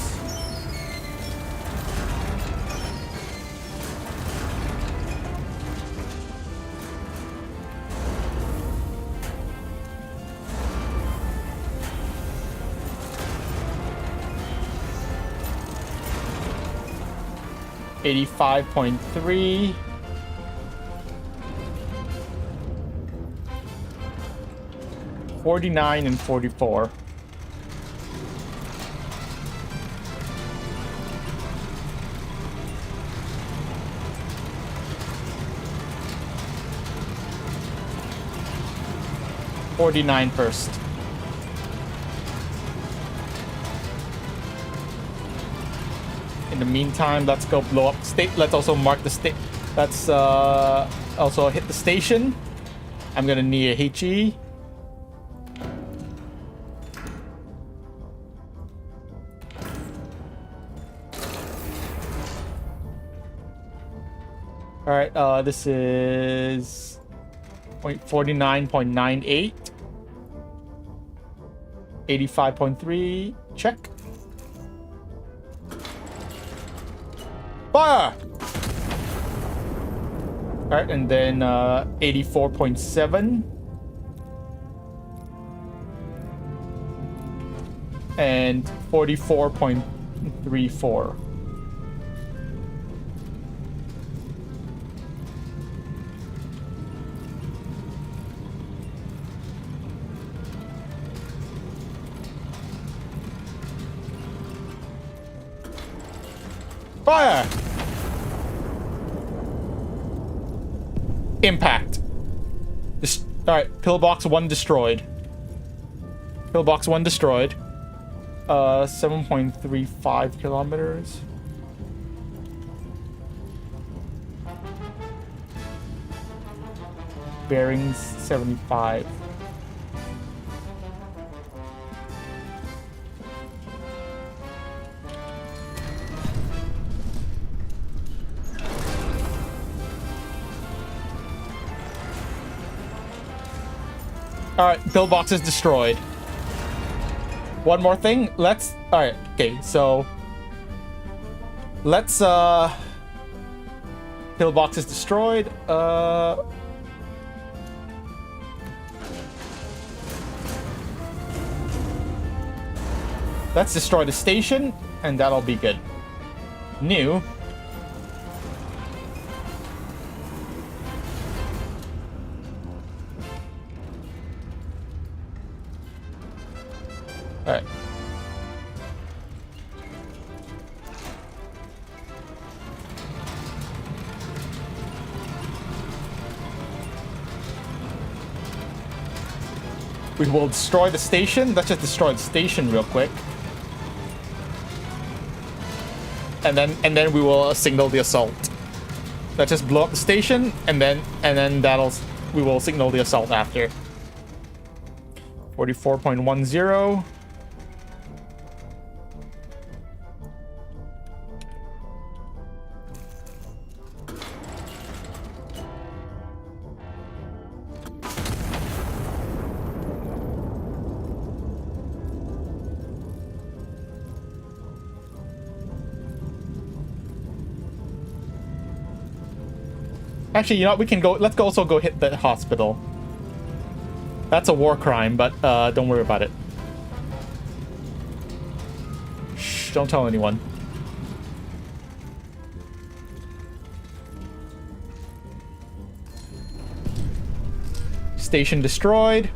$85.3. $49 and $44. $49 first. In the meantime, let's go blow up the state. Let's also mark the state. Let's also hit the station. I'm gonna need a HE. All right, this is 49.98. 85.3. Check. Fire! Alright, and then 84.7. And 44.34. Fire! Impact. Alright, pillbox 1 destroyed. Pillbox 1 destroyed. 7.35 kilometers. Bearings 75. Alright, pillbox is destroyed. One more thing. Let's... Alright, okay, so... Let's, pillbox is destroyed. Let's destroy the station, and that'll be good. New. Alright. We will destroy the station. Let's just destroy the station real quick. And then we will signal the assault. Let's just blow up the station, and then we will signal the assault after. 44.10. Actually, you know what? We can go. Let's also go hit the hospital. That's a war crime, but don't worry about it. Shh, don't tell anyone. Station destroyed.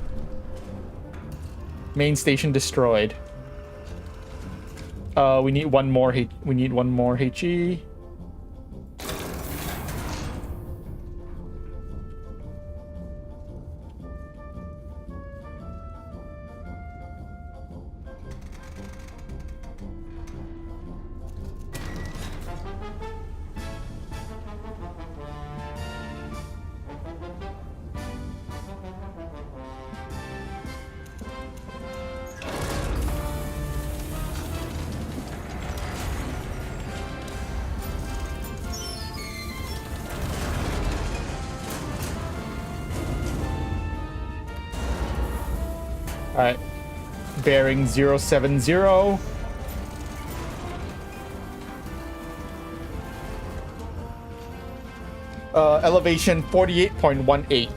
Main station destroyed. We need one more. We need one more HE. Alright. Bearing 070. Elevation 48.18.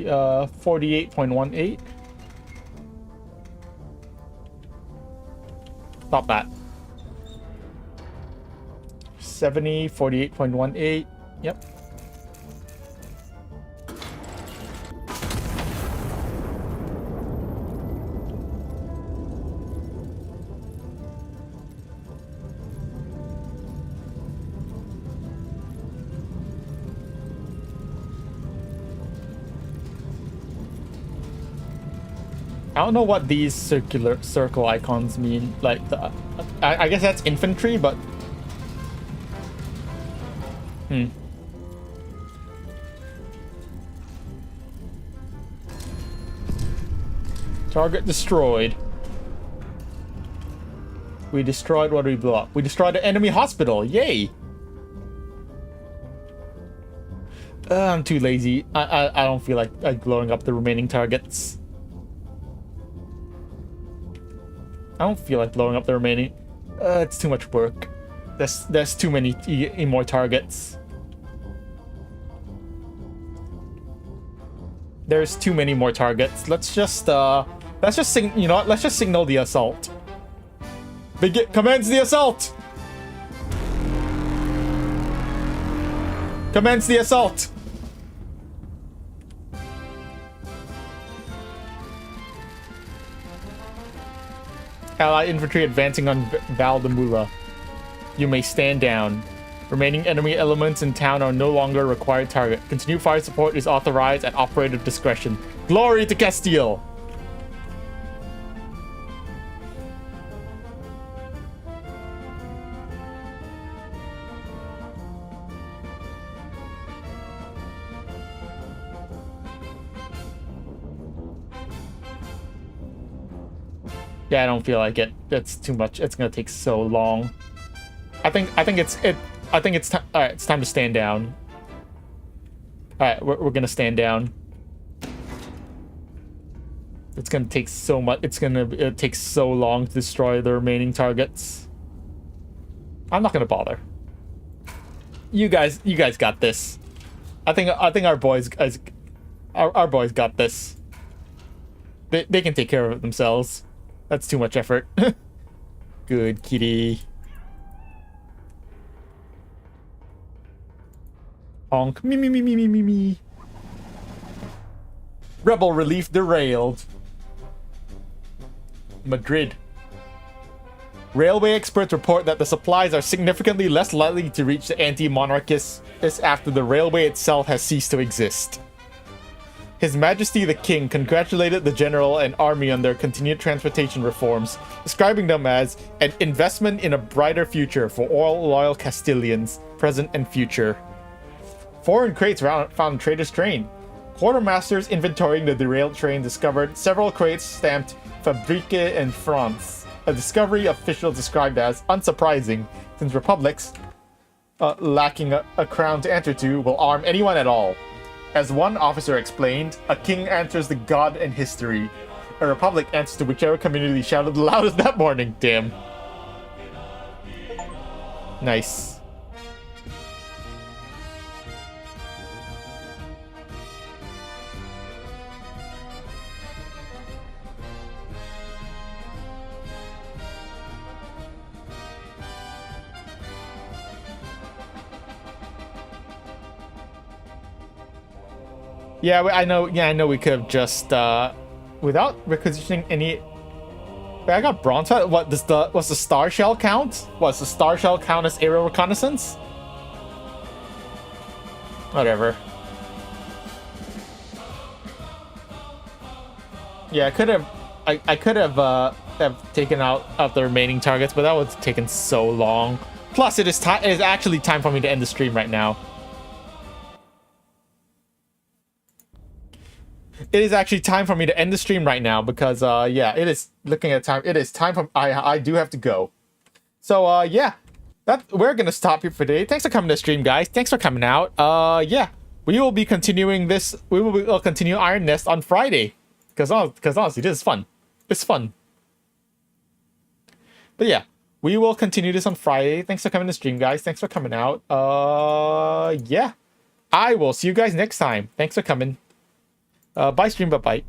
Uh, 48.18. Stop that. 70, 48.18. Yep. I don't know what these circle icons mean. Like, I guess that's infantry, but... Target destroyed. We destroyed what we blew up. We destroyed the enemy hospital. Yay! I'm too lazy. I don't feel like blowing up the remaining targets. I don't feel like blowing up the remaining. It's too much work. There's too many more targets. There's too many more targets. Let's just you know what? Let's just signal the assault. Commence the assault. Commence the assault. Allied infantry advancing on Valdemula. You may stand down. Remaining enemy elements in town are no longer a required target. Continued fire support is authorized at operator discretion. Glory to Castile! Yeah, I don't feel like it. That's too much. It's gonna take so long. I think it's time. All right, it's time to stand down. All right, we're gonna stand down. It's gonna take so much. It takes so long to destroy the remaining targets. I'm not gonna bother. You guys got this. I think our boys got this. They can take care of it themselves. That's too much effort. Good kitty. Honk. Me. Rebel relief derailed. Madrid. Railway experts report that the supplies are significantly less likely to reach the anti-monarchists after the railway itself has ceased to exist. His Majesty the King congratulated the general and army on their continued transportation reforms, describing them as an investment in a brighter future for all loyal Castilians, present and future. Foreign crates found trader's train. Quartermasters inventorying the derailed train discovered several crates stamped Fabrique in France, a discovery officials described as unsurprising, since republics, lacking a crown to answer to, will arm anyone at all. As one officer explained, a king answers the god in history. A republic answers to whichever community shouted the loudest that morning. Damn. Nice. Yeah, I know. Yeah, I know. We could have just without requisitioning any. Wait, I got bronze. What does what's the star shell count? What's the star shell count as aerial reconnaissance? Whatever. Yeah, I could have taken out the remaining targets, but that would have taken so long. Plus, it is actually time for me to end the stream right now. It is actually time for me to end the stream right now because yeah, it is looking at time. It is time for I do have to go. So yeah, we're gonna stop here for today. Thanks for coming to the stream, guys. Thanks for coming out. Yeah, we will be continuing this. We'll continue Iron Nest on Friday. Because honestly, this is fun. It's fun. But yeah, we will continue this on Friday. Thanks for coming to stream, guys. Thanks for coming out. Yeah. I will see you guys next time. Thanks for coming. Bye stream, bye-bye.